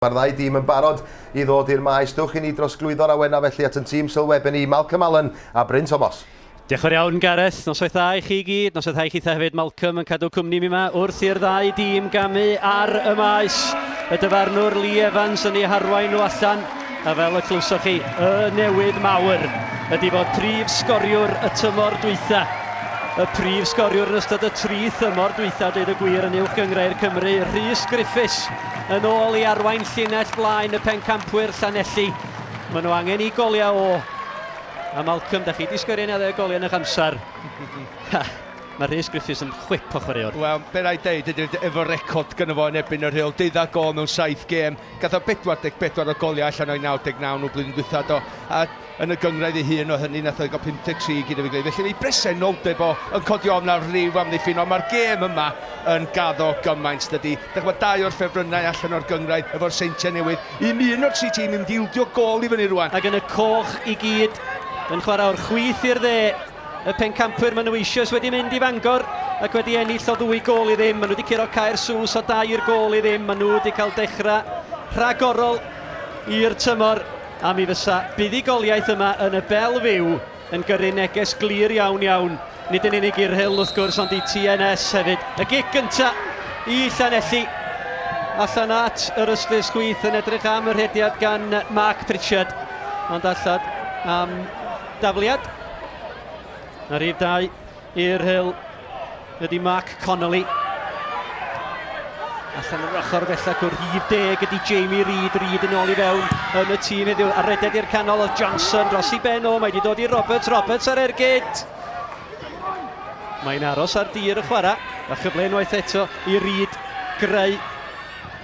Mae'r ddau dîm yn barod I ddod i'r maes. Dwch I ni drosglwyddo'r awenna felly at yn tîm sylwebyn I Malcolm Allen a Bryn Thomas. Diolch yn fawr iawn Gareth, noswaith dda I chi gyd, noswaith dda I chi hefyd Malcolm yn cadw cwmni mi yma wrth i'r ddau dîm gamu ar y maes. Y dyfarnwr Lee Evans yn ei harwain nhw allan, a fel y clywsoch chi, y newid mawr ydy bod prif sgoriwr y tymor dwytha. Y prif sgoriwr yn ystod y tri thymor dwytha, dweud y gwir yn Uwch Gynghrair Cymru, Rhys Griffiths yn ôl I arwain llinell blaen y pencampwyr Llanelli. Maen nhw angen I goliau o. A Malcolm, da chi di sgoriau goliau yn eich amser. Mae Rhys Griffiths yn chwip o chwaraewr. Wel, be rai deud ydy efo record gyda fo yn ebyn y Rhyl, 12 gol mewn 7 gêm. Gath o 44 o goliau allan o'i 99 o blwyddyn dwytha do. A yn y gyngraedd ei hun o hynny, nath o'i gael 53 gyda fi gleud. Felly ni bresenoldeb o yn codi ofn ar ryw am ddiffyn, ond mae'r gêm yma yn gaddo gymaint dydy. Dach bod 2 o'r ffefrynnau allan o'r gyngraedd efo'r seintiau newydd. Un o'r 3 tîm yn dildio gol I fyny rwan. Ac yn y coch I gyd yn chwarae o'r chwyth i'r dde. Y pencampwyr maen nhw eisoes wedi mynd I Fangor ac wedi ennill o 2 gol I ddim. Maen nhw wedi curo caer sws o 2 gol I ddim. Maen nhw wedi cael dechrau rhagorol i'r tymor. A mi fysa buddigoliaeth yma yn y bel fyw yn gyrru neges glir iawn. Nid yn unig i'r Rhyl wrth gwrs ond I TNS hefyd. Y gig gynta I Llanelli. Allan at yr ysglis chwyth yn edrych am yr hediad gan Mark Pritchard. Ond allan am dafliad. Na rhif 2 i'r Rhyl ydy Mark Connolly. Allan yr ochr bellach o'r rhif 10 ydy Jamie Reid yn ôl I fewn yn y tîm heddiw. A redeg i'r canol o Johnson dros I ben o. Mae wedi dod I Roberts ar ergyd. Mae'n aros ar dir y chwarae. A chyfle unwaith eto I Reid greu.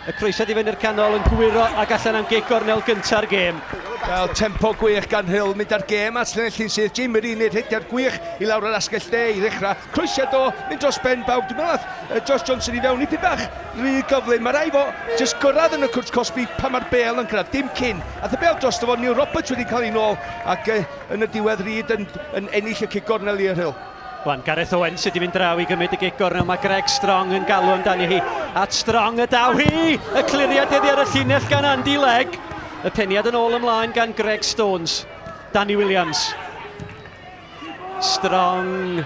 Y croesiad I fewn i'r canol yn gwiro ac allan am gig gornel gynta'r gêm. Wel, tempo gwych gan Rhyl mynd ar gêm at Llanelli sydd Jamie Reid wneud hediad gwych I lawr yr asgell de I ddechrau. Croesiad o, mynd dros ben bawb. Dwi'n meddwl, Josh Johnson I fewn I bach rhy gyflym. Mae rai fo jyst gyrraedd yn y cwrs cosbi pan mae'r bel yn cyrraedd. Dim cyn. A y bel dros fo, Neil Roberts wedi cael ei nôl. Ac yn y diwedd Reid yn ennill y cig gornel i'r Rhyl. Wan, Gareth Owens wedi mynd draw I gymryd y gig gornel. Mae Greg Strong yn galw amdani hi. At Strong y daw hi. Y cliriad iddi ar y llinell gan Andy Legg. Y peniad yn ôl ymlaen gan Greg Stones. Danny Williams. Strong.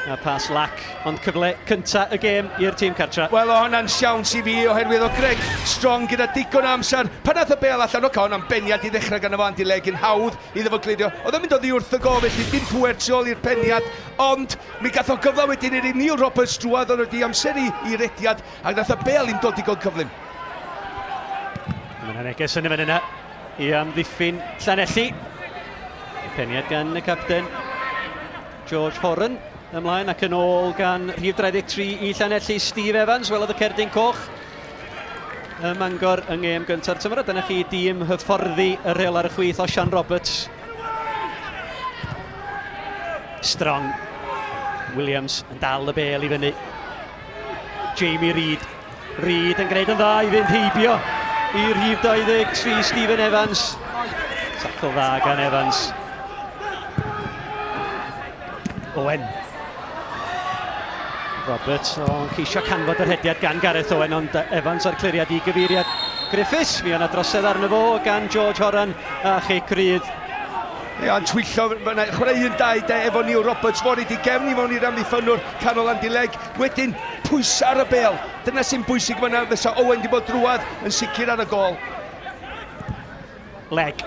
A pas lac. Ond cyfle cynta y gêm i'r tîm cartra. Wel, o hwnna'n siawns I fi oherwydd o Greg Strong gyda digon amser. Pan nath y bel allan o cawn am beniad I ddechrau gan y fan Andy Legg yn hawdd iddo fo glirio. Oedd yn mynd oddi wrth y go felly dim pwer tu ôl i'r peniad. Ond mi gath o gyfle wedyn i'r Neil Roberts drwad oedd wedi amser I rediad. Ac nath y bel i'n dod digon cyflym. Mae'n neges yn y fan yna I amddiffyn Llanelli. Peniad gan y capten George Horan ymlaen ac yn ôl gan rhif 23 I Llanelli Steve Evans, welodd y cerdyn coch. Y Mangor yng ngêm gynta'r tymor. Dyna chi dîm hyfforddi y Rhyl ar y chwyth o Sian Roberts. Strong. Williams yn dal y bel I fyny. Jamie Reid. Reid yn gwneud yn dda I fynd heibio I rhif 23 Stephen Evans. Tackle dda gan Evans. Owen. Roberts o'n ceisio canfod yr hediad gan Gareth Owen, ond Evans ar cliriad I gyfeiriad Griffiths. Mi o'na drosedd arno fo gan George Horan a Chic Reid. Ie, ond twyllo, chwarae 1-2 efo Neil Roberts fod wedi gefn I mewn i'r amddiffynwr canol Andy Legg. Wedyn, pwysa ar y bel. Dyna sy'n bwysig fyna, fysa Owen wedi bod drwad yn sicr ar y gol. Legg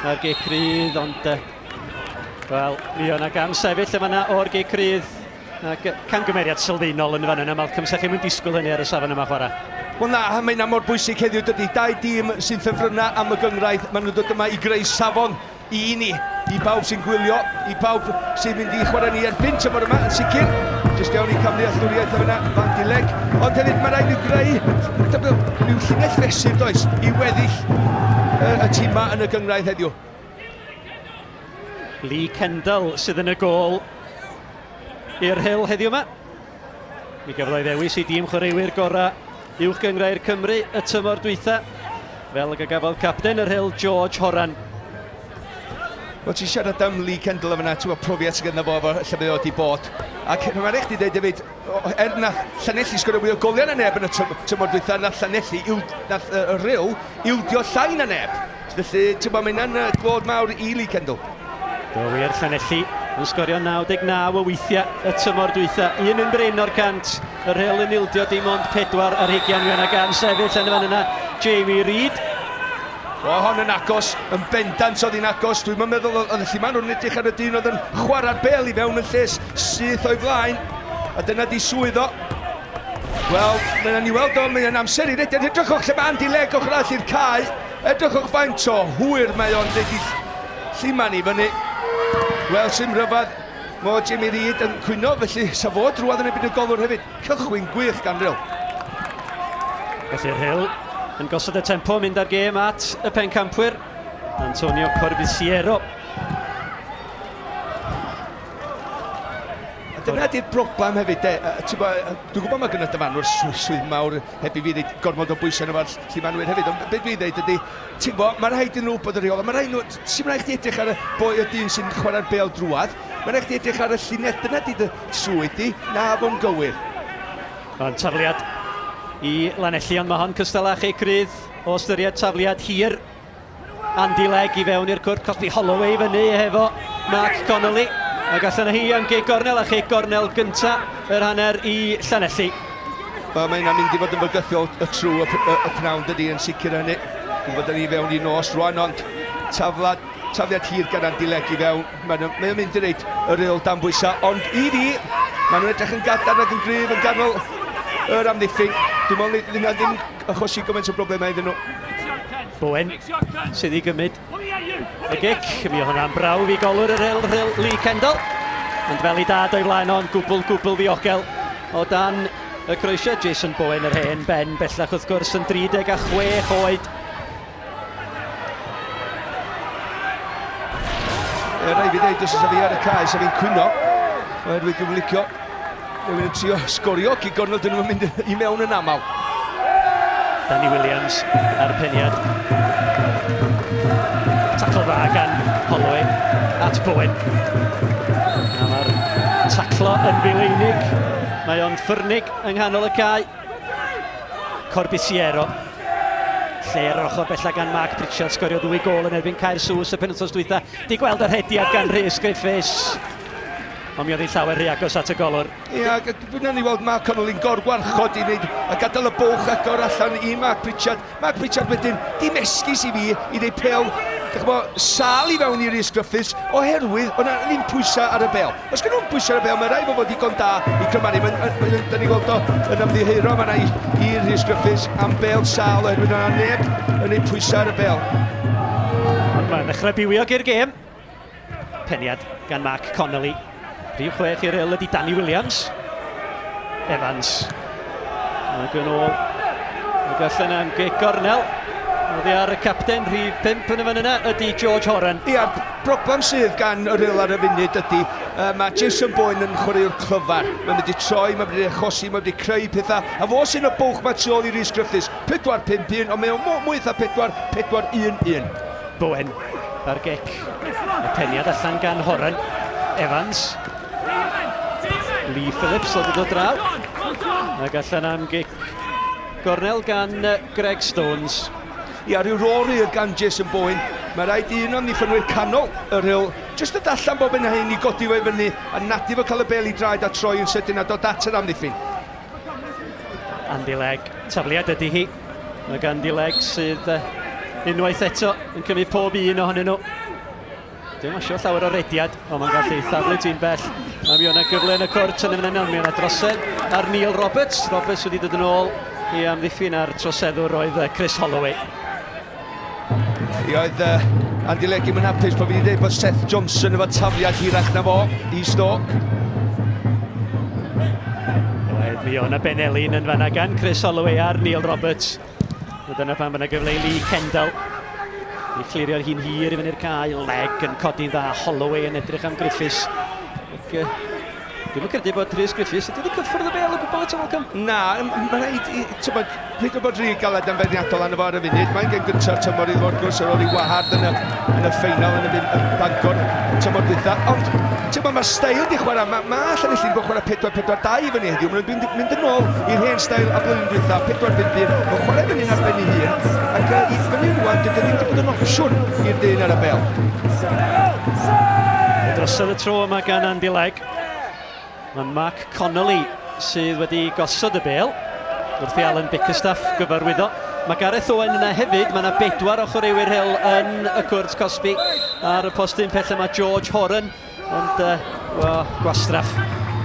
ar Gic Reid, ond wel, mi o'na gam sefyll yma o'r Gic Reid. Ac camgymeriad sylfaenol yn fan yna, Malcolm, sa'ch chi'n mynd disgwyl hynny ar y safon yma chwarae? Wel na, mae'n mor bwysig heddiw dydy. 2 dîm sy'n ffefrynna am y gyngraedd. Maen nhw'n dod yma I greu safon I ni. I bawb sy'n gwylio, I bawb sy'n mynd I chwarae ni erbyn tymor yma, yn sicr. Jyst iawn I camddealltwriaeth yma, Andy Legg. Ond hefyd mae rhaid I greu rhyw llinell fesur does I weddill y tîm yma yn y gyngraedd heddiw. Lee Kendall sydd yn y gol i'r Rhyl heddiw yma. Mi gafodd o'i ddewis I dîm chwaraewyr gorau Uwch Gynghrair Cymru y tymor dwytha. Fel y gafodd capten yr Rhyl George Horan. Wel, ti'n siarad am Lee Kendall yma, ti'n gwybod profiad sydd gyda fo efo lle mae o wedi bod. Ac mae'n eich di dweud, David, nath Llanelli sgorio mwy o goliau na neb yn y tymor dwytha, nath Llanelli, nath Rhyl ildio llai na neb. Felly, ti'n gwybod, mae'n glod mawr i Lee Kendall. Do wir, Llanelli yn sgorio 99 o weithiau y tymor dwytha. 1 yn brin o'r cant. Y Rhyl yn ildio dim ond 4 ar 20 mewn a gan sefyll yn y fan yna Jamie Reid. O, hon yn agos, yn bendant oedd hi'n agos. Dwi'n meddwl oedd y maen nhw'n edrych ar y dyn oedd yn chwarae'r bel i fewn yn lles syth o'i flaen. A dyna di swydd o. Wel, mae'n ni weld o, mae'n amser i redeg. Edrychwch lle mae Andy Leg o'ch rall i'r cae. Edrychwch faint o hwyr mae o'n dweud lliman i fyny. Wel, sy'n rhyfedd. Mo Jamie Reid yn cwyno, felly sa fod rhywbeth yn ebyn y golwr hefyd. Cychwyn gwych gan Rhyl. Felly Rhyl yn gosod y tempo, mynd ar gêm at y pencampwyr. Antonio Corbisiero. Dyna di'r broblem hefyd, dwi'n gwybod mae gyda dyfanwyr swydd mawr heb i fi ddeud gormod o bwysau yn efo'r llifanwyr hefyd, ond beth dwi'n dweud ydy, ti'n gwybod, mae rhaid yn nhw bod y reol, mae rhaid nhw, sy'n rhaid i edrych ar y boi o dyn sy'n chwarae'r bel drwad, mae rhaid i edrych ar y llunet, dyna di dy swydd di, na fo'n gywir. Ond tafliad i Llanelli, ond mae hon cystalach ei crydd o ystyried tafliad hir. Andy Leg i fewn i'r cwrt, Cosby Holloway fyny efo Mark Connolly. Ac allan hi am Ceg Gornel a Ceg Gornel gynta yr hanner i Llanelli. Mae yna mynd i fod yn fyrgythiol y trw y pnawn dydy yn sicr hynny. Dwi'n fod yn ei fewn i nos rwan, ond tafliad hir gan Andy Leg i fewn. Mae'n mynd i reid y Rhyl dan bwysau, ond i fi, maen nhw'n edrych yn gadarn ac yn gryf yn ganol yr amddiffyn. Dwi'n meddwl ddim achosi gymaint o broblemau iddyn nhw. Bowen sydd i gymryd y gic. Mi o hwnna'n brawf i golwr yr Rhyl Lee Kendall. Ond fel i dad o'i flaen o'n gwbl ddiogel o dan y croeso. Jason Bowen, yr hen ben, bellach wrth gwrs yn 36 oed. Rai fi ddeud, os ydw fi ar y cae, sef fi'n cwyno. Oherwydd dwi'n licio. Rwy'n yn trio sgorio, Ceg Gornel dyn nhw'n mynd i mewn yn aml. Danny Williams ar peniad. Taclo dda gan Holloway at Bowen. A mae'r taclo yn Rufeinig. Mae o'n ffyrnig yng nghanol y cae. Corbisiero. Lle'r ochr bella gan Mark Pritchard, sgorio 2 gol yn erbyn Caer Sws y penwythnos dwytha. Di gweld yr hediad gan Rhys Griffiths. Ond mi oedd hi'n llawer rhy agos at y golwr. Ia, dwi'n ni weld Mark Connolly'n gorgwarchod i wneud a gadael y bwlch agor allan i Mark Pritchard. Mark Pritchard wedyn, dim esgus i fi i wneud pel sal i fewn i Rhys Griffiths oherwydd o'na ddim pwysau ar y bel. Os gen nhw'n pwysau ar y bel, mae rai fod digon da i crymaru. Da ni gweld o yn ymddiheuro yma i Rhys Griffiths am bel sal oherwydd o'na neb yn gwneud pwysau ar y bel. Mae'n ddechrau biwiog i'r gêm. Peniad gan Mark Connolly. Rhif 6 i'r Rhyl ydi Danny Williams. Evans. Ac yn ôl. Ac allan am Ceg Gornel. Oddi ar y capten, rhif 5 yn y fan yna, ydi George Horan. Ia, broblem sydd gan y Rhyl ar y funud ydy, mae Jason Bowen yn chwarae'r clyfar. Mae'n wedi troi, mae'n wedi achosi, mae'n wedi creu pethau. A fo sy'n y bwlch mae tu ôl i Rhys Griffiths. 4-5-1, ond mae o'n mwy eitha 4-4-1-1. Bowen ar gic. Y peniad allan gan Horan. Evans. Lee Phillips oedd yn dod draw. Ac allan am gic Gornel gan Greg Stones. Ia, rhyw rori gan Jason Bowen. Mae rhaid un o'n niffynwyr canol y Rhyl. Jyst y dallan bob yn hyn i godi fe fyny a nadi fo cael y bel i draed a troi yn sydyn a dod at yr amddiffyn. Andy Leg, tafliad ydy hi. Mae gan Andy Leg sydd unwaith eto yn cymryd pob un ohonyn nhw. Dim osio llawer o rediad, ond mae'n gallu thaflu tîm bell. A mi o'na gyfle yn y cwrt yn ymwneud mi o'na drosedd ar Neil Roberts. Roberts wedi dod yn ôl i amddiffyn ar troseddwr oedd Chris Holloway. Oedd Andy Leg yn hapus bod fi wedi dweud bod Seth Johnson efo tafliad hirach na fo i Stoke. Oedd mi o'na Benelin yn fanna gan Chris Holloway ar Neil Roberts. Dyna pan byna gyfle i Lee Kendall. I clirio'r hi'n hir i fyny'r cae, Leg yn codi'n dda, Holloway yn edrych am Griffiths. Dwi'n credu bod Rhys Griffiths wedi cyffwrdd y bel o gwbl eto Malcolm. Na, mae'n rhaid, pryd o bod rhy galed am ferniadol an y fo ar y funud, mae'n gen gyntaf tymor i ddod gwrs ar ôl i wahard yn y ffeinal yn y Bangor tymor dwytha. Ond, mae'r stael di chwarae, mae Llanelli wedi bod chwarae 4-4-2 fyny heddiw. Mae'n mynd yn ôl i'r hen stael a blwyddyn dwytha, 4-5-1, mae'n chwarae fyny'n arbenni hun. Ac i fyny rwan, dydy ddim wedi bod yn opsiwn i'r dyn ar y bel. Drosodd y tro yma gan Andy Legg. Mae'n Mark Connolly sydd wedi gosod y bel wrth i Alan Bickerstaff gyfarwyddo. Mae Gareth Owen yna hefyd, mae yna 4 ochr Ewyr Rhyl yn y cwrt Cosby. Ar y postyn pellau mae George Horan, ond gwastraff.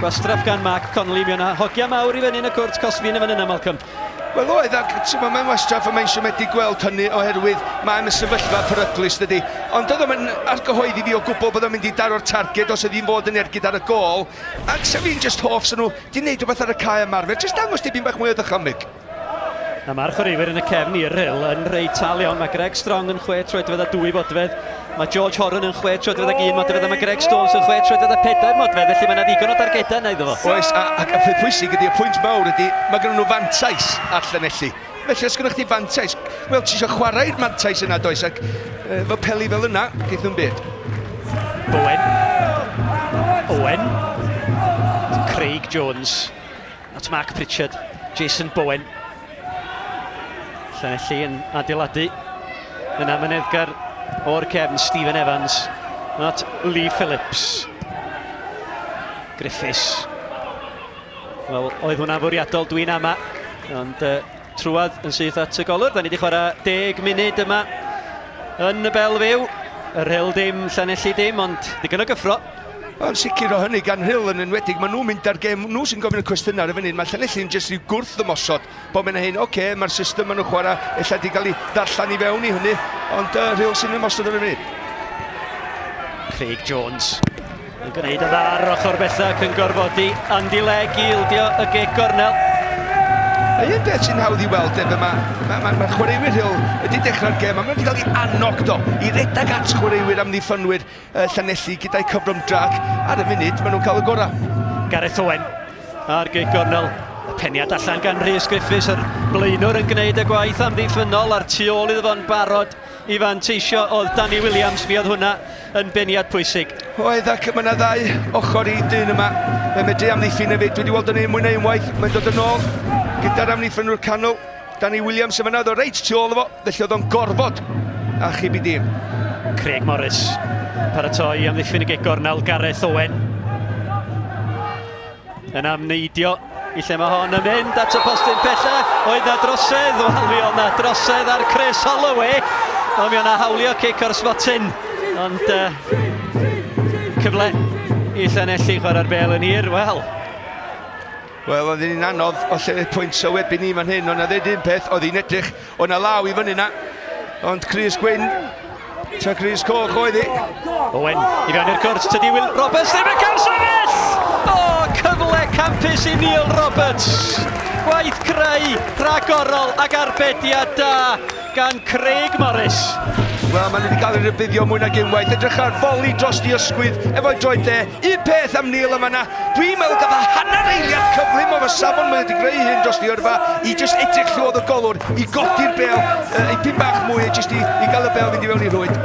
Gwastraff gan Mark Connolly, mae yna hogia mawr i fyny yn y cwrt Cosby yn y fan yna, Malcolm. Wel oedd, ac mae'n wastraff a mae'n siomedig gweld hynny oherwydd mae'n sefyllfa peryglus dydy. Ond oedd o'n argyhoeddi fi o gwbl bod o'n mynd i daro'r targed os ydy'n fod yn ergyd ar y gol. Ac sa fi'n just hoff sy'n nhw, di'n neud rhywbeth ar y cae ymarfer, just dangos dipyn bach mwy o ddychymyg. A mae'r chwaraewyr yn y cefn i'r Rhyl yn rei tal iawn. Mae Greg Strong yn 6 troedfedd a 2 bodfedd. Mae George Horan yn 6 troedfedd ag 1 modfedd, a mae Greg Stones yn 6 troedfedd a 4 modfedd, felly mae yna ddigon o dargedau yna iddo fo. Oes, ac y peth pwysig ydy, y pwynt mawr ydy, mae gen nhw fantais ar Llanelli. Felly, os gynnwch chi fantais, wel, ti eisiau chwarae'r mantais yna, does, ac fy peli fel yna, geith nhw'n byd. Owen. Craig Jones. At Mark Pritchard. Jason Bowen. Llanelli yn adeiladu. Yna myneddgar o'r cefn Stephen Evans. Not Lee Phillips. Griffiths. Wel, oedd hwnna'n fwriadol dwi'n ama. Ond trwad yn syth at y golwr. Da ni wedi chwarae 10 munud yma yn y bel fyw. Yr Rhyl dim, Llanelli dim, ond digon o gyffro. Ond sicr o hynny gan Rhyl yn enwedig, maen nhw'n mynd ar gêm, nhw sy'n gofyn y cwestiwn ar y funud, mae Llanelli'n jyst rhyw gwrth ymosod, bod mewn hyn, oce, mae'r system maen nhw'n chwarae, ella wedi cael ei ddarllan i fewn i hynny, ond Rhyl sy'n ymosod ar y funud. Craig Jones yn gwneud y ddar ochr bellach yn gorfodi Andy Legg i ildio y geg gornel. Un beth sy'n hawdd i weld efo mae'r chwaraewyr Rhyl wedi dechrau'r gêm, a maen wedi cael ei annog do i redag at chwaraewyr amddiffynwyr Llanelli gyda'i cyfrwng drag. Ar y funud, maen nhw'n cael y gorau. Gareth Owen ar geg gornel. Y peniad allan gan Rhys Griffiths, yr blaenwr yn gwneud y gwaith amddiffynol a'r tu ôl iddo fo'n barod i fanteisio. Oedd Danny Williams, mi oedd hwnna yn beniad pwysig. Oedd, ac mae yna 2 ochr i dyn yma. Mae'n medru amddiffyn hefyd, wedi weld yn ei mwy na unwaith, mae'n dod yn ôl. Gyda'r amddiffynwyr canol, Danny Williams yn fyna, oedd o reit tu ôl efo, felly oedd o'n gorfod a chib i dîm. Craig Morris, paratoi amddiffyn y geg gornel, Gareth Owen. Yn amneidio i lle mae hon yn mynd at y postyn pellach. Oedd na drosedd, wel mi oedd na drosedd ar Chris Holloway. Ond mi oedd na hawlio cic o'r sbotyn. Ond cyfle i Llanelli chwarae'r bel yn hir, wel. Wel, oedd hi'n anodd o lle pwynt sylwed byn ni fan hyn, ond oedd un peth, oedd hi'n edrych, oedd na law i fyny na. Ond Chris Gwyn, ta Chris Coch oedd hi. Owen i fewn i'r cwrt, tydi Will Roberts ddim yn cael sefyll! O, cyfle campus i Neil Roberts. Gwaith creu, rhagorol ac arbediad da gan Craig Morris. Wel, maen nhw wedi cael ei rybuddio mwy nag unwaith. Edrych ar foli dros di ysgwydd efo'i droed de. Un peth am Neil yma na. Dwi'n meddwl gael hanner eiliad cyflym o fy safon mae wedi greu hyn dros di yrfa i just edrych llwodd y golwr, i godi'r bel, i pyn bach mwy, just i gael y bel fynd i fewn i rwyd.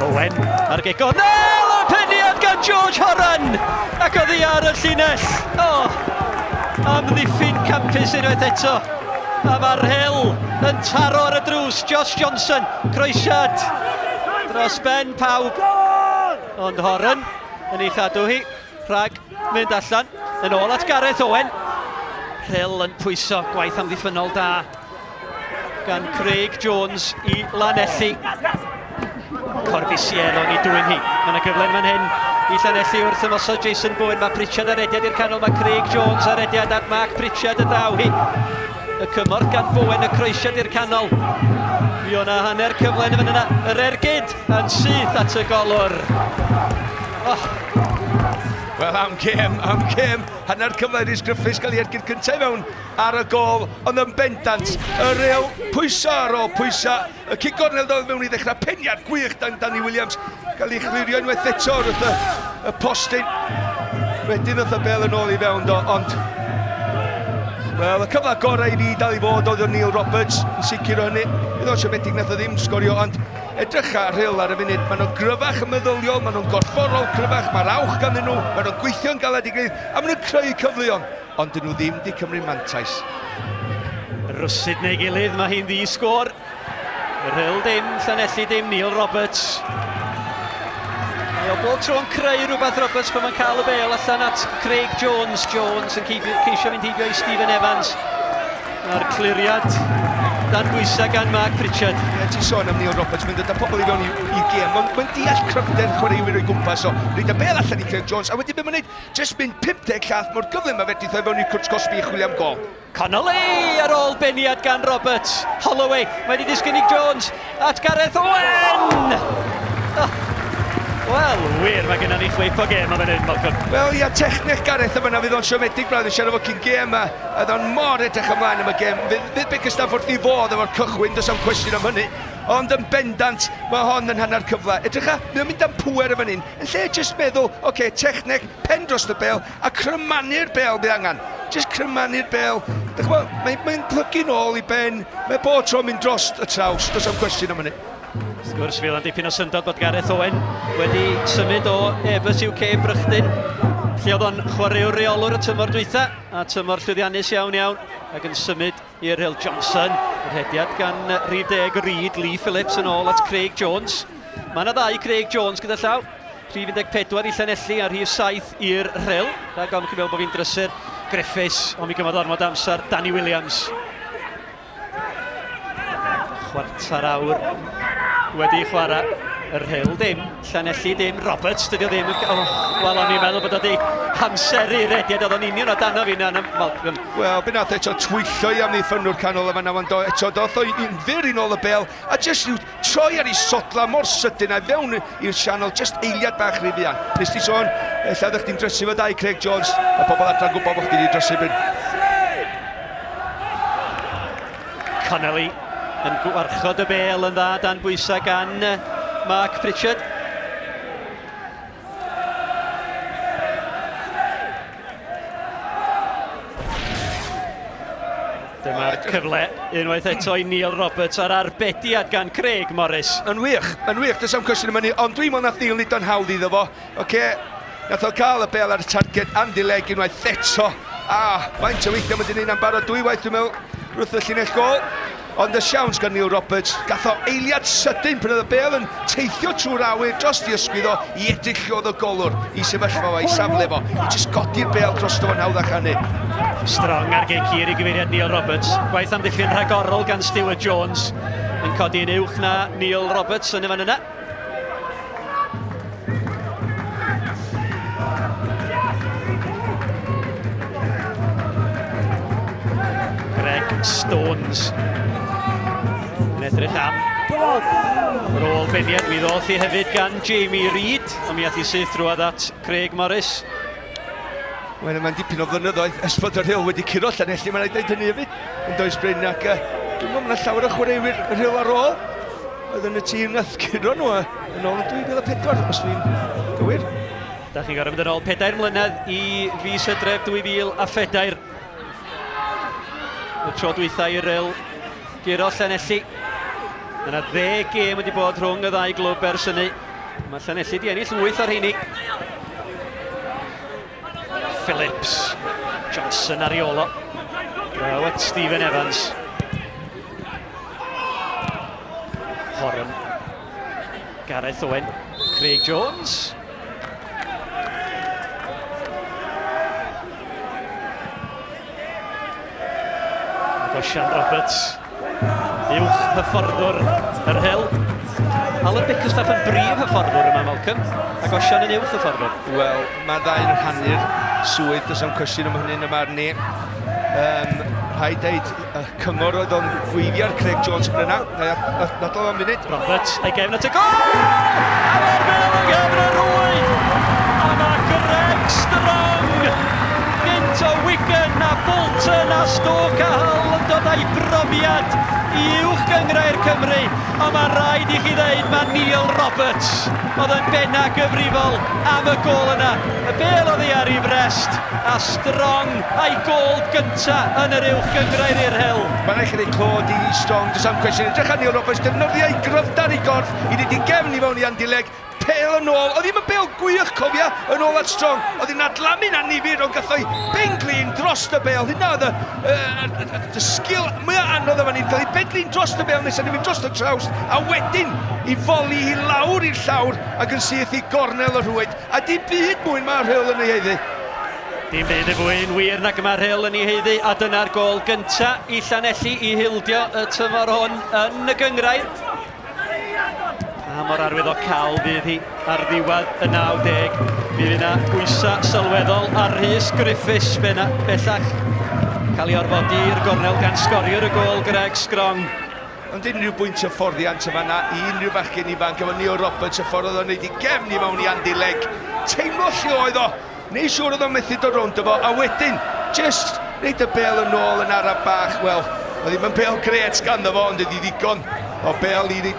Owen ar geg gornel, y peniad gan George Horan, ac oedd hi ar y llinell. O, amddiffyn campus unwaith eto. A mae'r Rhyl yn taro ar y drws. Josh Johnson, croesiad dros ben pawb. Ond Horan yn ei chadw hi. Rhag mynd allan. Yn ôl at Gareth Owen. Rhyl yn pwyso gwaith amddiffynol da gan Craig Jones i Llanelli. Corbisiero ni dwy'n hi. Mae yna gyflen fan hyn i Llanelli wrth ymosod Jason Bowen. Mae Pritchard ar ediad i'r canol. Mae Craig Jones ar ediad at Mark Pritchard y daw hi. Y cymorth gan Bowen, y croesiad i'r canol. Mi o'na hanner cyflen yn yna. Yr ergyd yn syth at y golwr. Oh. Wel, am gêm. Hanner cyfle Rhys Griffiths gael ei ergyd cyntaf mewn ar y gol, ond yn bendant. Y Rhyl pwysa ar ôl pwysa. Y cic gornel dod mewn i ddechrau peniad gwych dan Danny Williams. Gael ei chlirio unwaith eto wrth y postyn. Wedyn oedd y bel yn ôl I fewn do, ond... Wel, y cyfle gorau I fi dal I fod oedd o Neil Roberts, yn sicr o hynny. Bydd o'n siomedig nath o ddim sgorio, ond edrych ar Rhyl ar y funud. Maen nhw'n gryfach yn meddyliol, maen nhw'n gorfforol gryfach, mae'r awch ganddyn nhw, maen nhw'n gweithio'n galed I grydd, a maen nhw'n creu cyfleon, ond dyn nhw ddim di cymryd mantais. Rwsyd neu gilydd, mae hi'n ddi-sgor. Rhyl dim, Llanelli dim, Neil Roberts. Mae o bob tro yn creu rhywbeth Roberts pan mae'n cael y bel allan at Craig Jones. Jones yn ceisio mynd heibio I Stephen Evans. A'r cliriad dan bwysau gan Mark Pritchard. Ti'n sôn am Neil Roberts, mae'n dod â pobl I fewn i'r gêm. Mae'n deall cryfder chwaraewyr o'i gwmpas o. Rhaid y bel allan I Craig Jones, a wedyn be mae'n neud, jyst mynd 50 llath mor gyflym a fedrith o fewn i'r Cwrs Cosby I chwilio am gol. Connolly ar ôl beniad gan Roberts. Holloway, mae wedi disgyn I Jones at Gareth Owen! Wel, wir, mae gennym ni chweip o gêm am hyn, Malcolm. Wel, ia, technech Gareth yma na fydd o'n siomedig braidd yn siarad efo cyn gêm a oedd o'n mor edrych ymlaen am y gêm. Fydd Bickerstaff wrth I fod efo'r cychwyn, does am cwestiwn am hynny. Ond yn bendant, mae hon yn hanner cyfle. Edrych mae o'n mynd am pwer efo hyn. Yn lle jyst meddwl, oce, technech, pen dros y bel a crymanu'r bel bydd angen. Jyst crymanu'r bel. Mae'n plygu nôl I ben. Mae bob tro mynd dros y traws, does am cwestiwn am hynny. Sgwrs fydd yn dipyn o syndod bod Gareth Owen wedi symud o Ebers UK Brychdyn, lle oedd o'n chwaraewr reolwr y tymor dwytha a tymor llwyddiannus iawn ac yn symud i'r Rhyl Johnson. Yr hediad gan rhif 10 Reid, Lee Phillips yn ôl at Craig Jones. Mae yna ddau Craig Jones gyda llaw, rhif 14 I Llanelli a rhif 7 i'r Rhyl. Rhaid gofyn chi fel bod fi'n drysur Griffiths, ond mi gymoedd ormod amser Danny Williams. Chwartar awr wedi chwarae yr Rhyl dim, Llanelli dim, Roberts dydi o ddim. Wel, o'n i'n meddwl bod o di hamseru'r rediad, oedd o'n union o dano fi na'n Malcolm. Wel, be nath eto twyllo I amddiffynwr canol yma nawr, eto doth o'n fyr I nôl y bel, a jyst i'w troi ar ei sotla mor sydyn a fewn i'r sianel, jyst eiliad bach rifian. Nes ti sôn, ella ddech chi'n drysu fo dau Craig Jones, a pobl adran gwybod bod chdi wedi drysu bryn. Connolly yn gwarchod y bel yn dda dan bwysau gan Mark Pritchard. Dyma'r cyfle unwaith eto I Neil Roberts ar arbediad gan Craig Morris. Yn wych, does am cwestiwn yma ni, ond dwi'n meddwl nath Neil nid o'n hawdd iddo fo. Nath o cael y bel ar y targed am dileg unwaith eto. Faint o weithio mae dyn ni'n am barod dwywaith dwi'n meddwl wrth y llinell gol. Ond y siawns gan Neil Roberts, gath o eiliad sydyn pan oedd y bel yn teithio trwy'r awyr dros di ysgwyddo I edillodd y golwr I sefyllfa fo, I safle fo. I jyst godi'r bel dros fo'n hawdd a chanu. Strong ar geicir I gyfeiriad Neil Roberts. Gwaith amddiffyn rhagorol gan Stuart Jones. Yn codi yn uwch na Neil Roberts yn y fan yna. Greg Stones yn edrych am yr ôl beniad. Mi ddoth I hefyd gan Jamie Reid, ond mi ath I syth drwad at Craig Morris. Wel, mae'n dipyn o flynyddoedd ers bod yr Rhyl wedi curo Llanelli, mae'n rhaid dweud hynny hefyd. Yn does Bryn ac dwi'n meddwl mae'n llawer o chwaraewyr yr Rhyl ar ôl. Oedd yn y tîm nath curo nhw yn ôl yn 2004, os dwi'n gywir. Da chi'n gorfod mynd yn ôl 4 mlynedd I fis Hydref 2004. Y tro dwytha i'r Rhyl giro Llanelli. Yna 10 gêm wedi bod rhwng y ddau glwb ers hynny. Mae Llanelli wedi ennill 8 o'r rheini. Phillips, Johnson ar Iolo. Draw at Stephen Evans. Horan. Gareth Owen. Craig Jones. Gosian Roberts. Uwch hyfforddwr yr Rhyl. Alan Bickerstaff yn brif hyfforddwr yma, Malcolm. A Gosian yn uwch hyfforddwr. Wel, mae ddau yn rhannu'r swydd, does am cwestiwn am hynny'n y marn ni. Rhaid deud, cyngor oedd o'n gweithio'r Craig Jones yn yna. Nadol am munud. Roberts, ei gefn at y gol! A mae'r bel yn gefn yr wyth! A mae Greg Strong gynt o Wigan na Bolton a Stoke a Hull yn dod â'i brofiad i Uwch Gynghrair Cymru. A mae'n rhaid i chi ddeud mae Neil Roberts oedd yn benna gyfrifol am y gol yna. Y bel oedd hi ar ei frest a strong a'i gol gynta yn yr Uwch Gynghrair i'r Rhyl. Mae'n eich ei clod i strong, does am cwestiwn. Edrych ar Neil Roberts, defnyddio ei gryfdar i gorff i ddod i gefn i fewn i Andileg. Pel yn ôl, oedd hi'n bel gwych cofia yn ôl at strong. Oedd hi'n adlamu'n annifyr ond gath o'i benglin dros y bel. Hynna oedd y sgil mwyaf anodd efo ni'n cael ei benglin dros y bel nes yn mynd dros y traws a wedyn i foli hi lawr i'r llawr ac yn syth i gornel y rhwyd. A dim byd mwy mae'r Rhyl yn ei heiddi. Dim byd y fwy'n wir nag mae'r Rhyl yn ei heiddi a dyna'r gol gynta i Llanelli i hildio y tymor hwn yn y Gynghrair. A mor arwyddocaol fydd hi ar ddiwedd y 90. Fydd yna bwysau sylweddol ar Rhys Griffiths bellach. Cael ei orfodi i'r gornel gan Sgorio y gol Greg Strong. Ond unrhyw bwynt y fforddiant yma na i unrhyw bachgen ifanc efo Neil Roberts y ffordd oedd o'n neud i gefn i mewn i Andileg. Teimlo lle oedd o, neu siŵr oedd o'n methu dod rownd efo, a wedyn, just neud y bel yn ôl yn araf bach, wel, oedd ddim yn bel gret ganddo fo, ond ydi ddigon o bel i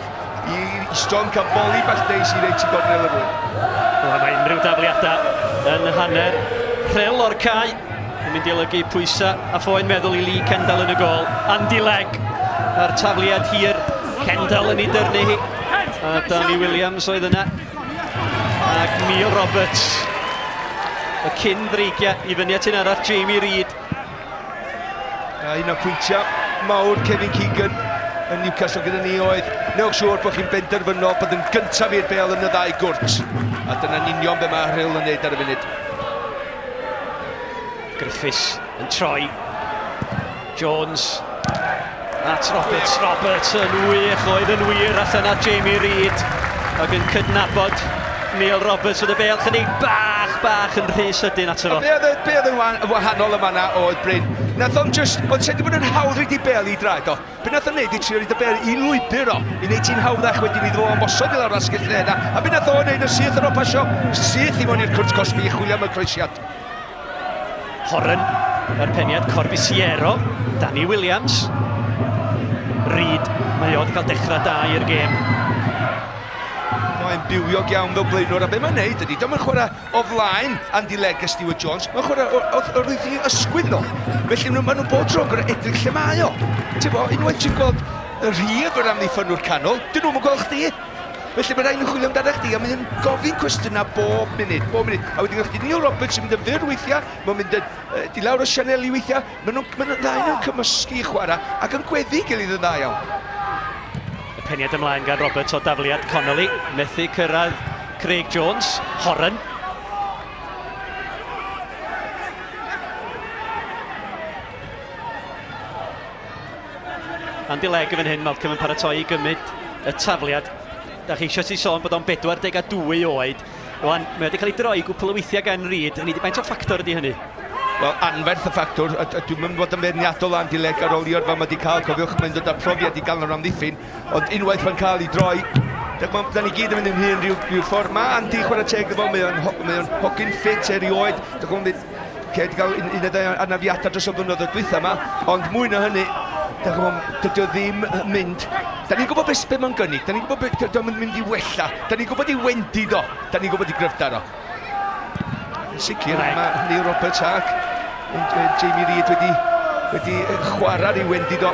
Strong cael boli bach neis i reid i gornel y rhywun. Mae unrhyw dafliadau yn hanner Rhyl o'r cae yn mynd i olygu pwysau a phoen meddwl i Lee Kendall yn y gol. Andileg ar tafliad hir, Kendall yn ei dyrnu hi a Danny Williams oedd yna ac Neil Roberts y cyn ddreigiau i fyny at un arall Jamie Reid. Un o'r pwyntiau mawr Kevin Keegan yn Newcastle gyda ni oedd newch siŵr bod chi'n benderfynol bod yn gyntaf i'r bel yn y ddau gwrt a dyna'n union be mae Rhyl yn neud ar y funud. Griffiths yn troi Jones at Roberts yn wych oedd yn wir allan at Jamie Reid ac yn cydnabod Neil Roberts oedd y bel chydig bach yn rhy sydyn ato fo. Be oedd yn wahanol yma na oedd Bryn? Nath o'n just, oedd sef wedi bod yn hawdd i bel i draed o. Be nath o'n neud i trio i bel i lwybr o, i wneud ti'n hawddach wedyn i ddod o'n mosod i lawr asgell lleda. A be nath o'n neud yn syth ar o pasio, syth i mewn i'r cwrt cosbi i chwilio am y croesiad. Horan, yr peniad Corbisiero, Danny Williams. Reid, mae o wedi cael dechrau da i'r gêm. Mae'n bywiog iawn fel blaenwr, a be mae'n neud ydy, dwi'n chwarae o flaen Andileg a Stewart Jones, mae'n chwarae o ryddi ysgwydd nhw. Felly maen nhw'n bod tro gyda edrych lle mae o. Ti'n bo, unwaith ti'n gweld y rhif o'r amddiffynwr canol, dyn nhw'n gweld chdi. Felly mae rhaid nhw'n chwilio amdano chdi, a mae'n gofyn cwestiynau bob munud. A wedyn chdi Neil Roberts yn mynd yn fyr weithiau, mae'n mynd di lawr o Llanelli weithiau, maen nhw'n ddau nhw'n cymysgu chwarae ac yn gweddu gilydd yn dda iawn. Peniad ymlaen gan Roberts o dafliad Connolly, methu cyrraedd Craig Jones, Horan. Andileg yn fan hyn, Malcolm yn paratoi i gymryd y tafliad. Da chi eisiau ti sôn bod o'n 42 oed. Rwan, mae wedi cael ei droi gwpl o weithiau gan Reid, hynny di baint o ffactor ydi hynny? Wel, anferth y ffactor, a dwi'n mynd bod yn berniadol Andileg ar ôl i'r fel mae wedi cael, cofiwch, mae'n dod â profiad i gael nhw'n amddiffyn, ond unwaith mae'n cael ei droi, da ni gyd yn mynd yn hyn rhyw ffordd. Mae Andy chwarae teg efo, mae o'n hogyn ffit erioed, dwi'n mynd wedi cael un o ddau anafiadau dros y blynyddoedd dwytha yma, ond mwy na hynny, dydy o ddim mynd. Da ni'n gwybod beth mae'n gynnig, da ni'n gwybod beth o'n mynd i wella, da ni'n gwybod i wendid o, da ni'n gwybod i gryfdar o. Sicr, mae Neil Roberts ac Jamie Reid wedi chwarae'r i wendid o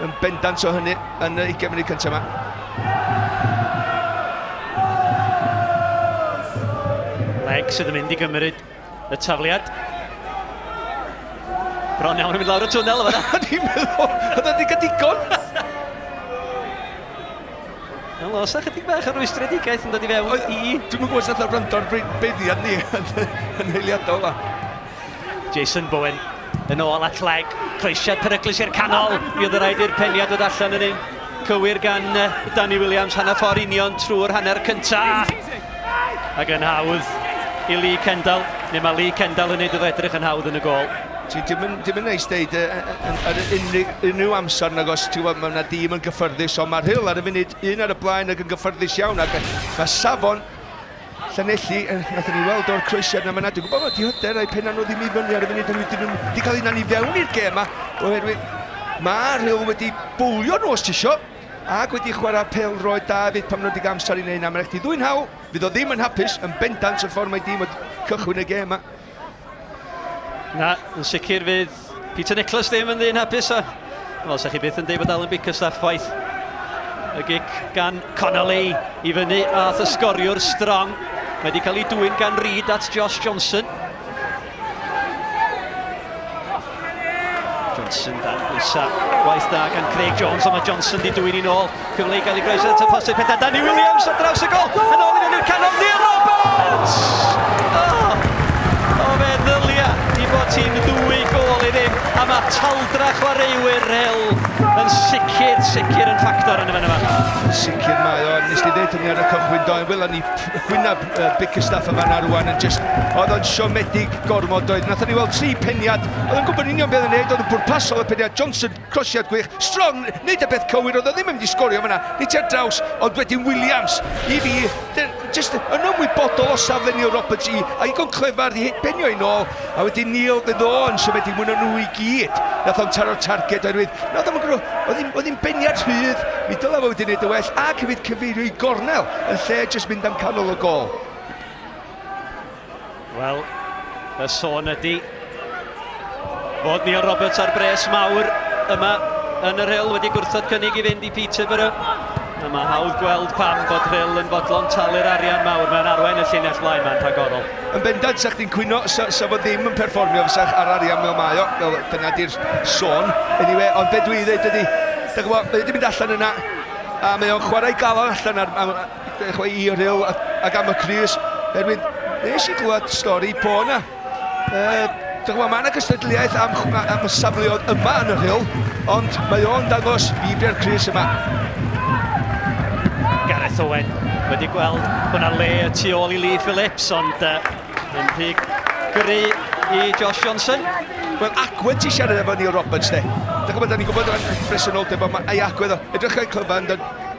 yn bendant o hynny yn y 20 munud cyntaf yma. Leg sydd yn mynd i gymryd y tafliad. Bron iawn yn mynd lawr y twnnel o fanna. Ni'n meddwl, oedd o'n digon. Wel, os na chydig bach ar rwystredigaeth yn dod i fewn i... Dwi'n mynd gwrs nath o'r brando'r beiddiad ni yn heiliadol o. Jason Bowen yn ôl at leg, croesiad peryglus i'r canol. Mi oedd y rhaid i'r peniad dod allan yn un cywir gan Danny Williams, hanner ffordd union trwy'r hanner cyntaf. Ac yn hawdd i Lee Kendall, neu mae Lee Kendall yn neud o edrych yn hawdd yn y gol. Dim yn neis deud ar unrhyw amser nag os mae yna dîm yn gyffyrddus, ond mae Rhyl ar y funud un ar y blaen ac yn gyffyrddus iawn ac mae safon Llanelli, nath ni weld o'r croesiad na fyna. Dwi'n gwybod mae di hyder a'i penna nhw ddim i fyny ar y funud oherwydd nhw wedi cael ei nani fewn i'r gêm yma. Oherwydd mae Rhyl wedi bwlio nhw os ti isio. Ac wedi chwarae pêl-droed da fydd pam nhw wedi gamsar i neud na. Mae'n eich di ddwy'n hawl, fydd o ddim yn hapus yn bendant y ffordd mae dim wedi cychwyn y gêm yma. Na, yn sicr fydd Peter Nicholas ddim yn ddyn hapus a wel, sa chi byth yn deud bod Alan Bickerstaff chwaith. Y gic gan Connolly i fyny ath y sgoriwr strong. Mae wedi cael ei dwyn gan Reid at Josh Johnson. Johnson dan bwysa, gwaith da gan Craig Jones, ond mae Johnson di dwyn i nôl. Cyfle i gael ei groeso at y postau pethau. Danny Williams ar draws y gol. Yn ôl i fyny'r canol, Neil Roberts! O feddylia i bod ti'n ddwy gol i ddim. A mae taldra chwaraewyr Rhyl yn sicr yn ffactor yn y fan yma. Sicr mae o, nes ti ddeud hynny ar y cychwyn doedd, wyla ni gwynab Bickerstaff yma na rwan yn just, oedd o'n siomedig gormod oedd. Nath ni weld 3 peniad, oedd yn gwybod union beth yn neud, oedd yn pwrpasol y peniad, Johnson, crosiad gwych, strong, neud y beth cywir, oedd o ddim yn mynd i sgorio fyna, nid i'r draws, ond wedyn Williams, i fi, just yn ymwybodol o safle Neil Roberts a i gon clefar i benio i nôl, a wedyn Neil fydd o yn siomedig mwyn o nhw i gyd, nath o'n taro'r targed oherwydd, oedd hi'n beniad rhydd, mi dylai fo wedi wneud y well, ac hefyd cyfeirio i gornel, yn lle jyst mynd am canol y gol. Wel, y sôn ydi fod Neil Roberts ar bres mawr yma yn y Rhyl wedi gwrthod cynnig i fynd i Peterborough. A mae hawdd gweld pam bod Rhyl yn bodlon talu'r arian mawr. Mae'n arwain y llinell flaen ma'n rhagorol. Yn bendant, sa'ch chi'n cwyno, sa fo ddim yn perfformio fysa'ch ar arian fel mae o, fel dyna di'r sôn. Anyway, ond be dwi ddweud ydi, mae wedi mynd allan yna, a mae o'n chwarae galon allan i Rhyl ac am y Cris. Erwyd, nes i glwad stori po yna. Mae yna gystadleuaeth am y safleoedd yma yn y Rhyl, ond mae o'n dangos Bibia'r Cris yma. Gareth Owen wedi gweld bod yna le y tu ôl i Lee Phillips, ond yn rhy gyrru i Josh Johnson. Wel, agwedd ti siarad efo Neil Roberts, de. Da ni'n gwybod o'n bresenoldeb o ei agwedd o. Edrych o'i clyfan,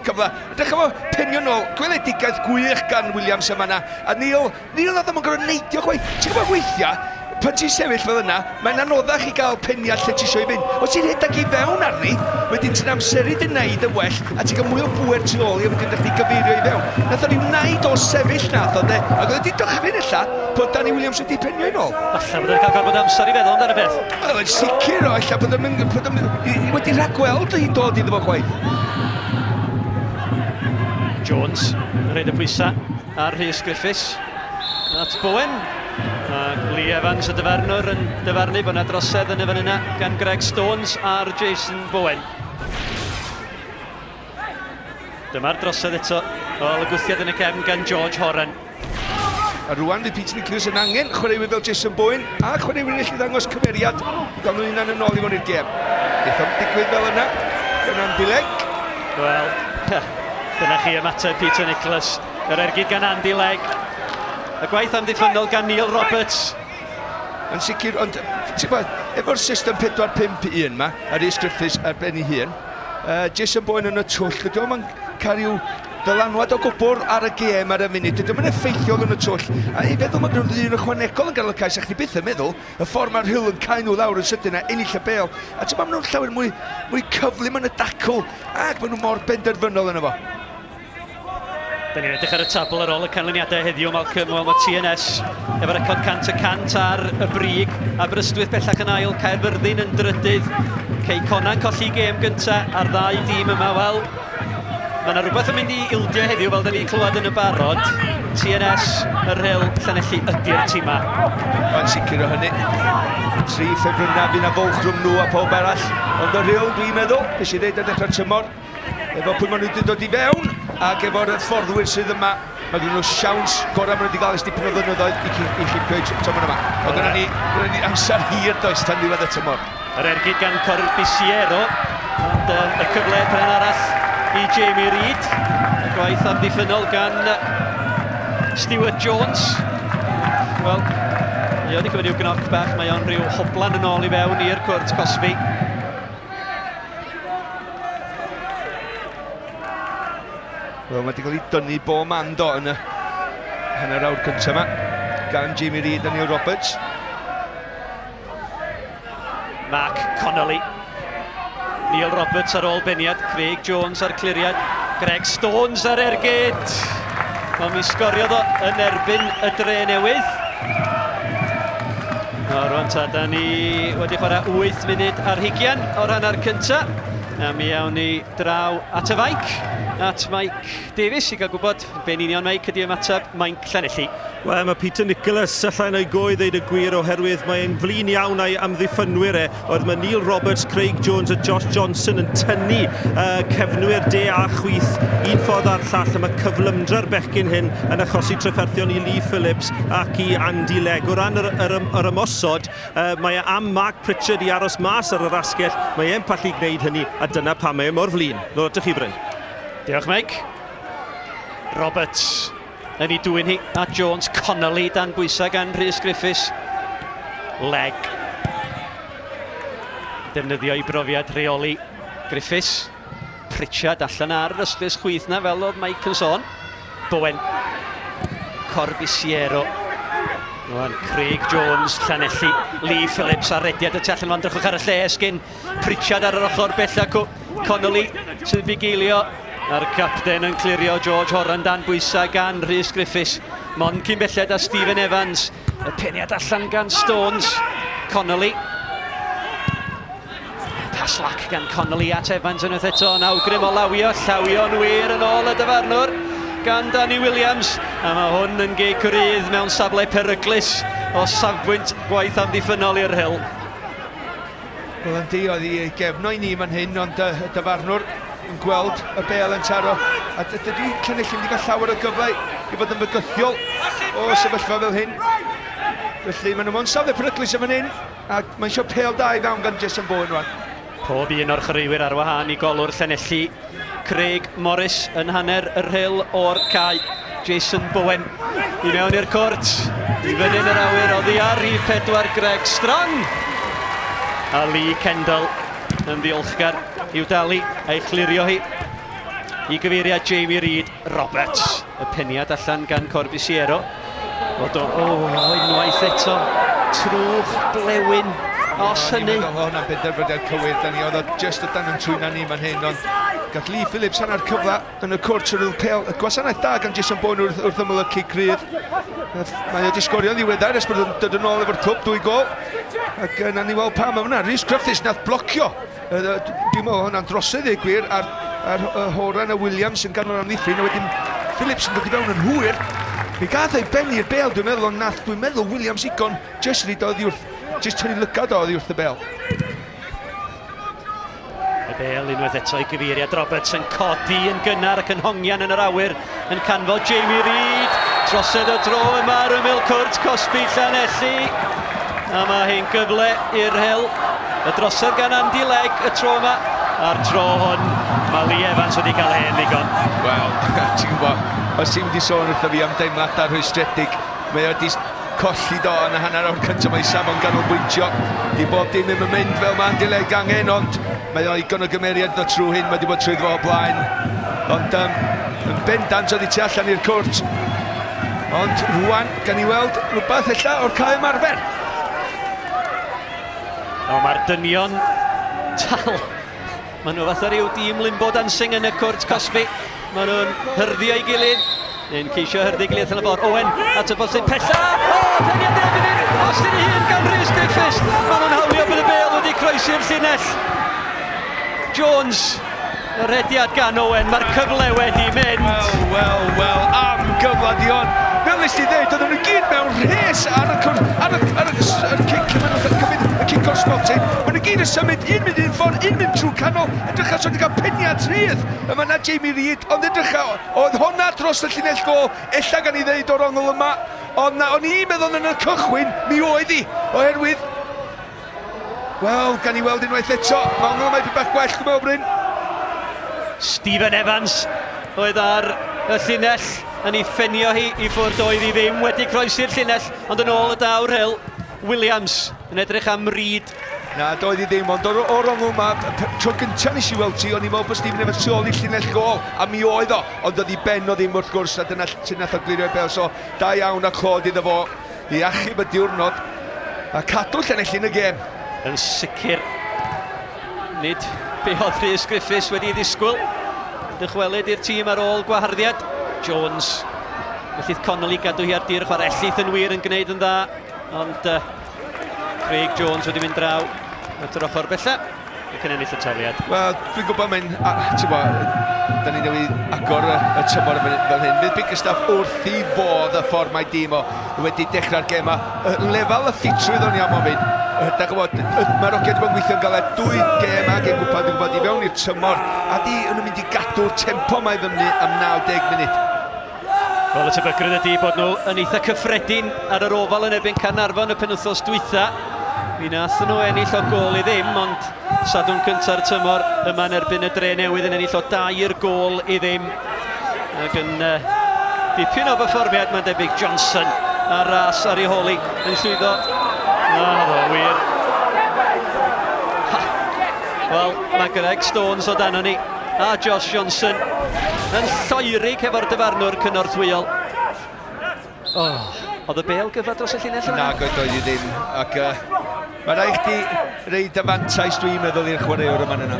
cyfle. Edrych efo penio nôl, gweledigaeth gwych gan Williams yma na. A Neil oedd ddim yn gorfod neidio chwaith. Ti'n gwybod weithiau, pan ti'n sefyll fel yna, mae'n anoddach i gael peniad lle ti isio i fynd. Os ti'n rhedeg i fewn arni, wedyn ti'n amseru dy wneud y well, a ti'n cael mwy o bwer tu ôl i, a wedyn ddech chi gyfeirio i fewn. Nath o'n i'w wneud o sefyll nath o, de. Ac oedd wedi dychfyn illa, bod Danny Williams wedi penio i nôl. Alla bod yn cael gorfod amser i feddwl amdano beth. Wel, yn sicr o, illa bod o'n wedi rhagweld hi'n dod iddo fo chwaith. Jones yn rhaid y pwysa ar Rhys Griffiths. At Bowen. Lee Evans y dyfarnwr yn dyfarnu bod yna drosedd yn y fan yna gan Greg Stones a'r Jason Bowen. Dyma'r drosedd eto o lygwthiad yn y cefn gan George Horan. A rwan bydd Peter Nicholas yn angen chwaraewyr fel Jason Bowen a chwaraewyr yn gallu ddangos cymeriad gan nhw'n unan yn ôl i fo'n i'r gêm. Beth o'n digwydd fel yna, gan Bileg. Wel, dyna chi ymateb Peter Nicholas. Yr ergyd gan Andy Legg. Y gwaith amddiffynol gan Neil Roberts. Yn sicr, ond ti'n gwybod, efo'r system 4-5-1 ma, a Rhys Griffiths ar ben ei hun, Jason Bowen yn y twll, dydy o'n cael i'w ddylanwad o gwbl ar y gêm ar y funud, dydy o'n effeithiol yn y twll. A i feddwl mae nhw'n ddyn ychwanegol yn gael y cais, a chdi byth yn meddwl, y ffordd mae'r Rhyl yn cael nhw lawr yn sydyn a ennill y bêl. A ti'n meddwl nhw'n llawer mwy cyflym yn y dacl, ac maen nhw mor benderfynol yn efo. Da ni'n edrych ar y tabl ar ôl y canlyniadau heddiw, Malcolm. Wel, mae TNS efo record 100% ar y brig. Aberystwyth bellach yn ail, Caerfyrddin yn drydydd. Cei Conan colli gêm gyntaf ar ddau dîm yma. Wel, mae yna rhywbeth yn mynd i ildio heddiw fel da ni'n clywed yn y barod. TNS, y Rhyl, Llanelli ydy'r tîm yma. Mae'n sicr o hynny. 3 ffefrynnau fydd na fwlchrwm nhw a pob arall. Ond y Rhyl, dwi'n meddwl, nes i ddeud ar dechrau'r tymor, efo pwy maen nhw wedi dod i fewn, ac efo'r fforddwyr sydd yma, mae gen nhw siawns gorau maen nhw wedi cael ers dipyn o ddynyddoedd i chipio i tymor yma. Ond dyna ni amser hir does tan ddiwedd y tymor. Yr ergyd gan Corbisiero, ond y cyfle pren arall i Jamie Reid. Y gwaith amddiffynol gan Stewart Jones. Wel, i oedd i cymryd i'w gnoc bach, mae o'n rhyw hoblan yn ôl i fewn i'r cwrt Cosby. Wel, mae wedi cael ei dynnu bo man do yn y yn yr awr cyntaf yma, gan Jamie Reid a Neil Roberts. Mark Connolly. Neil Roberts ar ôl beniad, Craig Jones ar cliriad, Greg Stones ar ergyd. Ond mi sgoriodd o yn erbyn y Dre Newydd. Rwan ta, da ni wedi chwarae 8 munud ar 20 o'r hanner cynta. A mi awn ni draw at y faic, at Mike Davies, i gael gwybod be'n union Mike ydi ymateb Mike Llanelli. Wel, mae Peter Nicholas allan o'i goe ddeud y gwir oherwydd mae'n flin iawn a'i amddiffynwyr oedd mae Neil Roberts, Craig Jones a Josh Johnson yn tynnu cefnwyr de a chwith un ffordd ar llall. A mae cyflymdra'r bechgyn hyn yn achosi trafferthion i Lee Phillips ac i Andy Legg. O ran yr ymosod, mae am Mark Pritchard i aros mas ar yr asgell. Mae e'n pallu gwneud hynny a dyna pam mae mor flin. Nôl at y chi, Bryn. Diolch, Mike. Roberts yn ei dwy'n hi a Jones. Connolly dan bwysau gan Rhys Griffiths. Legg. Defnyddio i brofiad reoli Griffiths. Pritchard allan ar yr ysglys chwyth na fel oedd Mike yn sôn. Bowen. Corbisiero. Rwan, Craig Jones, Llanelli, Lee Phillips ar rediad y tu allan fan drychwch ar y lle esgyn Pritchard ar yr ochr bellach Connolly sydd yn bugeilio a'r capten yn clirio George Horan dan bwysau gan Rhys Griffiths. Mond cyn belled a Stephen Evans, y peniad allan gan Stones. Connolly. Paslac gan Connolly at Evans yn eto yn awgrym o lawio, llawio'n wir yn ôl y dyfarnwr gan Danny Williams, a mae hwn yn gei cwrydd mewn safle peryglus o safbwynt gwaith amddiffynol i'r Rhyl. Wel, yndi, oedd i gefno i ni fan hyn, ond y dyfarnwr yn gweld y bel yn taro. A dydy Llanelli wedi cael llawer o gyfle i fod yn fygythiol o sefyllfa fel hyn. Felly maen nhw mewn safle peryglus yn fan hyn, a mae eisiau pel da i fewn gan Jason Bowen rwan. Pob un o'r chwaraewyr ar wahân i golwr Llanelli. Craig Morris yn hanner y Rhyl o'r cae. Jason Bowen i mewn i'r cwrt. I fyny yn yr awyr oddi ar rhif 4 Greg Strong. A Lee Kendall yn ddiolchgar i'w dalu a'i chlirio hi. I gyfeiriad Jamie Reid Roberts. Y peniad allan gan Corbisiero. Unwaith eto. Trwch blewyn. Os hynny. Oedd hwnna'n benderfyniad cywir, da ni oedd o just y dan yn trwyna ni man hyn, ond gath Lee Phillips hanner cyfla yn y cwrt yr pel. Y gwasanaeth da gan Jason Bowen wrth ymylygu crydd. Mae wedi sgorio'n ddiweddar ers bod yn dod yn ôl efo'r clwb 2 gol. Ac na ni weld pam yma. Rhys Griffiths nath blocio. Dwi'n meddwl hwnna'n drosodd ei gwir ar Horan a Williams yn ganol amddiffyn. A wedyn Phillips yn dod i fewn yn hwyr. Mi gath ei benni'r bel, dwi'n meddwl Williams igon just tynnu lygad oddi wrth y bel. Y bel unwaith eto i gyfeiriad Roberts yn codi yn gynnar ac yn hongian yn yr awyr yn canfod Jamie Reid. Trosedd y dro yma ar ymyl cwrt Cosby Llanelli. A mae hi'n gyfle i'r Rhyl. Y drosedd gan Andy Legg y tro yma. A'r tro hwn, mae Lee Evans wedi cael hen ddigon. Wel, ti'n gwybod, os ti'n wedi sôn wrtho fi am deimladau rhwystredig, mae wedi colli do yn y hanner o'r cyntaf, mae Samon ganolbwyntio. Di bob dim yn mynd fel mae Andy Legg angen, ond mae o'n igon o gymeriad o trwy hyn, mae wedi bod trwy fo o blaen. Ond yn bendant oedd i tu allan i'r cwrt. Ond rwan, gan i weld rhywbeth ella o'r cae ymarfer. Mae'r dynion tal. Maen nhw fatha rhyw dîm limbo dancing yn y cwrt Cosby. Maen nhw'n hyrddio i gilydd. Neu'n ceisio hyrddi gilydd yn y ffordd. Owen at y bosib pella. Peniad erbyn i'r bosib ei hun gan Rhys Griffiths. Maen nhw'n hawlio bod y bel wedi croesi'r llinell. Jones. Y rediad gan Owen. Mae'r cyfle wedi mynd. Wel, am gyfle di hon. Fel nes ti ddeud, oedden nhw gyd mewn rhes ar y cic o'r spotting. Maen nhw gyd yn symud, un mynd un ffordd, un mynd trwy canol. Edrych as wedi cael peniad rhydd. Yma na Jamie Reid, ond edrych oedd honna dros y llinell gol. Ella gan i ddeud o'r ongl yma. Ond o'n i meddwl yn y cychwyn, mi oedd hi. Oherwydd, wel, gan i weld unwaith eto. Mae ongl yma i bach gwell, dwi'n meddwl, Bryn. Stephen Evans oedd ar y llinell yn ei ffenio hi i ffwrdd oedd hi ddim wedi croesi'r llinell, ond yn ôl y dawr Rhyl. Williams yn edrych am Reid Na, doedd I ddim, ond o'r ongl yma, tro gyntaf nes I weld ti, o'n i'n meddwl bod Stephen efo tu ôl I llinell gol, a mi oedd o, ond oedd I ben o ddim wrth gwrs, a dyna sy'n nath o glirio'i bel, so da iawn a clod iddo fo I achub y diwrnod, a cadw Llanelli yn y gêm. Yn sicr, nid be oedd Rhys Griffiths wedi ddisgwyl. Dychwelyd i'r tîm ar ôl gwaharddiad. Jones, fellydd Connolly gadw hi ar dir, chwarellydd yn wir yn gwneud yn dda, ond Craig Jones wedi mynd draw at yr ochr bella ac yn ennill y taliad. Wel, dwi'n gwybod mae'n, ti'n bo, da ni newid agor y tymor fel hyn. Bydd Bickerstaff wrth I bodd y ffordd mae dim o wedi dechrau'r gêm a lefel y ffitrwydd o'n iawn o fynd. Da gwybod, mae'r ogiad wedi bod yn gweithio'n galed 2 gêm ag yn gwybod, dwi'n gwybod, I fewn i'r tymor a di yn mynd I gadw'r tempo mae fyny am 90 munud. Wel, y tebygrwydd ydi bod nhw yn eitha cyffredin ar yr ofal yn erbyn Carnarfon y penwythnos dwytha. Mi nath nhw ennill o gol I ddim, ond sadwrn cynta'r tymor yma yn erbyn y dre newydd yn ennill o 2 gol I ddim. Ac yn dipyn o berfformiad mae'n debyg Johnson a ras ar ei holi yn llwyddo. O, wir. Wel, mae Greg Stones o dan ni a Josh Johnson yn lloerig efo'r dyfarnwr cynorthwyol. Oedd y bel gyfa dros y llinell yma? Nag oedd I ddim, ac mae rhaid chdi reid afantais dwi'n meddwl i'r chwaraewr yma yna.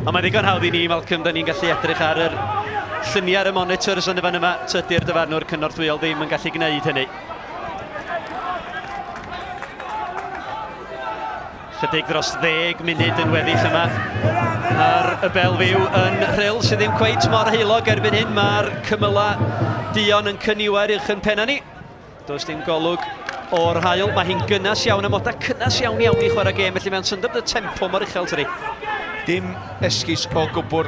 Ond mae ddigon hawdd I ni, Malcolm, da ni'n gallu edrych ar yr lluniau ar y monitors yn y fan yma. Tydi'r dyfarnwr cynorthwyol ddim yn gallu gwneud hynny. Chydig dros 10 munud yn weddill yma ar y belfiw yn Rhyl sydd ddim cweit mor heilog erbyn hyn. Mae'r cymylau Dion yn cyniwer i'ch yn penna ni. Does dim golwg o'r hael. Mae hi'n gynnas iawn, amodau cynnas iawn I chwarae gêm, felly mae'n syndod y tempo mor uchel tydi. Dim esgus o gwbl.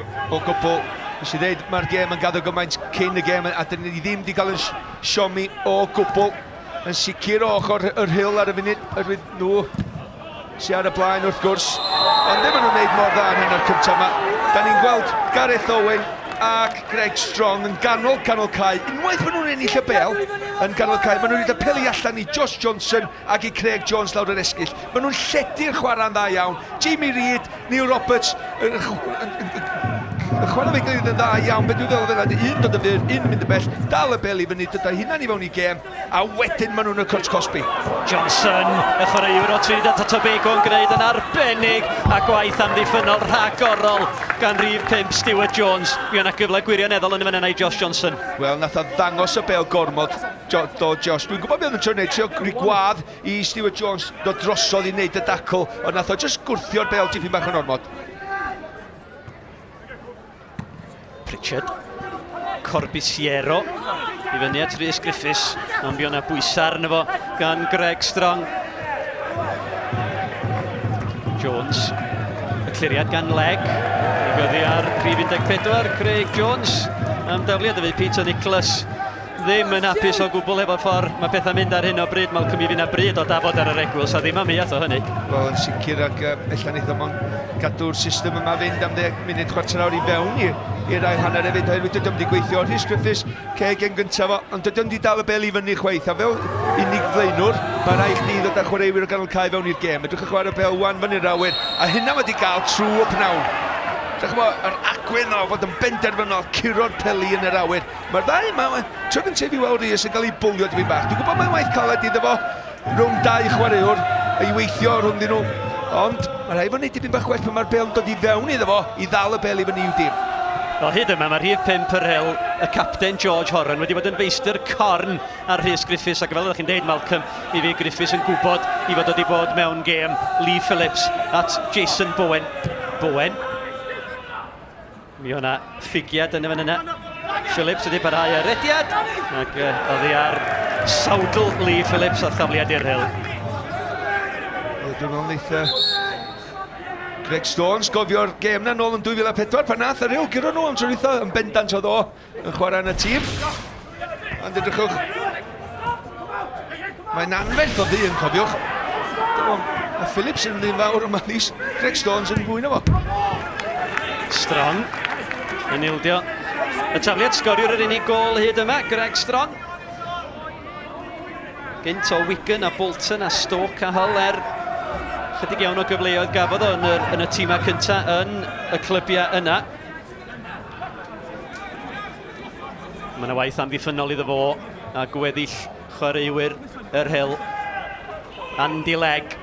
Nes I ddeud mae'r gêm yn gadw gymaint cyn y gêm a dyn ni ddim wedi cael yn siomi o gwbl. Yn sicr o ochr yr Rhyl ar y funud, nhw sy'n ar y blaen wrth gwrs, ond ddim yn nhw'n gwneud mor dda yn hyn o'r cyntaf yma. Da ni'n gweld Gareth Owen ac Greg Strong yn ganol cae. Unwaith maen nhw'n ennill y bel yn ganol cae, maen nhw'n rhaid apelu allan I Josh Johnson ac I Craig Jones lawr yr esgill. Maen nhw'n lledu'r chwarae'n dda iawn. Jamie Reid, Neil Roberts, y chwarae fe gilydd yn dda iawn, beth dwi'n feddwl yna, un dod y fyr, un mynd y bell, dal y bel I fyny, dyda hynna'n I fewn I gêm, a wedyn maen nhw'n y Cwrt Cosby. Johnson, y chwaraewr o Trinidad a Tobago yn gwneud yn arbennig a gwaith amddiffynol rhagorol gan rhif 5 Stewart Jones. Mi o'na gyfle gwirioneddol yn y fan yna I Josh Johnson. Wel, nath o ddangos y bel gormod do Josh. Dwi'n gwybod beth yn trwy'n neud, trio gwadd I Stewart Jones dod drosodd I wneud y dacl, ond nath o just gwrthio'r bel tipyn bach yn ormod. Pritchard, Corbisiero, I fyny at Rhys Griffiths, ond mi o'na bwysar arno fo gan Greg Strong. Jones, y cliriad gan leg, I gyddi ar prif 14, Craig Jones, am dafliad y fydd Peter Nicholas ddim yn hapus o gwbl efo'r ffordd mae pethau'n mynd ar hyn o bryd. Malcolm I fynd â bryd o dafod ar yr egwyl, sa ddim am eith o hynny. Wel, yn sicr ac allan eithaf mo'n gadw'r system yma fynd am 10 munud chwarter awr I fewn i'r ail hanner hefyd, oherwydd dydym wedi gweithio Rhys Griffiths, ceg yn gyntaf o, ond dydym wedi dal y bel I fyny chweith, a fel unig flaenwr, mae rhaid chdi ddod â chwaraewyr o ganol cae fewn i'r gêm. Edrych y chwarae bel wan fyny'r awyr, a hynna wedi gael trw y pnawn. Dych chi'n yr agwedd o fod yn benderfynol curo'r peli yn yr awyr. Mae'r ddau yma, trwy'n yn tefu weld Rhys yn cael ei bwlio dipyn bach. Dwi'n gwybod mae'n waith caled iddo fo rhwng 2 chwaraewr I weithio rhwng nhw. Ond mae rhaid fo'n neud dipyn bach well pan mae'r bel yn dod I fewn iddo fo I ddal y bel I fyny i'w dim. O hyd yma, mae rhif 5 yr Rhyl, y capten George Horan, wedi bod yn feistr corn ar Rhys Griffiths, ac fel ydych chi'n deud, Malcolm, I fi Griffiths yn gwybod I fod wedi bod mewn gêm Lee Phillips at Jason Bowen. Bowen. Mi o'na ffigiad yn y fan yna. Phillips wedi parhau ar rediad, ac oedd hi ar sawdl Lee Phillips ar thafliad i'r Rhyl. Dwi'n meddwl neith Greg Stones gofio'r gêm na nôl yn 2004 pan nath y Rhyl gyro nhw am tro neitho yn bendant oedd o yn chwarae yn y tîm. Ond edrychwch, mae'n anferth o ddyn, cofiwch. Mae Phillips yn ddyn fawr yma lys, Greg Stones yn fwy na fo. Strong yn ildio. Y tafliad sgoriwr yr unig gol hyd yma, Greg Strong. Gynt o Wigan a Bolton a Stoke a Hull chydig iawn o gyfleoedd gafodd o yn y tîmau cyntaf yn y clybiau yna. Mae yna waith amddiffynol iddo fo a gweddill chwaraewyr yr Rhyl. Andy Legg.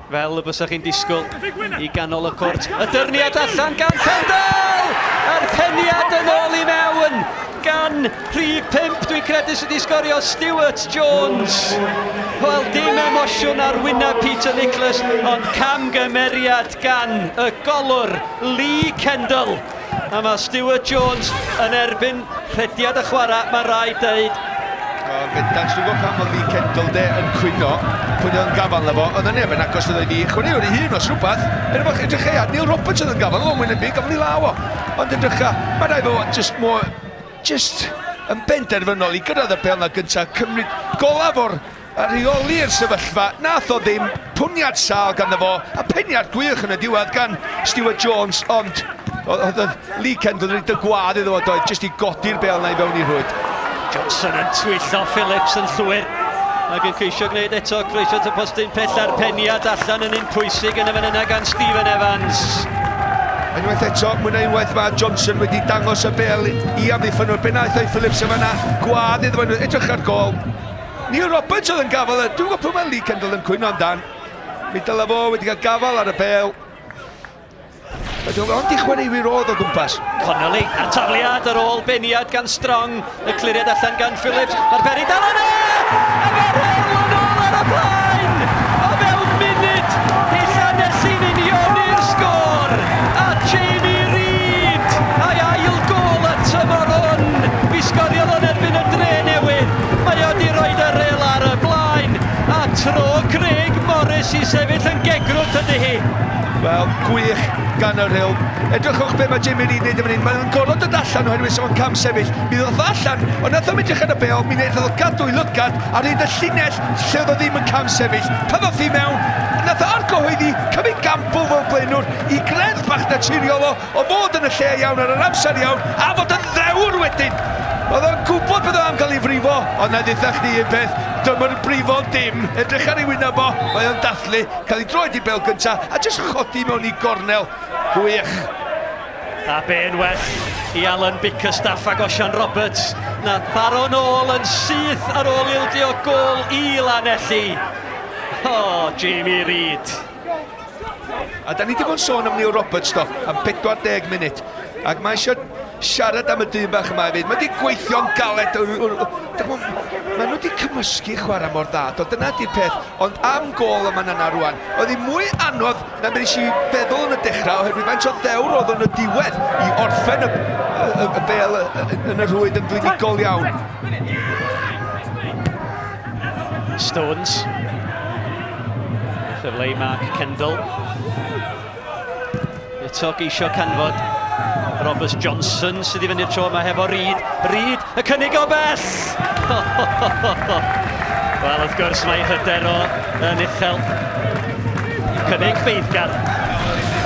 Fel y bysach chi'n disgwyl i ganol y cwrt. Y dyrniad allan gan Pendel! A'r peniad yn ôl i mewn gan rhif 5, dwi'n credu sydd wedi sgorio Uwch Jones. Wel, dim emosiwn ar wyneb Peter Nicholas, ond camgymeriad gan y golwr Lee Kendall. A mae Uwch Jones yn erbyn rhediad y chwarae, mae rai dweud. Bendant, dwi'n gwybod pam oedd Lee Kendall yn cwyno'n gafal na fo, ond yn efo'n agos oedd ei chwaraewr ei hun os rhywbeth. Er bod edrych ei Neil Roberts oedd yn gafal, o'n mwyn yn byd, gafon ni law o. Ond edrych mae rai fo just yn benderfynol i gyrraedd y bel na gyntaf, cymryd golaf o'r rheoli'r sefyllfa. Nath o ddim pwniad sal gan fo, a peniad gwych yn y diwedd gan Uwch Jones, ond oedd Lee Kendall yn rhaid y gwadd iddo fo, just i godi'r bel na i fewn i rwyd. Johnson yn twyllo Phillips yn llwyr ac yn ceisio gwneud eto croeso at y postyn pell ar peniad allan yn un pwysig yn y fan yna gan Stephen Evans. Unwaith eto, mwyn unwaith mae Johnson wedi dangos y bel i amddiffynwyr. Benaeth o'i Phillips yn fanna, gwadd iddo fo, edrych ar gol. Neil Roberts oedd yn gafal, dwi'n gwybod pwy mae Lee Kendall yn cwyno amdan. Mi dyle fo wedi cael gafal ar y bel. Ond i chwaraewyr oedd o gwmpas. Connolly, a tafliad ar ôl beniad gan Strong, y cliriad allan gan Phillips. Mae'r beri dal yna! A mae'r Rhyl yn ôl ar y blaen! O fewn munud, i Llanelli'n union i'r sgôr! A Jamie Reid, a'i ail gol y tymor hwn! Mi sgoriodd o'n erbyn y dre newydd. Mae o di roed y Rhyl ar y blaen. A tro Craig Morris i sefyll yn gegrwt ydy hi. Wel, gwych gan y Rhyl. Edrychwch be mae Jamie Reid wneud yn fan hyn. Mae'n gorfod dod allan oherwydd sef o'n cam sefyll. Mi ddodd allan, ond nath o'n edrych ar y bel, mi wneud oedd gadw i lygad a reid y llinell lle oedd o ddim yn cam sefyll. Pa ddodd i mewn, nath o argyhoeddi cymryd gampl fel blaenwr i gredd bach naturiol o fod yn y lle iawn ar yr amser iawn a fod yn ddewr wedyn. Oedd o'n gwybod beth o'n cael ei frifo, ond na dditha chdi un peth, dyma'r brifo dim, edrych ar ei wyneb o, mae o'n dathlu, cael ei droed i bel gyntaf, a jyst chodi mewn i gornel, gwych. A be'n well i Alan Bickerstaff ac Osian Roberts, na tharo nôl yn syth ar ôl ildio gol i Llanelli. O, Jamie Reid. A da ni wedi bod yn sôn am Neil Roberts do, am 40 munud, ac mae eisiau siarad am y dyn bach yma hefyd. Mae wedi gweithio'n galed. Mae nhw wedi cymysgu chwarae mor dda. Dyna di'r peth. Ond am gol yma yna rwan. Oedd hi mwy anodd na mynd i feddwl yn y dechrau oherwydd faint o ddewr oedd yn y diwedd i orffen y bel yn y rhwyd yn flinigol iawn. Stones. Cyfle i Mark Kendall. Eto geisio canfod Robert Johnson sydd i fyny'r tro yma hefo Reid. Reid, y cynnig o bell! Wel, wrth gwrs, mae hyder o yn uchel. Cynnig beiddgar.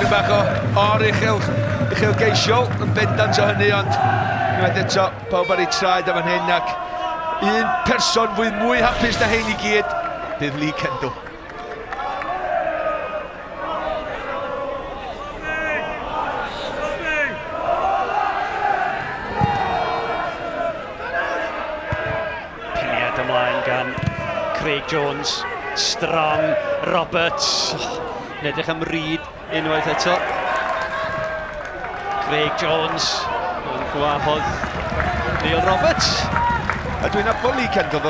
Dyn bach o'r uchelgeisiol yn bendant o hynny, ond unwaith eto, pawb ar ei traed am hyn ac un person fwy mwy hapus na hyn i gyd, bydd Lee Kendall. Craig Jones, Strong, Roberts, edrych am Reid unwaith eto. Craig Jones, yn gwahodd Neil Roberts. A dwi'n abod Lee Kendall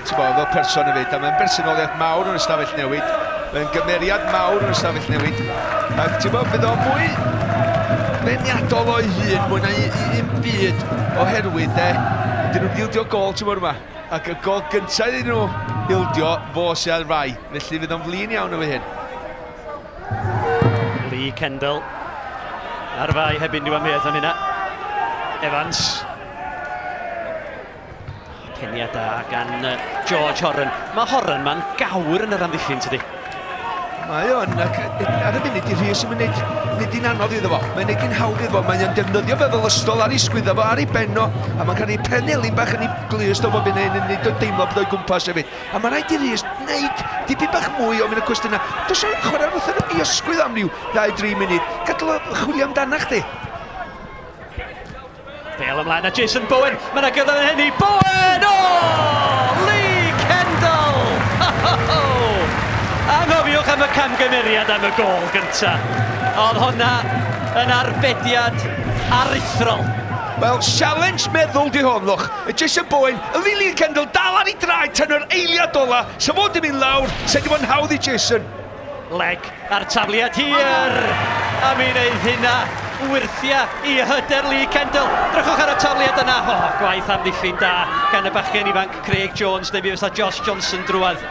fel person hefyd, a mae'n bersonoliaeth mawr yn ystafell newid, mae'n gymeriad mawr yn ystafell newid, ac bydd o mwy beniadol o'i hun, mwy na un byd oherwydd, dyn nhw'n ildio gol yma. Ac y gol gyntaf iddyn nhw ildio fo sy'n ar rai. Felly fydd o'n flin iawn o fe hyn. Lee Kendall ar fai heb unrhyw amedd am hynna. Evans. Peniad da gan George Horan. Mae Horan ma'n gawr yn yr amddiffyn tydi. Mae o'n, ac ar y funud i Rhys yn mynd nid i'n anodd iddo fo. Mae'n neud i'n hawdd iddo fo. Mae'n defnyddio feddwl ystol ar ei sgwydda fo, ar ei benno, a mae'n cael ei penelin bach yn ei glust o bob un ein yn neud o deimlo bod o'i gwmpas hefyd. A mae'n rhaid i Rhys wneud dipyn bach mwy o mynd y cwestiynau. Does o'n chwarae wrth yn ei ysgwydd am ryw 2-3 munud. Gadal o chwilio amdana chdi. Bel ymlaen a Jason Bowen. Mae'n agor yn hynny. Bowen! O! Lee Kendall! Anghofiwch am y camgymeriad am y gol gyntaf. Oedd hwnna yn arbediad aruthrol. Wel, challenge meddwl di hwn, ddwch. Jason Bowen, y Lee Kendall dal ar ei draed tan yr eiliad ola. Sa fod i mynd lawr, sa di fod yn hawdd i Jason. Leg ar tafliad hir. A mi wneud hynna wyrthia i hyder Lee Kendall. Drychwch ar y tafliad yna. O, gwaith amddiffyn da gan y bachgen ifanc Craig Jones, neu fi fysa Josh Johnson drwad.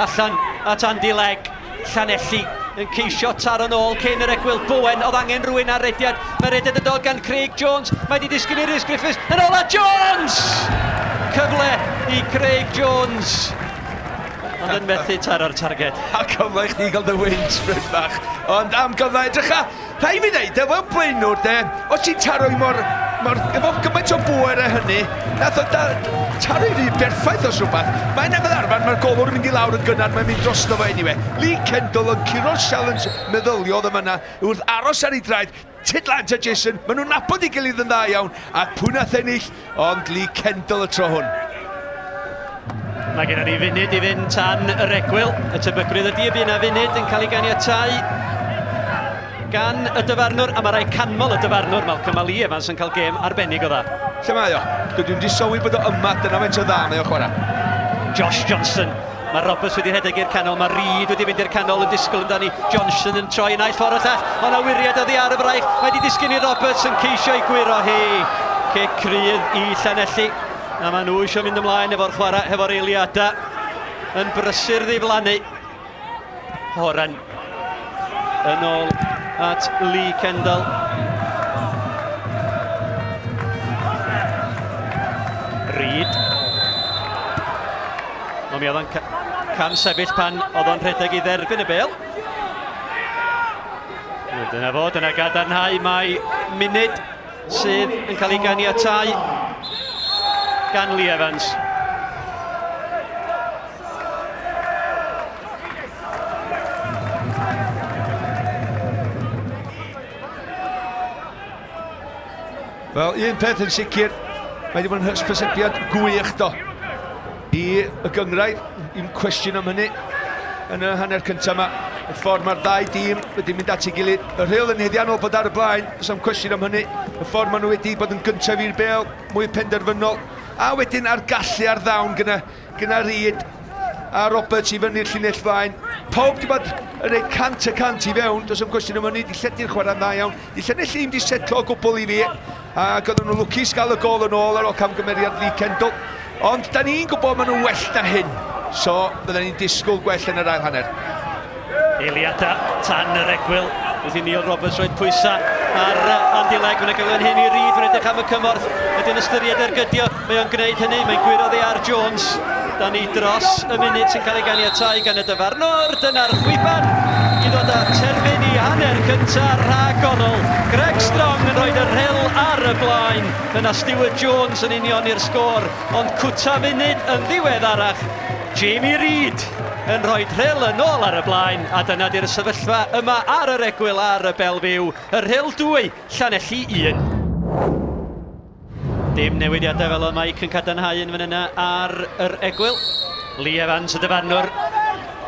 Allan at Andy Leg, Llanelli yn ceisio taro nôl cyn yr egwyl. Bowen oedd angen rhywun ar rediad. Mae rediad y dod gan Craig Jones. Mae wedi disgyn i Rhys Griffiths. Yn ola Jones! Cyfle i Craig Jones. Ond yn methu taro'r targed. A cyfle i chdi gael dy wins, bryd bach. Ond am gyfle edrycha, rhai fi ddeud, efo blaenwr de, os ti'n taro i efo gymaint o bwer e hynny, nath o taro i rhi berffaith os rhywbeth. Mae'n efo arfan, mae'r golwr yn mynd i lawr yn gynnar, mae'n mynd drosto fo anyway. Lee Kendall yn curo'r challenge meddyliol yma yna, wrth aros ar ei draed, Tidlant a Jason, maen nhw'n nabod i gilydd yn dda iawn, a pwy nath ennill, ond Lee Kendall y tro hwn. Mae gen ni funud i fynd tan yr egwyl. Y tebygrydd ydi y bu yna funud yn cael ei ganiatáu gan y dyfarnwr, a mae rai canmol y dyfarnwr, Malcolm Ali Evans yn cael gêm arbennig o dda. Lle mae o? Dwi wedi sylwi bod o yma, dyna fe'n o dda mae o chwarae. Josh Johnson. Mae Roberts wedi rhedeg i'r canol, mae Rhyd wedi mynd i'r canol yn disgwyl amdani. Johnson yn troi yn aill ffordd o llall, ond a wiriad oddi ar y fraich. Mae wedi disgyn i Roberts yn ceisio i gwiro hi. Cic cryf i Llanelli. A maen nhw eisiau mynd ymlaen efo'r chwarae, efo'r eiliadau. Yn brysur ddiflannu. Horan. Yn ôl at Lee Kendall. Rhyd. Ond mi oedd o'n cam sefyll pan oedd o'n rhedeg i dderbyn y bel. Dyna fo, dyna gadarnhau mae munud sydd yn cael ei ganiatáu gan Lee Evans. Wel, un peth yn sicr, mae wedi bod yn hysbysebiad gwych do i y Gynghrair, un cwestiwn am hynny yn y hanner cyntaf yma. Y ffordd mae'r ddau dîm wedi mynd at ei gilydd. Y Rhyl yn heddiannol bod ar y blaen, does am cwestiwn am hynny. Y ffordd maen nhw wedi bod yn gyntaf i'r bel, mwy penderfynol. A wedyn ar gallu ar ddawn gyda Rhyd a Roberts i fyny'r llinell flaen. Pawb wedi bod yn ei 100% i fewn, does am cwestiwn am hynny. Di lledu'r chwarae'n dda iawn. Di Llanelli ddim wedi setlo o gwbl i fi. Ac oedden nhw'n lwcus gael y gol yn ôl ar ôl camgymeriad Lee Kendall. Ond da ni'n gwybod maen nhw'n well na hyn. So, bydden ni'n disgwyl gwell yn yr ail hanner. Eiliadau tan yr egwyl. Wedi Neil Roberts roed pwysau ar Andy Leg. Mae'n gael yn hyn i Rhyd, mae'n edrych am y cymorth. Ydy'n ystyried ergydio, mae o'n gwneud hynny. Mae'n gwirodd ei ar Jones. Da ni dros y munud sy'n cael ei ganiatáu gan y dyfarnwr. Dyna'r chwiban i ddod â terfyn i hanner cyntaf rhagorol. Greg Strong yn rhoi'r Rhyl ar y blaen. Yna Stewart Jones yn union i'r sgôr. Ond cwta munud yn ddiweddarach. Jamie Rhyd yn rhoi Rhyl yn ôl ar y blaen, a dyna di'r sefyllfa yma ar yr egwyl ar y Belfiw. Y Rhyl 2, Llanelli 1. Dim newidiadau fel o Mike yn cadarnhau yn fan yna ar yr egwyl. Lee Evans y dyfarnwr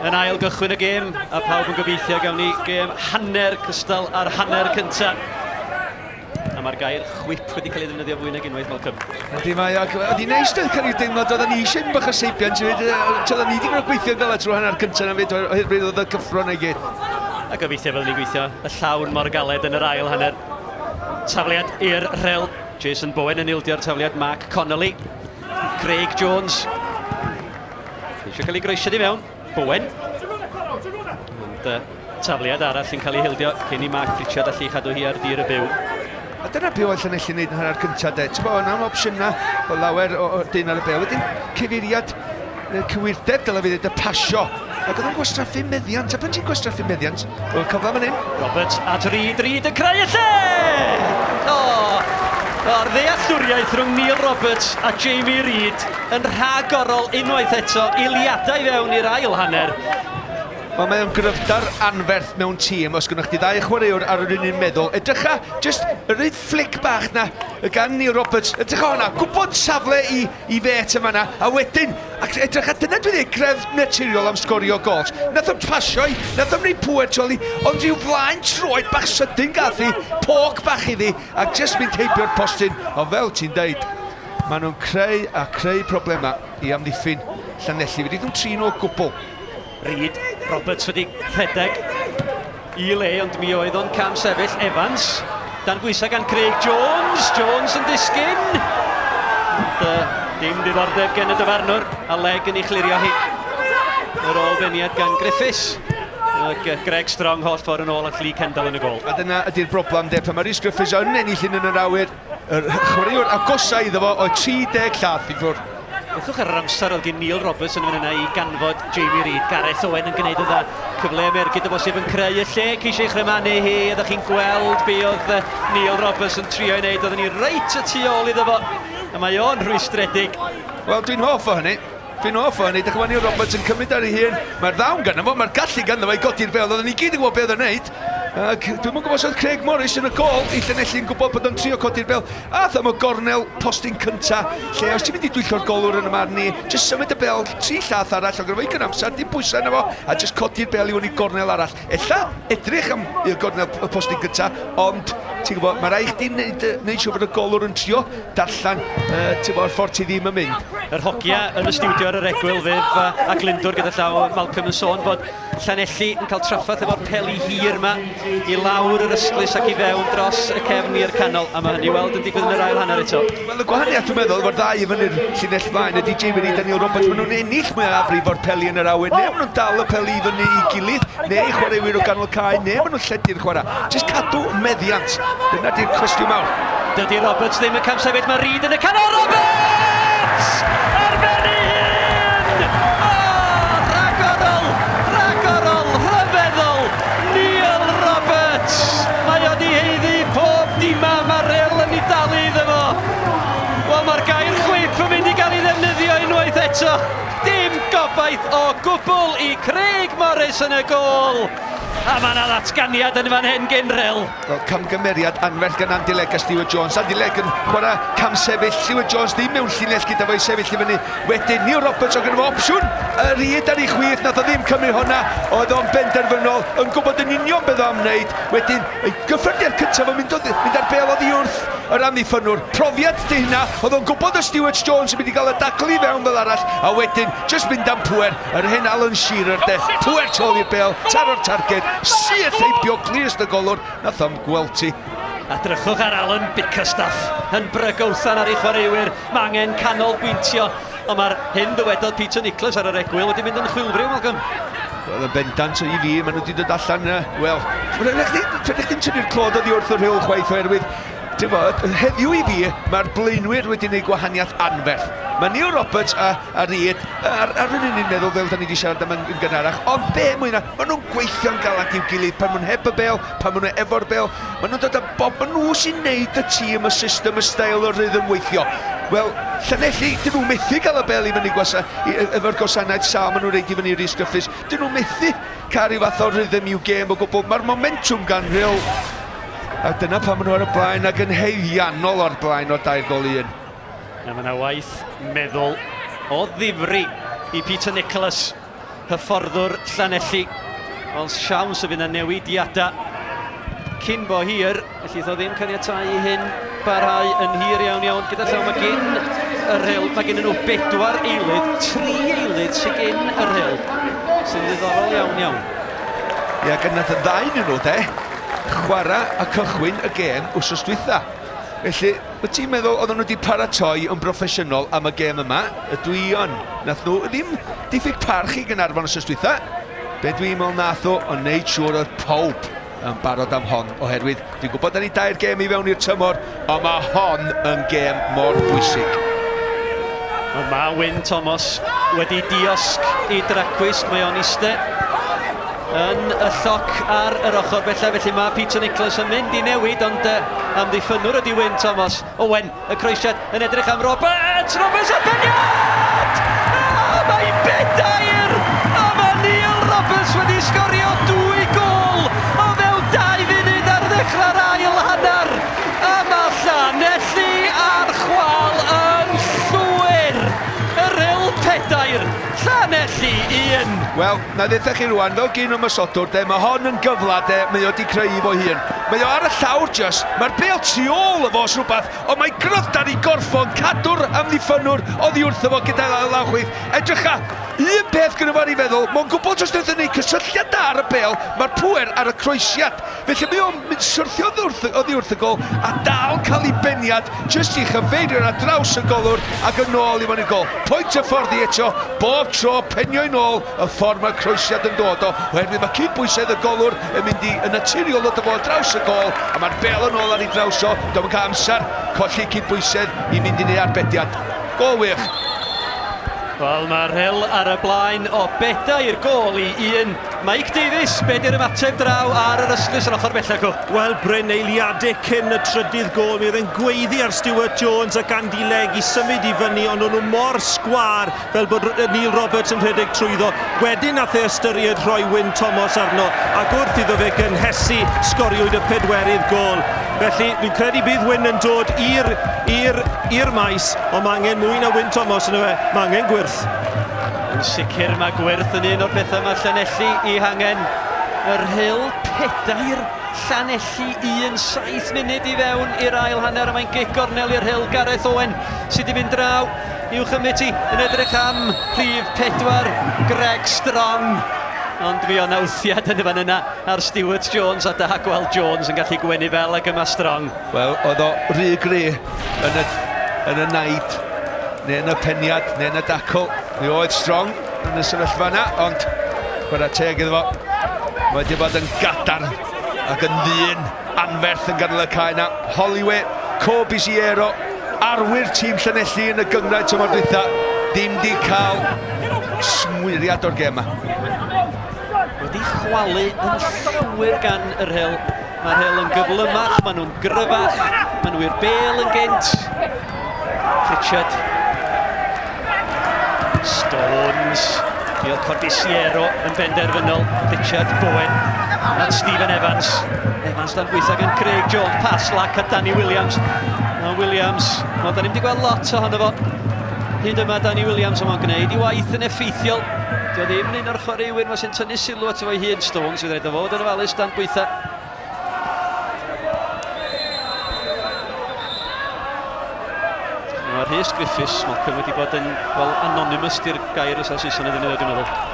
yn ail gychwyn y gêm, a pawb yn gobeithio gawn ni gêm hanner cystal ar hanner cyntaf. A mae'r gair chwip wedi cael ei ddefnyddio fwy nag unwaith, Malcolm. Ydy mae, oedd hi'n neis cael ei deimlad, oedden ni eisiau bach o seibiant, oedden ni wedi gwneud gweithio fel trwy hanner cyntaf na fyd, oherwydd oedd y cyffro na i gyd. A gobeithio fel ni'n gweithio y llawn mor galed yn yr ail hanner. Tafliad i'r Rhyl. Jason Bowen yn ildio'r tafliad, Mark Connolly. Craig Jones. Eisiau cael ei groesio di mewn. Bowen. Ond tafliad arall yn cael ei hildio cyn i Mark Pritchard allu chadw hi ar dir y byw. A dyna be oedd Llanelli wneud yn hanner cyntaf de. Ti'n bod, yna'n opsiynau o lawer o dyn ar y bel. Wedyn cyfeiriad, cywirdeb dyle fi ddweud, y pasio ac oedd yn gwastraffu meddiant, a pan ti'n gwastraffu meddiant, oedd cyfle fan hyn. Roberts at Rhyd yn creu y lle! O'r ddealltwriaeth rhwng Neil Roberts a Jamie Reid yn rhagorol unwaith eto, eiliadau fewn i'r ail hanner. Wel, mae'n gryfdar anferth mewn tîm, os gynnwch chi ddau chwaraewr ar yr un meddwl. Edrycha, just yr un flic bach na gan Neil Roberts. Edrycha hwnna, gwybod safle i fet yma na, a wedyn, ac edrycha, dyna dwi ddweud gref naturiol am sgorio gols. Nath o'n pasioi, nath o'n rhaid pwyd troli, ond rhyw flaen troed bach sydyn gath i, poc bach iddi, ac just mynd heibio'r postyn. O fel ti'n deud, maen nhw'n creu problema i amddiffyn Llanelli. Fe ddim trin o gwbl. Reid, Roberts wedi rhedeg i le, ond mi oedd o'n cam sefyll. Evans, dan bwysau gan Craig Jones. Jones yn disgyn. Dim diddordeb gen y dyfarnwr, a leg yn ei chlirio hi. Yr ôl beniad gan Griffiths. Greg Strong holl ffordd yn ôl at Lee Kendall yn y gol. A dyna ydy'r broblem de, pan mae Rhys Griffiths yn ennill yn yr awyr. Yr chwaraewr agosau iddo fo oedd 30 llath i ffwrdd. Wrthwch ar yr amser oedd gen Neil Roberts yn fyna i ganfod Jamie Reid. Gareth Owen yn gwneud o dda. Cyfle mergyd o bosib yn creu y lle. Ceisio eich rymanu hi. Ydych chi'n gweld be oedd Neil Roberts yn trio i wneud. Oedden ni reit y tu ôl iddo fo. A mae o'n rwystredig. Wel, dwi'n hoff o hynny. Dych chi'n Neil Roberts yn cymryd ar ei hun. Mae'r ddawn ganddo fo, mae'r gallu ganddo fo i godi'r bel. Oedden ni gyd yn gwybod beth o'n wneud. Dwi'n mwyn gwybod os oedd Craig Morris yn y gol i Llanelli'n gwybod bod o'n trio codi'r bel. A tham o gornel postyn cynta, lle os ti'n mynd i dwyllio'r golwr yn y marn ni, jyst symud y bel 3 llath arall, ond gyda fo i gynamsar, dim pwysau yna fo, a jyst codi'r bel i hwn i gornel arall. Ella edrych am i'r gornel postyn cynta, ond ti'n gwybod, mae rai chdi wneud siŵr bod y golwr yn trio darllan, ti'n gwybod, ffordd ti ddim yn mynd. Yr hogia yn y stiwdio ar yr egwyl fydd a Glyndwr gyda llaw Malcolm yn sôn bod Llanelli yn cael traffath efo'r peli hir yma i lawr yr ysglys ac i fewn dros y cefn i'r canol, a mae hynny weld yn digwydd yn yr ail hanner eto. Wel, y gwahaniaeth dwi'n meddwl efo'r ddau i fyny'r llinell flaen ydy Jamie Reid a Neil Roberts. Maen nhw'n ennill mwy o afrif o'r peli yn yr awyr, neu maen nhw'n dal y peli i fyny i gilydd, neu chwaraewyr o ganol cae, neu maen nhw'n lledu'r chwarae. Jyst cadw meddiant, dyna di'r cwestiwn mawr. Dydy Roberts ddim yn camsefyll, mae Reid yn y canol. Roberts! Arbenn ei hun! Rhagorol, rhyfeddol, Neil Roberts! Mae o di heiddi pob dima, mae Rhyl yn ei dalu iddo fo. Wel, mae'r gair chwip yn mynd i gael ei ddefnyddio unwaith eto. Dim gobaith o gwbl i Craig Morris yn y gol. A mae yna ddatganiad yn fan hyn gen Rhyl. Camgymeriad anferth gan Andy Legg a Stewart Jones. Andy Legg yn chwarae cam sefyll. Stewart Jones ddim mewn llinell gyda fo i sefyll i fyny. Wedyn Neil Roberts o gyda fo opsiwn. Reid ar ei chwith, nath o ddim cymryd hwnna. Oedd o'n benderfynol yn gwybod yn union beth o'n wneud. Wedyn, ei gyffredinau'r cyntaf o'n mynd ar bel oddi wrth yr amddiffynwr. Profiad di hynna, oedd o'n gwybod o Stewart Jones yn mynd i gael y daclu fewn fel arall. A wedyn, just mynd am pwer, yr hyn Alan Shearer de. Pwer tol i'r bel, taro'r targed. Sydd heibio glis y golwr, nath o'n gweld ti. A drychwch ar Alan Bickerstaff yn brygwthan ar ei chwaraewyr. Mae angen canolbwyntio. Ond mae'r hyn ddywedodd Peter Nicholas ar yr egwyl wedi mynd yn chwilfryw, Malcolm. Wel, y bendant i fi, maen nhw wedi dod allan, wel, rydych chi'n tynnu'r clod oddi wrth yr Rhyl chwaith oherwydd, heddiw i fi, mae'r blaenwyr wedi gwneud gwahaniaeth anferth. Mae Neil Roberts a Reid ar yr un meddwl fel da ni wedi siarad am yn gynharach, ond be mwy na, maen nhw'n gweithio'n galad i'w gilydd pan maen nhw heb y bel, pan maen nhw efo'r bel, maen nhw'n dod â bob, maen nhw sy'n neud y tîm, y system, y stael, y rhythm weithio. Wel, Llanelli, dyn nhw methu gael y bel i fyny efo'r gwasanaeth sal maen nhw'n reid i fyny Rhys Griffiths. Dyn nhw methu cael ryw fath o rhythm i'w gêm o gwbl. Mae'r momentum gan Rhyl. A dyna pan maen nhw ar y blaen ac yn heiddiannol o'r blaen o 2-1. A mae yna waith meddwl o ddifri i Peter Nicholas, hyfforddwr Llanelli. Wel, siawns y fydd yna newidiadau cyn bo hir, felly ddo ddim caniatau i hyn barhau yn hir iawn gyda llaw. Mae gen y Rhyl, mae gen nhw 4 eilydd, 3 eilydd sy'n gen y Rhyl, sy'n ddiddorol iawn. Ia, gyda y ddau yn nhw, de, chwarae a cychwyn y gêm wsos dwytha. Felly, mae ti'n meddwl oedden nhw wedi paratoi yn broffesiynol am y gêm yma, y dwion. Nath nhw ddim diffyg parch i Gynarfon wsos dwytha. Be dwi'n meddwl nath o, ond wneud siŵr oedd pawb yn barod am hon, oherwydd dwi'n gwybod da ni 2 gêm i fewn i'r tymor, ond mae hon yn gêm mor bwysig. Mae Wyn Thomas wedi diosg I dracwisg, mae o'n iste yn y lloc ar yr ochr bella, felly mae Peter Nicholas yn mynd I newid, ond amddiffynwr ydi Wyn Thomas. Owen, y croesiad yn edrych am Roberts a peniad! Mae bedair! A mae Neil Roberts wedi sgorio 2 gol o fewn 2 funud ar ddechrau'r ail hanner. A mae Llanelli ar chwal yn llwyr. Y Rhyl 4, Llanelli 1. Wel, na ddethach chi rwan, fel gyn o'n mysodwr, mae hon yn gyfla, mae o wedi creu fo hun. Mae o ar y llawr just, mae'r bel tu ôl efo os rhywbeth, ond mae gryfdar I gorffon, cadw'r amddiffynwr oddi wrtho fo gyda lawchwydd. Edrycha, un peth gyda fo'n I feddwl, mae'n gwybod os ydyn ni cysylltiad da ar y bel, mae'r pwer ar y croesiad. Felly mae o'n mynd syrthio oddi wrth y gol a dal cael ei beniad jyst I chyfeirio ar draws y golwr ac yn ôl I fan y gol. Pwynt y ffordd I eto, bob tro penio I nôl y ffordd mae'r croesiad yn dod o. Oherwydd mae cydbwysedd y golwr yn mynd I naturiol o dyfod draws y gol a mae'r bel yn ôl ar ei draws o. Dwi'n cael amser colli cydbwysedd I mynd I neu arbediad. Gol wych. Wel, mae Rhyl ar y blaen o bedair gol I 1. Mike Davies, be di'r ymateb draw ar yr ystlys yr ochr bellach o? Wel, Bryn, eiliadau cyn y trydydd gol, mi oedd e'n gweiddi ar Stuart Jones ac Andy Legg I symud I fyny, ond o'n nhw mor sgwar fel bod Neil Roberts yn rhedeg trwyddo. Wedyn nath e ystyried rhoi Wyn Thomas arno, ac wrth iddo fe gynhesu sgoriwyd y 4ydd gol. Felly, dwi'n credu bydd Wyn yn dod i'r maes, ond mae angen mwy na Wyn Thomas yn fe, mae angen gwirth. Yn sicr mae gwirth yn un o'r bethau mae Llanelli I hangen. Yr Rhyl 4, Llanelli 1, 7 munud I fewn i'r ail hanner. Mae'n gic gornel i'r Rhyl, Gareth Owen sydd I mynd draw i'w chymryd I yn edrych am rhif 4, Greg Strong. Ond fi o'n awthiad yn y fan yna ar Stuart Jones a da gweld Jones yn gallu gwenu fel ac yma Strong. Wel, oedd o rhy gri yn y naid, neu yn y peniad, neu yn y dacl. Mi oedd Strong yn y sefyllfa yna, ond gwrdd teg iddo fo. Mae wedi bod yn gadar ac yn ddyn anferth yn ganol y cae yna. Holloway, Co-Bisiero, arwyr tîm Llanelli yn y gyngrair tymor dwytha, ddim di cael smwyriad o'r gem yma. Wedi chwalu yn llwyr gan yr Rhyl. Mae'r Rhyl yn gyflymach, maen nhw'n gryfach, maen nhw i'r bel yn gynt. Richard. Stones. Mi oedd Corbisiero yn benderfynol. Richard Bowen. A Stephen Evans. Evans dan gweithio gan Craig Jones. Paslac a Danny Williams. A Williams. Da ni'n wedi gweld lot ohono fo. Hyd yma Danny Williams yma'n gwneud I waith yn effeithiol. Dio ddim un o'r chwaraewyr ma sy'n tynnu sylw at efo'i hun. Stones sydd wedi fod yn ofalus dan gweithio. Mae'r Rhys Griffiths, Malcolm wedi bod yn anonymous di'r gair ys Saeson yn ddefnyddio dwi'n meddwl.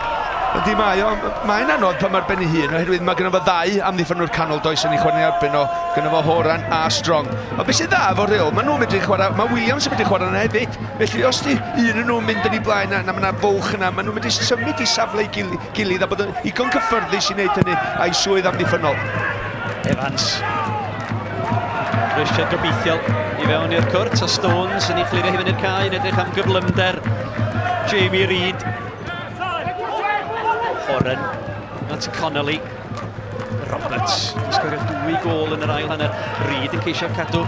Ydy mae o, mae'n anodd pan mae'r ben ei hun, oherwydd mae gennym fo 2 amddiffynwr canol does yn ei chwarae erbyn o, gennym fo Horan a Strong. Ond beth sydd dda efo Rhyl, mae nhw'n medru chwarae, mae Williams yn medru chwarae yna hefyd. Felly os di un yn nhw'n mynd yn ei blaen na mae yna fwlch yna, mae nhw'n medru symud I safle I gilydd a bod yn igon cyffyrddus I wneud hynny a'i swydd amddiffynol. Evans. Richard gobeithiol I fewn i'r cwrt, a Stones yn ei chlirio hi fynd i'r cae yn edrych am gyflymder Jamie Reid. Horan at Connolly. Roberts yn sgorio 2 gol yn yr ail hanner. Reid yn ceisio cadw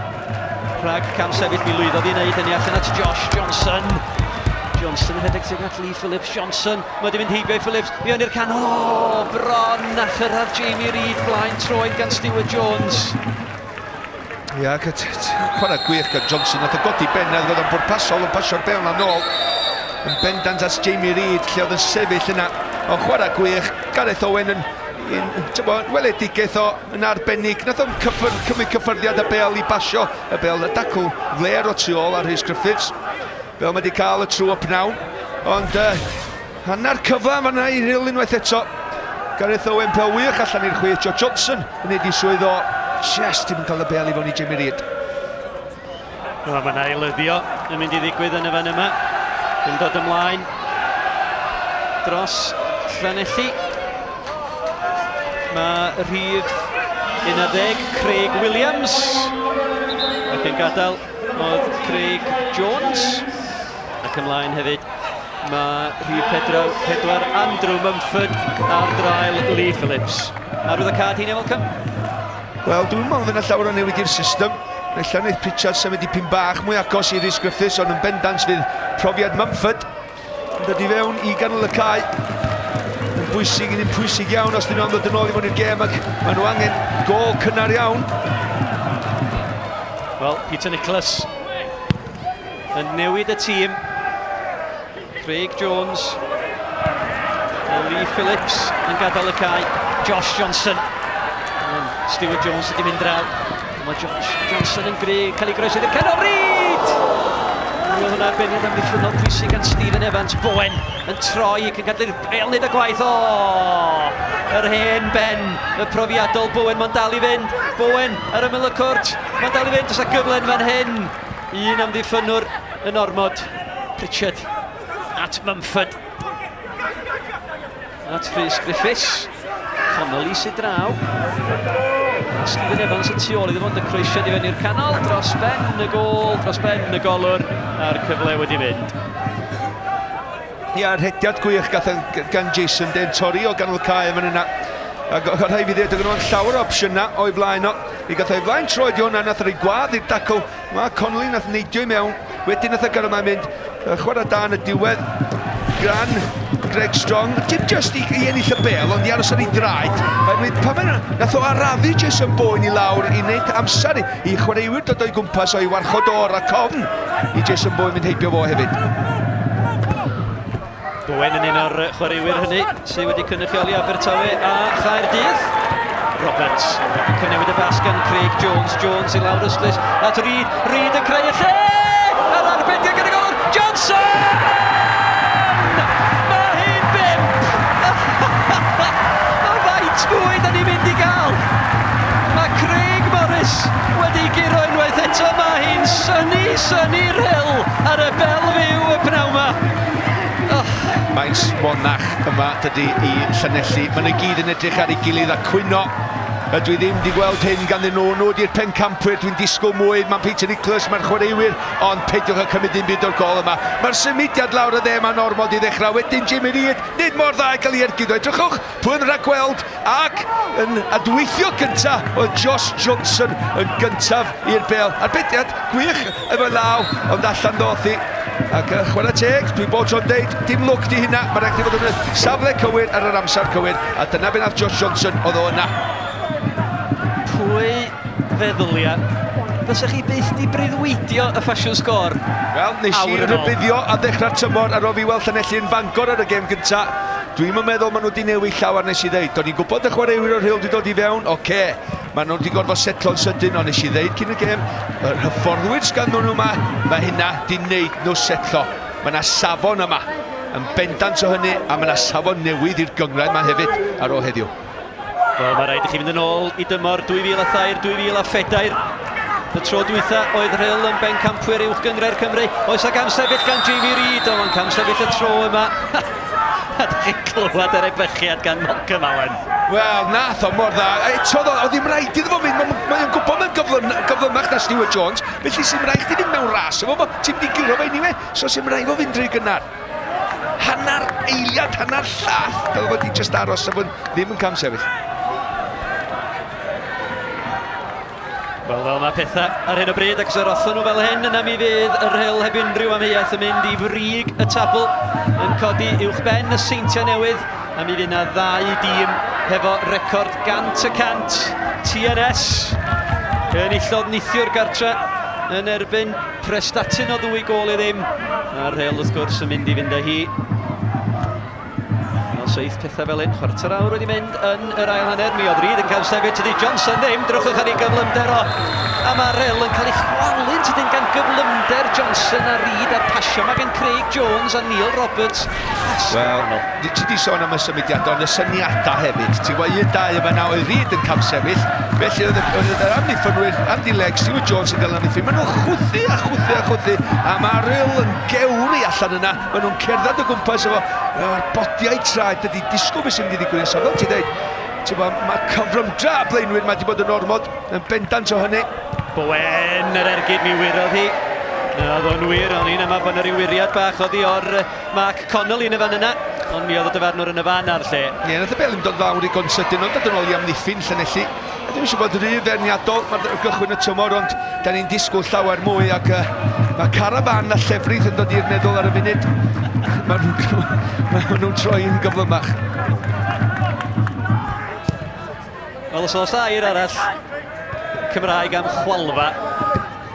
rhag cam sefyll, mi lwyddodd I wneud hynny allan at Josh Johnson. Johnson yn rhedeg tuag at Lee Phillips. Johnson, mae wedi mynd heibio I Phillips. Mi o'n i'r can, bron nachyr ar Jamie Reid, blaen troed gan Stuart Jones. Ia, chwarae gwych gan Johnson, oedd y godi ben a oedd o'n bwrpasol yn pasio'r bel na nôl. Yn bendant at Jamie Reid, lle oedd yn sefyll yna. O chwarae gwych, Gareth Owen yn weledigaeth o yn arbennig. Nath o'n cymryd cyffyrddiad y bel I basio y bel y dacl fler o tu ôl ar Rhys Griffiths. Bel mae wedi cael y trw o pnawn. Ond hanner cyfa fan'na I Rhyl unwaith eto. Gareth Owen pel wych allan i'r chwith. Joe Johnson yn neud I swydd o just ddim yn cael y bel I fewn I Jamie Reid. Mae'n ailyddio yn mynd I ddigwydd yn y fan yma. Yn dod ymlaen dros Llanelli. Mae rhif 11, Craig Williams. Ac yn gadael oedd Craig Jones. Ac ymlaen hefyd, mae rhif 4 Andrew Mumford ar draul Lee Phillips. Arwydd y cad hyn, Welcome? Wel, dwi'n meddwl fydd yna llawer o newid i'r system. Ella wneud Pritchard symud dipyn bach mwy agos i Rhys Griffiths, ond yn bendant fydd profiad Mumford yn dod i fewn i ganol y cae. Yn bwysig, yn pwysig iawn os dyn nhw'n dod yn ôl i mewn i'r gêm ac maen nhw angen gol cynnar iawn. Wel, Peter Nicholas yn newid y tîm. Craig Jones a Lee Phillips yn gadael y cae. Josh Johnson. Stuart Jones wedi mynd draw. Mae Josh Johnson yn cael ei groeso i'r canol Reid! Mae hwnna'n arbennig am ddiffynol pwysig gan Stephen Evans. Bowen yn troi ac yn cadw'r bel nid y gwaith. Yr hen ben, y profiadol Bowen, mae'n dal i fynd. Bowen ar ymyl y cwrt, mae'n dal i fynd. Os y gyflen fan hyn. Un am ddiffynwr yn ormod. Pritchard at Mumford. At Rhys Griffiths. Connolly sydd draw. Stephen Evans yn tu ôl iddo fod yn croesiad i fewn i'r canol. Dros ben y gol, dros ben y golwr. A'r cyfle wedi mynd. Ia'r hediad gwych gan Jason Den torri o ganol cae fan yna. Ac o rhai fi ddweud, oedd nhw'n llawer o opsiynna o'i flaen o. I gath o'i flaen troed i hwnna, nath o'i gwadd i'r dacl. Mae Connolly nath neidio i mewn. Wedyn nath o ganol mae'n mynd. Chwarae da yn y diwedd. Gran Greg Strong, dim just i ennill y bel, ond i aros ar ei draed. Pa nath o arafu Jason Bowen i lawr i wneud amser i chwaraewyr dod o'i gwmpas o'i warchod o'r a cofn i Jason Bowen mynd heibio fo hefyd. Bowen yn un o'r chwaraewyr hynny sydd wedi cynrychioli Abertawe a Chaerdydd. Roberts yn cynnewid y bas gan Craig Jones. Jones i lawr yslis at Reid. Reid yn creu y lle! Ar arbediad gyda gol! Johnson! Mwy da ni'n mynd i gael. Mae Craig Morris wedi giro unwaith eto. Mae hi'n syni Rhyl ar y bel fyw y pnawn yma. Maes monach yma dydy i Llanelli. Maen nhw gyd yn edrych ar ei gilydd a cwyno. Dwi ddim wedi gweld hyn ganddyn nhw. Nhw ydy'r pencampwyr, dwi'n disgwyl mwy. Mae'n Peter Nicholas, mae'n chwaraewyr, ond peidiwch a cymryd dim byd o'r gol yma. Mae'r symudiad lawr y dde yma'n ormod i ddechrau. Wedyn Jimmy Reid, nid mor dda i cael ei ergyd. Edrychwch, pwy yn rhagweld ac yn adweithio gyntaf o Josh Johnson yn gyntaf i'r bel. Arbediad gwych efo law, ond allan ddoth i. Ac chwarae teg, dwi'n bod tro'n deud, dim lwc di hynna. Mae'n rhaid i fod yn safle cywir ar yr amser cywir. A dyna be nath Josh Johnson oedd o yna. Pwy feddylia fysach chi byth di breuddwydio y ffasiwn sgôr? Wel, nes i rybuddio a ddechrau'r tymor ar o fi weld Llanelli yn Fangor ar y gêm gynta. Dwi'n meddwl maen nhw wedi newid llawer nes i ddeud. Do'n i'n gwybod y chwaraewyr o'r Rhyl wedi dod i fewn, oce. Maen nhw wedi gorfod setlo'n sydyn, ond nes i ddeud cyn y gêm. Yr hyfforddwyr sgan nhw yma, mae hynna di wneud nhw setlo. Mae yna safon yma yn bendant o hynny, a mae yna safon newydd i'r Gynghrair yma hefyd ar ôl heddiw. Wel, mae rhaid i chi fynd yn ôl i dymor 2003-2004. Y tro dwytha oedd Rhyl yn bencampwyr Uwch Gynghrair Cymru. Oes ag amsefyll gan Jamie Reid, ond mae'n camsefyll y tro yma. A da chi'n clywed yr ebychiad gan Malcolm Allen. Wel, nath o mor dda. Eto, oedd ddim rhaid iddo fo mynd. Mae'n gwybod mewn gyflymach na Stuart Jones. Felly sy'n rhaid i fynd mewn ras. Efo, ti'n mynd i giro fe anyway. So sy'n rhaid o fynd rhy gynnar. Hannar eiliad, hannar llath. Fel fod i just aros a fod ddim yn camsefyll. Wel, fel mae pethau ar hyn o bryd, ac os yr othon nhw fel hyn, yna mi fydd yr Rhyl heb unrhyw amheuaeth yn mynd i frig y tabl yn codi uwchben y seintiau newydd, a mi fydd yna ddau dîm hefo record 100% TNS. Enillodd neithiwr gartra yn erbyn prestatyn o 2 gol i ddim. A'r Rhyl wrth gwrs yn mynd i fynd â hi. Seith pethau fel hyn, chwarter awr wedi mynd yn yr ail hanner. Mi oedd Reid yn cael sefyll, tydi Johnson ddim, drwchwch ar ei gyflymder o. A mae Rhyl yn cael ei chwalu'n tydyn gan gyflymder Johnson a Reid a'r pasio mae gan Craig Jones a Neil Roberts. Wel, ti di sôn am y symudiadau, ond y syniadau hefyd. Ti'n gwybod, 1-2 yma nawr oedd Reid yn cael sefyll. Felly oedd yr amddiffynwyr, Andy Legg, Stuart Jones yn cael amddiffyn. Maen nhw'n chwthu a chwthu a chwthu. A mae Rhyl yn gewri allan yna. Maen nhw'n cerdded o gwmpas efo bodiau traed. Dydy disgwyl beth sy'n mynd i ddigwydd nesaf. Fel ti dweud, mae cyfrymdra blaenwyr mae wedi bod yn ormod yn bendant o hynny. Bowen yr ergyd mi wirodd hi. Na, oedd o'n wir, o'n i'n yma bod yna ryw wiriad bach oddi o'r Mark Connolly yn y fan yna. Ond mi oedd y dyfarnwr yn y fan ar lle. Ie, nath y bel yn dod fawr i gonsydyn, ond dod yn ôl i amddiffyn Llanelli. A ddim eisiau bod rhy ferniadol, mae'r gychwyn y tymor, ond da ni'n disgwyl llawer mwy ac mae carafan a llefrith yn dod i'r neddol ar y funud. Mae nhw'n troi'n gyflymach. Wel, os oes air arall Cymraeg am chwalfa.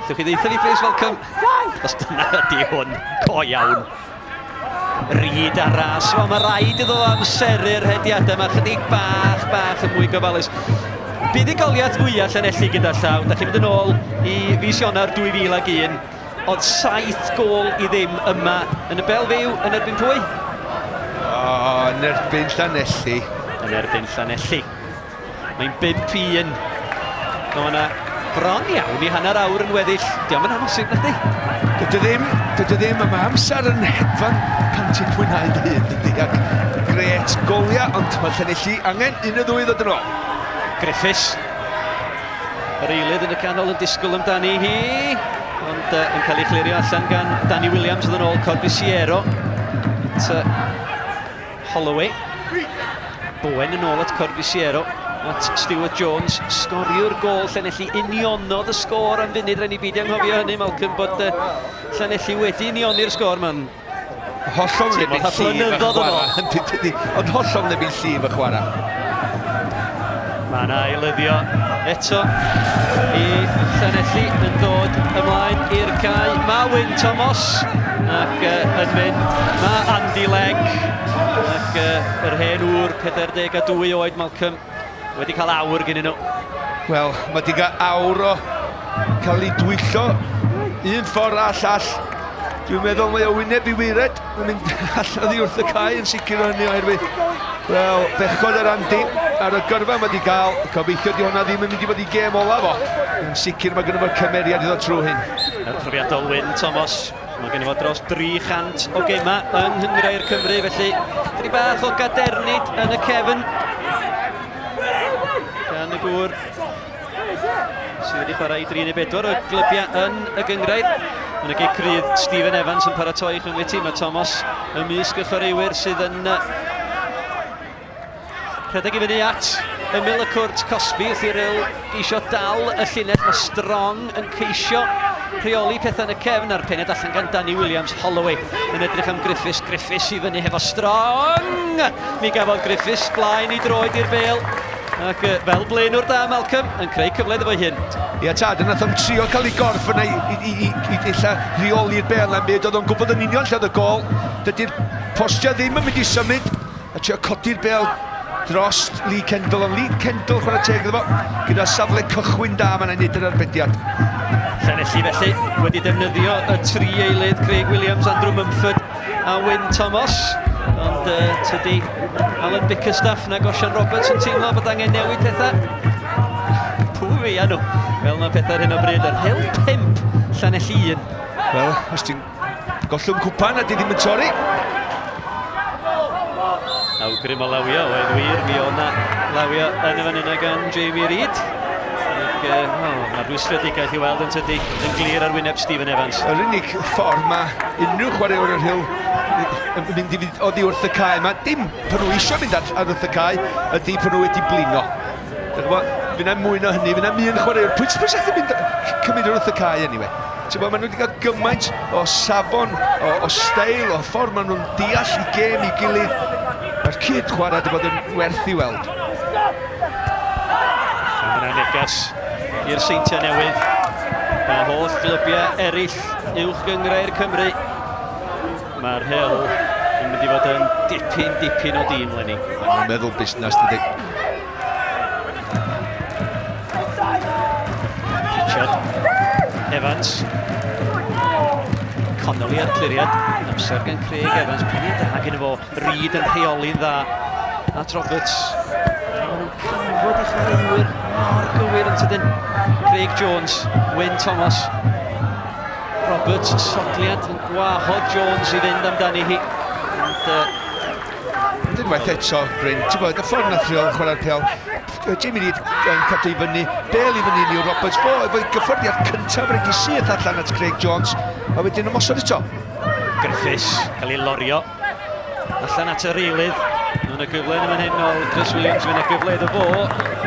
Llwch chi ddeitha fi, please, welcome. Os dyna ydi hwn, go iawn. Ryd a ras. Wel, mae rhaid iddo amseru'r hediadau. Mae chydig bach yn mwy gofalus. Buddigoliaeth fwyaf Llanelli gyda llaw. Da chi'n mynd yn ôl i fis Ionawr 2001. Oedd 7 gôl i ddim yma yn y Belfiw yn erbyn pwy? Yn erbyn Llanelli. Yn erbyn Llanelli. Mae'n 5-1. Mae yna bron iawn i hanner awr yn weddill. Diolch yn amosib na di. Dydw ddim, mae amser yn hedfan pan ti'n mwynhau dy hun, dydy, ac gret golia, ond mae Llanelli angen 1-2 ddod yn ôl. Griffiths. Yr eilydd yn y canol yn disgwyl amdani hi, ond yn cael ei chlirio allan gan Danny Williams yn ôl Corbisiero. Holloway. Bowen yn ôl at Corbisiero. At Stewart Jones, sgoriwr gôl Llanelli, unionodd y sgôr am funud, rhaid ni beidio anghofio hynny, Malcolm, bod Llanelli wedi unioni'r sgôr ma'n hollol nebyn llif y chwarae. Ond hollol nebyn llif y chwarae. Mae'n ailyddio eto i Llanelli yn dod ymlaen i'r cae. Mae Wyn Thomas ac yn mynd, mae Andy Legg ac yr hen ŵr 42 oed, Malcolm, wedi cael awr gynnu nhw. Wel, mae wedi cael awr o cael ei dwyllo un ffordd a llall. Dwi'n meddwl mae o wyneb i wired. Mae'n mynd allan oddi wrth y cae yn sicr o hynny oherwydd. Wel, bechod yr Andy ar y gyrfa mae wedi cael. Gobeithio di hwnna ddim yn mynd i fod i gêm olaf o. Yn sicr mae gynnu fo'r cymeriad i ddod trwy hyn. Yr profiadol Wyn Thomas. Mae gynnu fo dros 300 o gema yng Nghynghrair Cymru, felly chydig bach o gadernid yn y cefn. Gan y gŵr sydd wedi chwarae i 3 neu 4 o glybiau yn y Gynghrair. Yn y gigrydd Stephen Evans yn paratoi chwng ti. Mae Thomas ymysg y chwaraewyr sydd yn rhedeg i fyny at ymyl y cwrt Cosby. Wrth i Rhyl geisio dal y llinell. Mae Strong yn ceisio rheoli pethau yn y cefn a'r pened allan gan Danny Williams. Holloway yn edrych am Griffiths. Griffiths i fyny hefo Strong. Mi gafodd Griffiths blaen i droed i'r bêl. Ac fel blaenwr da, Malcolm, yn creu cyfle iddo fo hyn. Ia tad, yna ddim trio cael ei gorff yna i illa rheoli'r bel am byd. Oedd o'n gwybod yn union lle oedd y gol. Dydy'r postia ddim yn mynd i symud. A trio codi'r bel dros Lee Kendall. Ond Lee Kendall chwarae teg iddo fo. Gyda safle cychwyn da ma'n neud yr arbediad. Llanelli felly wedi defnyddio y 3 eilydd Craig Williams, Andrew Mumford a Wyn Thomas. Ond tydi Alan Bickerstaff na Gosian Roberts yn teimlo bod angen newid pethau. Pwy a nhw. Fel mae pethau ar hyn o bryd. Yr hel 5 Llanelli 1. Wel, os ti'n gollwng cwpan a di ddim yn torri. Awgrym o lawio, oedd wir, mi o'n na lawio yn y fan yna gan Jamie Reid. Mae'r rwystredigaeth i weld yn tydi yn glir ar wyneb Stephen Evans. Yr unig ffordd mae unrhyw chwaraewr yr Rhyl yn mynd i fynd oddi wrth y cae. Mae dim pan nhw eisiau mynd ar wrth y cae, ydy pan nhw wedi blino. Fy'n am mwy na hynny, fy'n am un chwaraewr. Pwy sy'n mynd cymryd wrth y cae anyway? Maen nhw wedi cael gymaint o safon, o steil, o ffordd maen nhw'n deall i gêm i gilydd. Mae'r cyd chwarae wedi bod yn werth i weld. Yna negas i'r seintiau newydd. Mae holl glybiau eraill Uwch Gynghrair Cymru. Mae'r Rhyl yn mynd i fod yn dipyn o dîm lenni. Mae'n meddwl busnes dydy. Richard Evans. Connolly ar cliriad. Amser gan Craig Evans. Pwni'n da gen fo. Reid yn rheoli'n dda. At Roberts. Maen nhw'n canfod i chwaraewyr mor gywir yn tydyn. Craig Jones, Wyn Thomas. Roberts, sodliad yn gwahodd Jones i fynd amdani hi. Unwaith eto, Bryn, ti'n bod, y ffordd nath Rhyl chwarae'r pêl, Jamie Reid yn cadw i fyny, Bale i fyny Neil Roberts, fo'i gyffyrddiad cyntaf rydyn syth allan at Craig Jones, a wedyn ymosod eto. Griffiths cael ei lorio allan at y Rhylydd. Mae'n y gyfle yn hyn ôl Chris Williams, mae'n y gyfle iddo fo.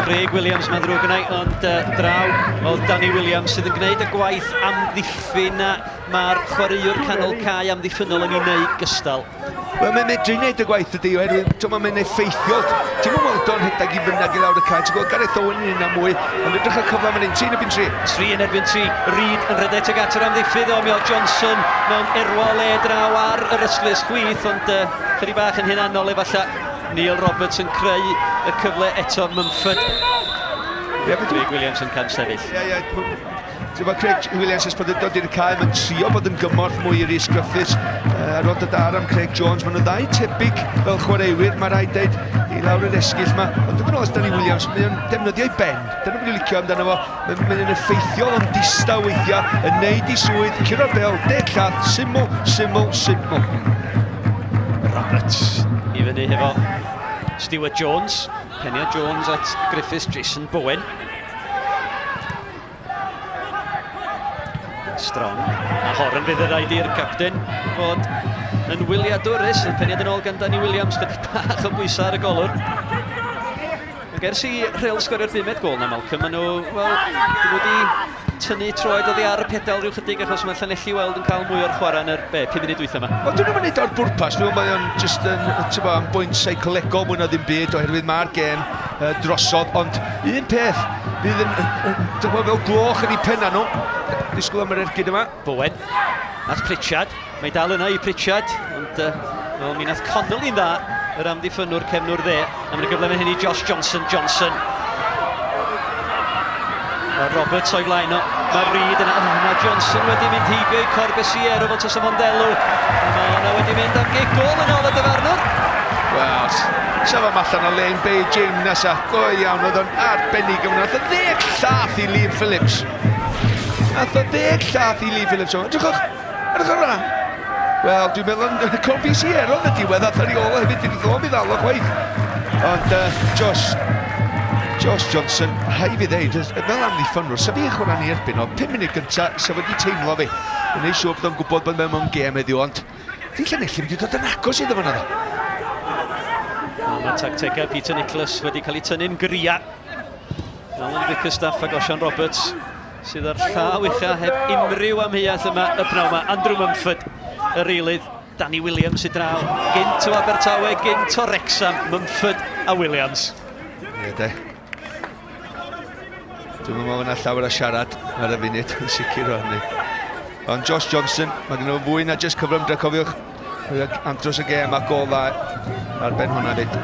Craig Williams mae'n ddrwg yna, ond draw o Danny Williams sydd yn gwneud y gwaith amddiffyn a mae'r chwaraewr canol cae amddiffynol yn ei wneud gystal. Wel, mae'n medru wneud y gwaith ydy, oherwydd mae'n effeithiol. Ti'n gweld o'n hydag i fynnag i lawr y cae, ti'n gweld Gareth Owen yn un am mwy, ond edrych y cyfle mae'n un, 3 yn erbyn 3. 3 yn erbyn 3, Reid yn rhedeg tuag at yr amddiffydd o Miel Johnson mewn erwol draw ar yr ysglys chwith, ond chydig bach yn hunanol efallai Neil Roberts yn creu y cyfle eto Mumford. Craig Williams yn can sefyll. Mae Craig Williams ys bod yn dod i'r cae, mae'n trio bod yn gymorth mwy i'r Rhys Griffiths ar ôl dod ar am Craig Jones. Maen nhw'n ddau tebyg fel chwaraewyr, mae rhaid deud i lawr yr esgyll yma. Ond dwi'n oes Danny Williams, mae'n defnyddio i ben. Dyna beth i'n licio amdano fo. Mae'n effeithiol ond dista weithiau, yn neud i swydd, curo'r bel, 10 lladd, syml. Roberts i fyny hefo Stewart Jones, Penia Jones at Griffiths, Jason Bowen. Strong, a Horan fydd y rhaid i'r capten fod yn wyliadwrus, yn peniad yn ôl gan Danny Williams, chydig bach o bwysau ar y golwr. Ac ers i Rhyl sgorio'r 5 gol na Malcolm, maen nhw, dyn nhw wedi tynnu troed oddi ar y pedal rhyw chydig achos mae Llanelli weld yn cael mwy o'r chwarae yn yr 5 munud dwytha yma. Ond dyn nhw'n mynd o'r bwrpas, mae o'n just yn bwynt seicolegol mwy na ddim byd oherwydd mae'r gêm drosodd, ond un peth fydd yn fel gloch yn ei penna nhw. Disgwyl am yr ergyd yma. Bowen, nath Pritchard, mae dal yna i Pritchard, ond mi nath Connolly'n dda, yr amddiffynwr cefnwr dde, a mae'n gyfle mewn hynny Josh Johnson. Mae Roberts o'i flaen o, mae Reid yna, mae Johnson wedi mynd heibio i Corbesiero fel tas y Mondelw, a mae yna wedi mynd am gigol yn ôl y dyfarnwr. Wel, sef am allan o Lane Beijing nesa, go iawn, oedd o'n arbennig yma, nath o 10 llath i Liam Phillips. Edrych ar hwnna. Wel, dwi'n meddwl yn Corbesiero yn y diwedd, ath ar ei ôl hefyd, dwi'n ddod i ddal o chwaith. Ond Josh Johnson, rhai fi ddeud, fel amddiffynwr, sef i chwarae ni erbyn o 5 munud gyntaf, sef wedi teimlo fi. Yn ei siŵr bod o'n gwybod bod mewn gêm heddiw, ond di Llanelli wedi dod yn agos iddo fan yna. Mae tactegau Peter Nicholas wedi cael ei tynnu'n gria. Alan Bickerstaff a Gosian Roberts sydd ar llaw ucha heb unrhyw amheuaeth yma y pnawn yma. Andrew Mumford, y Rhylydd, Danny Williams i draw, gynt o Abertawe, gynt o Wrexham, Mumford a Williams. Ie de. Dwi'n meddwl yna llawer o siarad ar y funud, yn sicr o hynny. Ond Josh Johnson, mae gen nhw fwy na jyst cyfrymdra, cofiwch. Andros y gêm a gol dda ar ben hwnna dweud.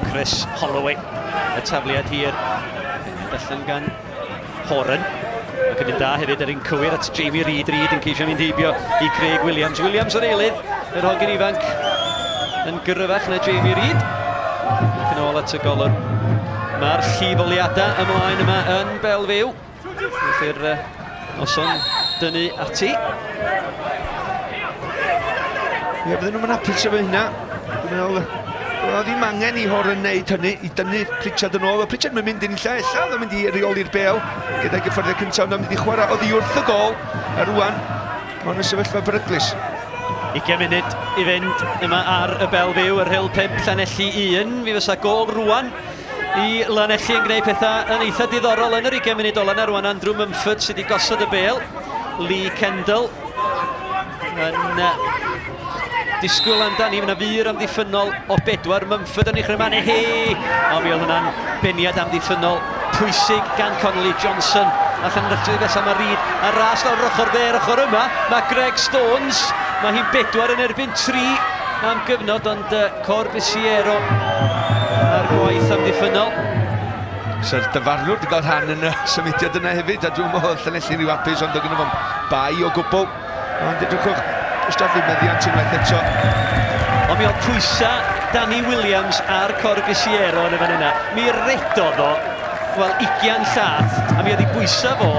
Chris Holloway, y tafliad hir, felly gan Horan. Ac yn un da hefyd ar un cywir at Jamie Reid yn ceisio mynd heibio i Craig Williams. Williams o'r eilydd, yr hogyn ifanc yn gyrfach na Jamie Reid. Ac yn ôl at y golwr. Mae'r llifoliadau ymlaen yma yn Belfyw. Felly'r noson dynnu ati. Ie, bydden nhw'n hapus efo hynna. Dwi'n meddwl, oedd ddim angen i Horan wneud hynny, i dynnu Pritchard yn ôl. Pritchard mae'n mynd i'n lle ella, oedd mynd i reoli'r bel gyda'i gyffyrddiad cyntaf, oedd mynd i chwarae, oedd i wrth y gol, a rwan, mae'n y sefyllfa beryglus. 20 munud i fynd yma ar y Belfyw, yr Rhyl 5, Llanelli 1. Fi fysa gol rwan i Llanelli yn gwneud pethau yn eitha diddorol yn yr 20 munud ola na rwan. Andrew Mumford sydd wedi gosod y bel. Lee Kendall yn disgwyl amdani, fyna fyr amddiffynol o 4. Mumford yn eich rymanu, o mi oedd hwnna'n beniad amddiffynol pwysig gan Connolly Johnson. Allan yn rydych fes am y Reid a ras lawr ochr dde'r ochr yma. Mae Greg Stones, mae hi'n 4 yn erbyn 3 am gyfnod, ond Corbesiero ar gwaith amddiffynol. Sa'r dyfarnwr wedi cael rhan yn y symudiad yna hefyd, a dwi'n meddwl Llanelli rhyw apus, ond oedd gen nhw'n bai o gwbl. Ond edrychwch, ystod ddimeddiant unwaith eto. Ond mi oedd pwysa Danny Williams a'r Corbesiero yn y fan yna. Mi redodd o wel, 20 llath, a mi oedd ei bwysa fo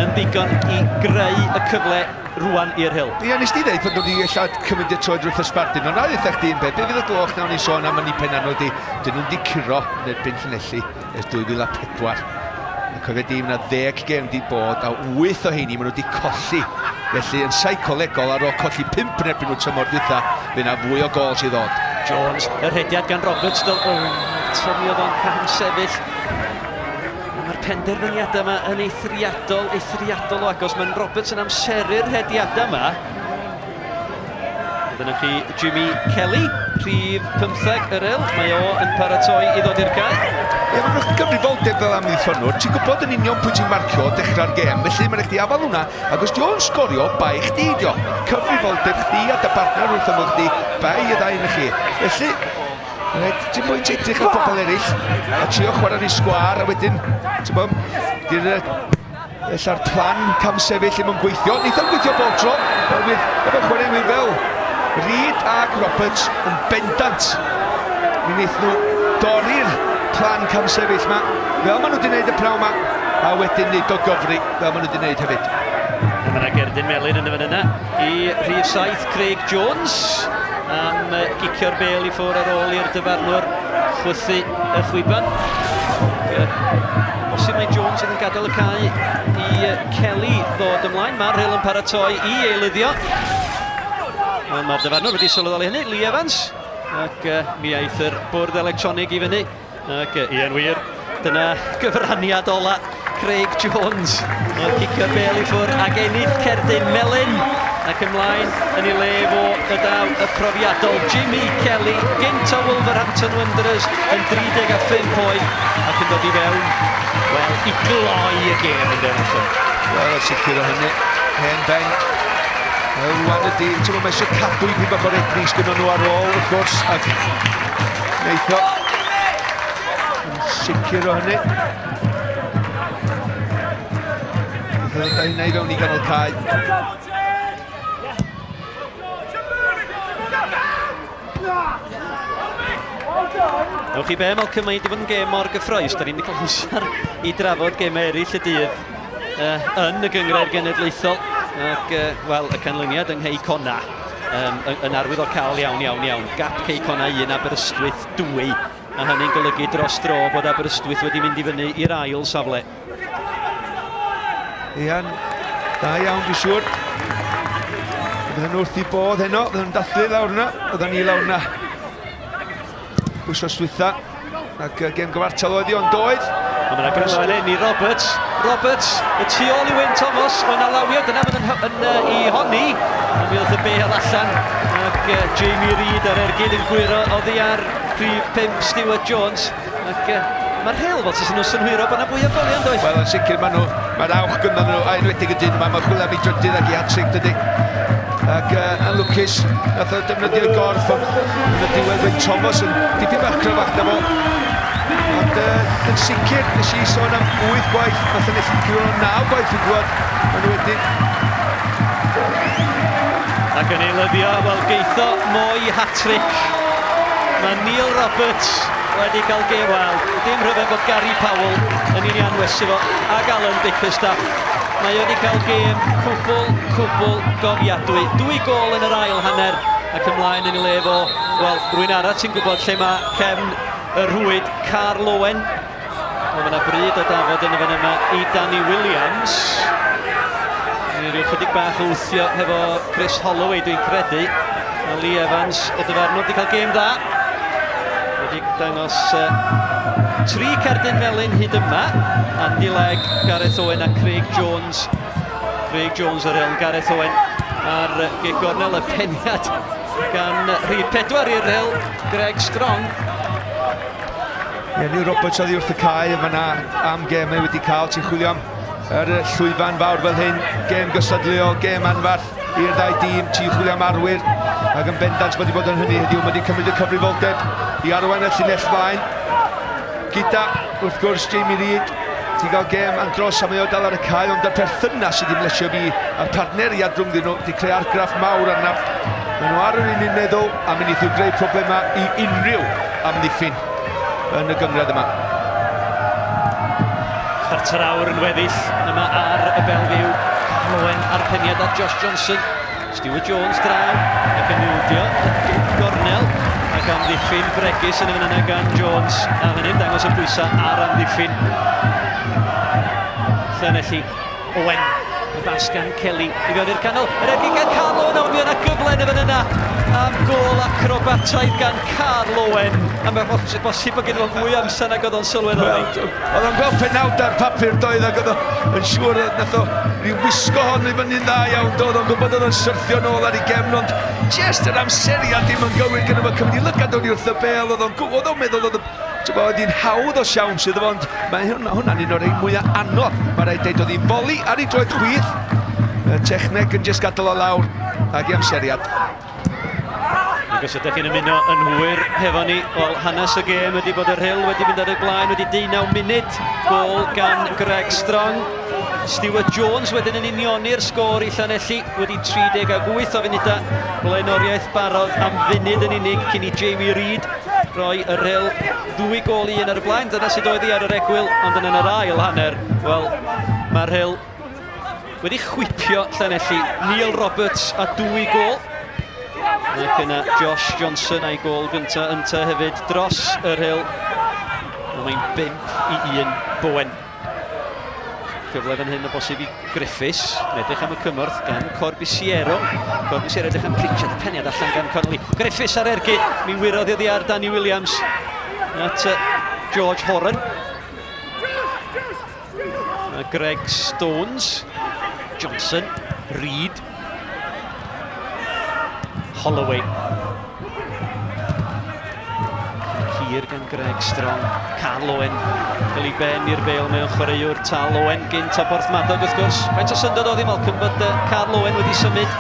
yn ddigon i greu y cyfle rwan i'r Rhyl. Ia, nes ti ddeud bod nhw wedi eich cymryd y troed wrth ysbartyn, ond na ddweud chdi un beth, be fydd y gloch nawn ni sôn am yn ei penna nhw dyn nhw wedi curo yn erbyn Llanelli ers 2004. Yn cofio di, yna 10 gem di bod, a 8 o heini maen nhw wedi colli. Felly yn seicolegol ar ôl colli 5 yn erbyn nhw tymor dwytha, fe na fwy o gols i ddod. Jones, y rhediad gan Roberts, Tony oedd o'n cam sefyll. Mae'r penderfyniadau yma yn eithriadol o agos. Mae'n Roberts yn amseru'r rhediadau yma. Dyna chi Jimmy Kelly, prif 15 y Rhyl. Mae o yn paratoi i ddod i'r cae. Ie, mae'n rhaid gyfrifoldeb fel amddiffynwr. Ti'n gwybod yn union pwy ti'n marcio dechrau'r gem, felly mae'n rhaid i afal hwnna. Ac os diolch sgorio, bai chdi dio. Cyfrifoldeb chdi a dy partner wrth ymwch chdi, bai y ddau yn chi. Felly, ti'n bwynt edrych ar bobl eraill, a trio chwarae'r ei sgwar, a wedyn, ti'n bod, ella'r plan cam sefyll ddim yn gweithio. Neith o'n gweithio bob tro, efo chwaraewyr fel Rhyd ac Roberts yn bendant. Mi wneith nhw dorri'r plan cam sefyll yma, fel maen nhw wedi gwneud y praw yma, a wedyn wneud o gyfri, fel maen nhw wedi gwneud hefyd. Mae yna Gerdyn Melyn yn y fan yna i rhif 7 Craig Jones am gicio'r bel i ffwr ar ôl i'r dyfarnwr chwythu y chwiban. Os mae Jones yn gadael y cae i Kelly ddod ymlaen, mae'r Rhyl yn paratoi i eilyddio. Mae'r dyfarnwr wedi sylweddoli hynny, Lee Evans, ac mi aeth yr bwrdd electronig i fyny. Ac Ian wir, dyna gyfraniad ola Craig Jones. Oedd cicio'r bel i ffwr ac ennill Cerdyn Melyn. Ac ymlaen yn ei le fo y daw y profiadol Jimmy Kelly gynt o Wolverhampton Wanderers yn 35 oed ac yn dod i fewn, wel, i gloi y gêm yn dyn. Wel, sicr o hynny, hen ben. Rwan ydi, ti'n meddwl, mae eisiau cadw i bach o'r egnis gyda nhw ar ôl, wrth gwrs, ac neith o. Sicr o hynny. Neith o hynny i fewn i ganol cae. Ewch i be, Malcolm, mae wedi bod yn gêm mor gyffroes. Da ni'n cael hwysar i drafod gemau eraill y dydd yn y Gynghrair Genedlaethol. Ac, wel, y canlyniad yng Nghei Conna yn arwydd o cael iawn. Gap Cei Conna 1, Aberystwyth 2. A hynny'n golygu dros dro bod Aberystwyth wedi mynd i fyny i'r ail safle. Ian, da iawn, dwi'n siŵr. Bydden wrth i bodd heno, bydden nhw'n dathlu lawr yna, bydden ni lawr yna. Wsos dwytha, ac gem gyfartal oedd i ond doedd. A mae'n agryno yn i Roberts, y tu ôl i Wyn Thomas, mae'n alawio, dyna fydd yn i honni. A mi oedd y bel allan, ac Jamie Reid ar ergyd yn gwiro oddi ar prif 5 Stewart Jones. Ac mae'r Rhyl fel sy'n nhw'n synhwyro bod yna fwy o ffolion, doedd? Wel, yn sicr, mae'r awch gynno nhw, a enwedig y dyn yma, mae'n chwilio am ei drydydd ac i hat-trick, dydy. Ac yn lwcus, nath o defnyddio'r gorff yn y diwedd Wyn Thomas yn dipyn bach cryfach na fo. Ond yn sicr, nes i sôn am 8 gwaith, nath o'n eich gyro 9 gwaith yn gwybod, maen nhw wedi. Ac yn eilyddio, wel, geitho mwy hat-trick. Mae Neil Roberts wedi cael gêm, wel, dim rhyfedd bod Gary Powell yn un anwesu fo, ac Alan Bickerstaff. Mae wedi cael gêm cwbl gofiadwy. 2 gol yn yr ail hanner ac ymlaen yn ei le fo, wel, rwy'n arall sy'n gwybod lle mae cefn y rhwyd Carl Owen. Mae yna bryd o dafod yn y fan yma i Danny Williams. Rhyw chydig bach o wthio hefo Chris Holloway, dwi'n credu. A Lee Evans, y dyfarnwr, wedi cael gêm dda. Wedi dangos 3 cerdyn felyn hyd yma. Andy Legg, Gareth Owen a Craig Jones. Craig Jones yr Rhyl, Gareth Owen ar gornel y peniad gan rhif 4 i'r Rhyl, Greg Strong. Neil Roberts oedd i wrth y cae yma am gemau wedi cael. Ti'n chwilio am yr llwyfan fawr fel hyn, gêm gystadleuol, gêm anfarth i'r ddau dîm. Ti'n chwilio am arwyr ac yn bendant wedi bod yn hynny heddiw. Mae wedi cymryd y cyfrifoldeb i arwain y llinell flaen. Gyda, wrth gwrs, Jamie Reid. Ti'n cael gêm andros a mae o dal ar y cae, ond y perthynas sydd wedi mlesio fi a'r partneriad rhwng nhw wedi creu argraff mawr arnaf. Maen nhw ar yr un uneddol a mynd i greu problemau i unrhyw amddiffyn yn y gyngrad yma. Chwarter awr yn weddill yma ar y Belfiw. Owen ar peniad at Josh Johnson. Stuart Jones draw ac yn ildio gornel ac amddiffyn bregus yn y fan yna gan Jones a hynny'n dangos y bwysau ar amddiffyn. Llanelli Owen y bas gan Kelly i fewn i'r canol. Yr egni gan Carl Owen ond mi yna gyfle yn y fan yna am gol acrobataidd gan Carl Owen. A mae'n bosib bod gyda fo mwy amser nag oedd o'n sylweddoli. Oedd o'n gweld penawd ar papur doedd ac oedd o'n siŵr nath o ryw wisgo hon i fyny'n dda iawn doedd o'n gwybod oedd o'n syrthio nôl ar ei gefn ond just yr amseriad dim yn gywir gyda fo Cymru lygad o'n i wrth y bel oedd o'n meddwl oedd hi'n hawdd o siawns iddo fo ond mae hwnna'n un o'r ein mwyaf anodd mae rhaid deud oedd hi'n foli ar ei droed chwith y techneg yn just gadael o lawr ag i amseriad. Ac os ydych chi'n ymuno yn hwyr hefo ni, wel hanes y gêm wedi bod yr Rhyl wedi mynd ar y blaen, wedi 19 munud, gol gan Greg Strong. Stuart Jones wedyn yn unioni'r sgôr i Llanelli, wedi 38 o funudau, blaenoriaeth barod am funud yn unig cyn i Jamie Reid roi y Rhyl 2 gol i 1 ar y blaen. Dyna sydd oedd hi ar yr egwyl, ond yn yr ail hanner, wel, mae'r Rhyl wedi chwipio Llanelli. Neil Roberts a 2 gol. Ac yna Josh Johnson a'i gol gyntaf ynta hefyd dros y Rhyl. Mae'n 5-1 Bowen. Cyfle fan hyn o bosib i Griffiths. Edrych am y cymorth gan Corbisiero. Corbisiero edrych am Pritchard, y peniad allan gan Connolly. Griffiths ar ergyd, mi wirodd iddi ar Danny Williams. At George Horan. Greg Stones. Johnson. Reid. Holloway. Hir gan Greg Strong. Carl Owen. Cael ei ben i'r bel mewn chwaraewr Tal Owen gynt a Porthmadog wrth gwrs. Faint o syndod oedd i Malcolm bod Carl Owen wedi symud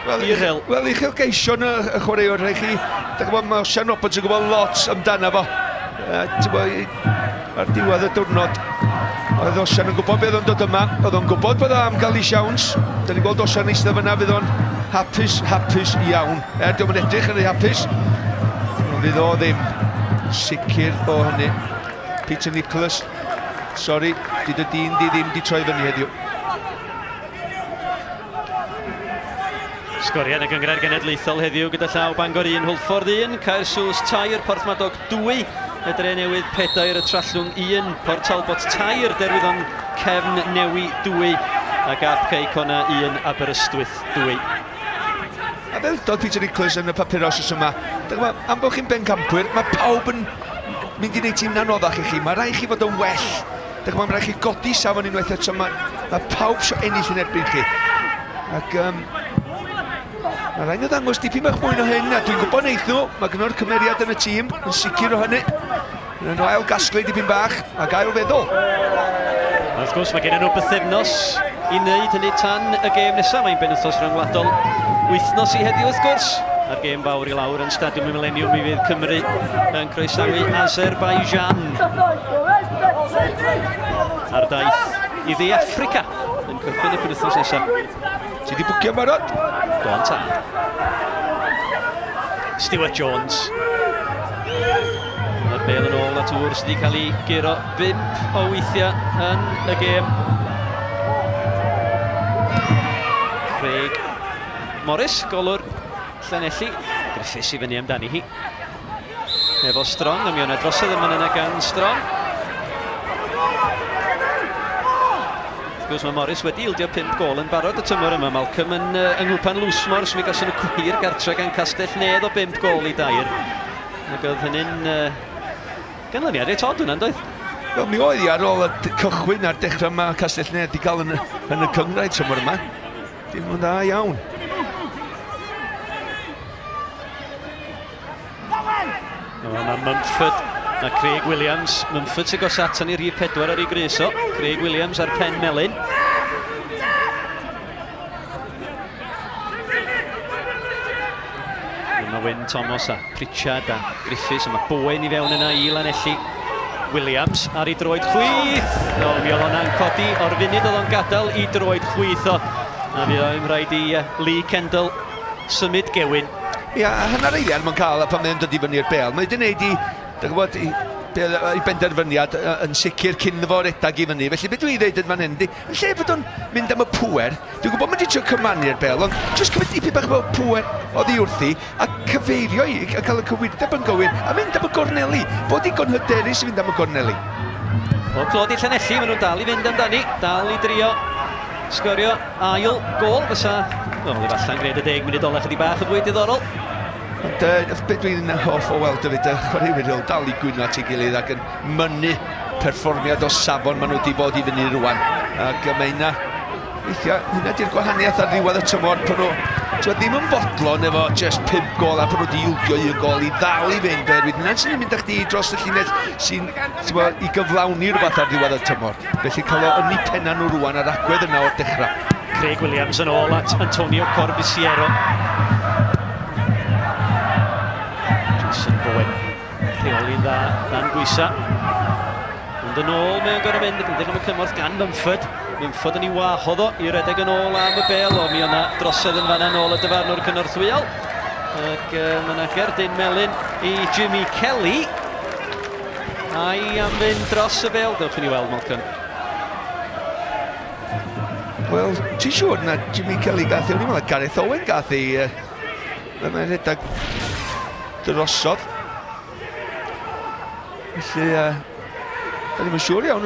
i'r Rhyl? Wel, i chi'l geision y chwaraewr rhaid chi. Dwi'n gwybod mae Sian Roberts yn gwybod lot amdano fo. Ar diwedd y diwrnod. Oedd Osian yn gwybod beth o'n dod yma. Oedd o'n gwybod bod o am gael ei siawns. Dyna ni gweld Osian eistedd fyna fydd o'n hapus iawn. Diolch yn edrych yn ei hapus. Ond fydd o ddim sicr o hynny. Peter Nicholas, sori, dyd y dyn di ddim di troi fyny heddiw. Sgorian y Gynghrair Genedlaethol heddiw gyda llaw Bangor 1, Hwlffordd 1, Caersws 2, Porthmadog 2, y Dre Newydd 4, y Trallwng 1, Port Talbot 2, Derwyddon Cefn Newy 2, a Gap Ceicona 1, Aberystwyth 2. A fel doedd Peter Nicholas yn y papuros yma, am bod chi'n bencampwyr, mae pawb yn mynd i wneud ti'n anoddach i chi. Mae rhaid chi fod yn well. Mae rhaid chi godi safon unwaith eto. Mae pawb sio ennill yn erbyn chi. Ac mae rhaid nhw ddangos dipyn bach mwy o hyn. A dwi'n gwybod neith nhw. Mae gyda'r cymeriad yn y tîm yn sicr o hynny. Yn ail gasglu dipyn bach ac ail feddwl. Wrth gwrs, mae gen nhw bythefnos i wneud hynny tan y gêm nesaf. Mae'n benwthos rhyngwladol wythnos i heddiw wrth gwrs. A'r gêm fawr i lawr yn Stadiwm y Millennium mi fydd Cymru yn croesawu Azerbaijan. Ar daith i dde Affrica yn cychwyn y penwythnos nesaf. Ti di bwcio barod? Do yn tan. Stuart Jones. Mae'r bel yn ôl at wr sydd wedi cael ei giro 5 o weithiau yn y gêm. Craig Morris, golwr Llanelli. Griffiths i fyny amdani hi. Efo Strong, a mi o'na drosodd y man yna gan Strong. Wrth gwrs mae Morris wedi ildio 5 gol yn barod y tymor yma. Malcolm yn ngwpan Lwsmors, mi gosyn y gwir gartre gan Castell Nedd o 5 gol i 2. Ac oedd hynny'n ganlyniad ei tod hwnna'n doedd? Wel, mi oedd hi ar ôl y cychwyn a'r dechrau yma Castell Nedd i gael yn y cyngrair tymor yma. Dim yn dda iawn. Mae Mumford a Craig Williams. Mumford sy'n gos atan i rhif 4 ar ei griso. Craig Williams ar pen melyn. Mae Wyn Thomas a Pritchard a Griffiths. Mae Bowen i fewn yna i Llanelli. Williams ar ei droed chwith. Mi oedd hwnna'n codi o'r funud oedd o'n gadael i droed chwith o. A mi oedd rhaid i Lee Kendall symud gewyn. Ia, hanner eiliad mae'n cael a pan mae'n dod i fyny'r bel. Mae wedi gwneud i benderfyniad yn sicr cyn fo redag i fyny. Felly beth dwi'n dweud yn fan hyn, yn lle bod o'n mynd am y pŵer, dwi'n gwybod mae'n trio cymanu'r bel, ond jyst cymryd dipyn bach o pŵer oddi wrthi, a cyfeirio i, a cael y cywirdeb yn gywir, a mynd am y gorneli. Bod digon hyderus i fynd am y gorneli. O clod i Llanelli, maen nhw'n dal i fynd amdani, dal i drio sgorio ail gol, fysa, efallai'n gwneud y 10 munud ola chydig bach yn fwy diddorol. Ond beth dwi'n hoff o weld David, chwaraewyr Rhyl dal i gwyno at ei gilydd ac yn mynnu perfformiad o safon maen nhw wedi bod i fyny rwan. Ac mae hynna, weithiau, hynna di'r gwahaniaeth ar ddiwedd y tymor, pan nhw ddim yn fodlon efo just 5 gol a pan nhw wedi ildio 1 gol i ddal i fynd. Oherwydd hynna'n sy'n mynd â chdi dros y llinell sy'n i gyflawni rhywbeth ar ddiwedd y tymor. Felly cael o yn eu penna nhw rwan ar agwedd yna o'r dechrau. Craig Williams yn ôl at Antonio Corbisiero. Jason Bowen, rheoli dda, dan Gwysa. Ond yn ôl mewn gorau mynd, ydych am y cymorth gan Mumford. Mumford yn ei wahodd o i redeg yn ôl am y bel, o mi o'na drosedd yn fanna nôl y dyfarnwr cynorthwyol. Ac mae yna gerdyn melyn i Jimmy Kelly. A'i am fynd dros y bel, dewch i ni weld, Malcolm. Wel, ti'n siŵr na Jimmy Kelly gath i, o'n i'n meddwl Gareth Owen gath i, mae'n redag drosodd. Felly, da ni'n siŵr iawn,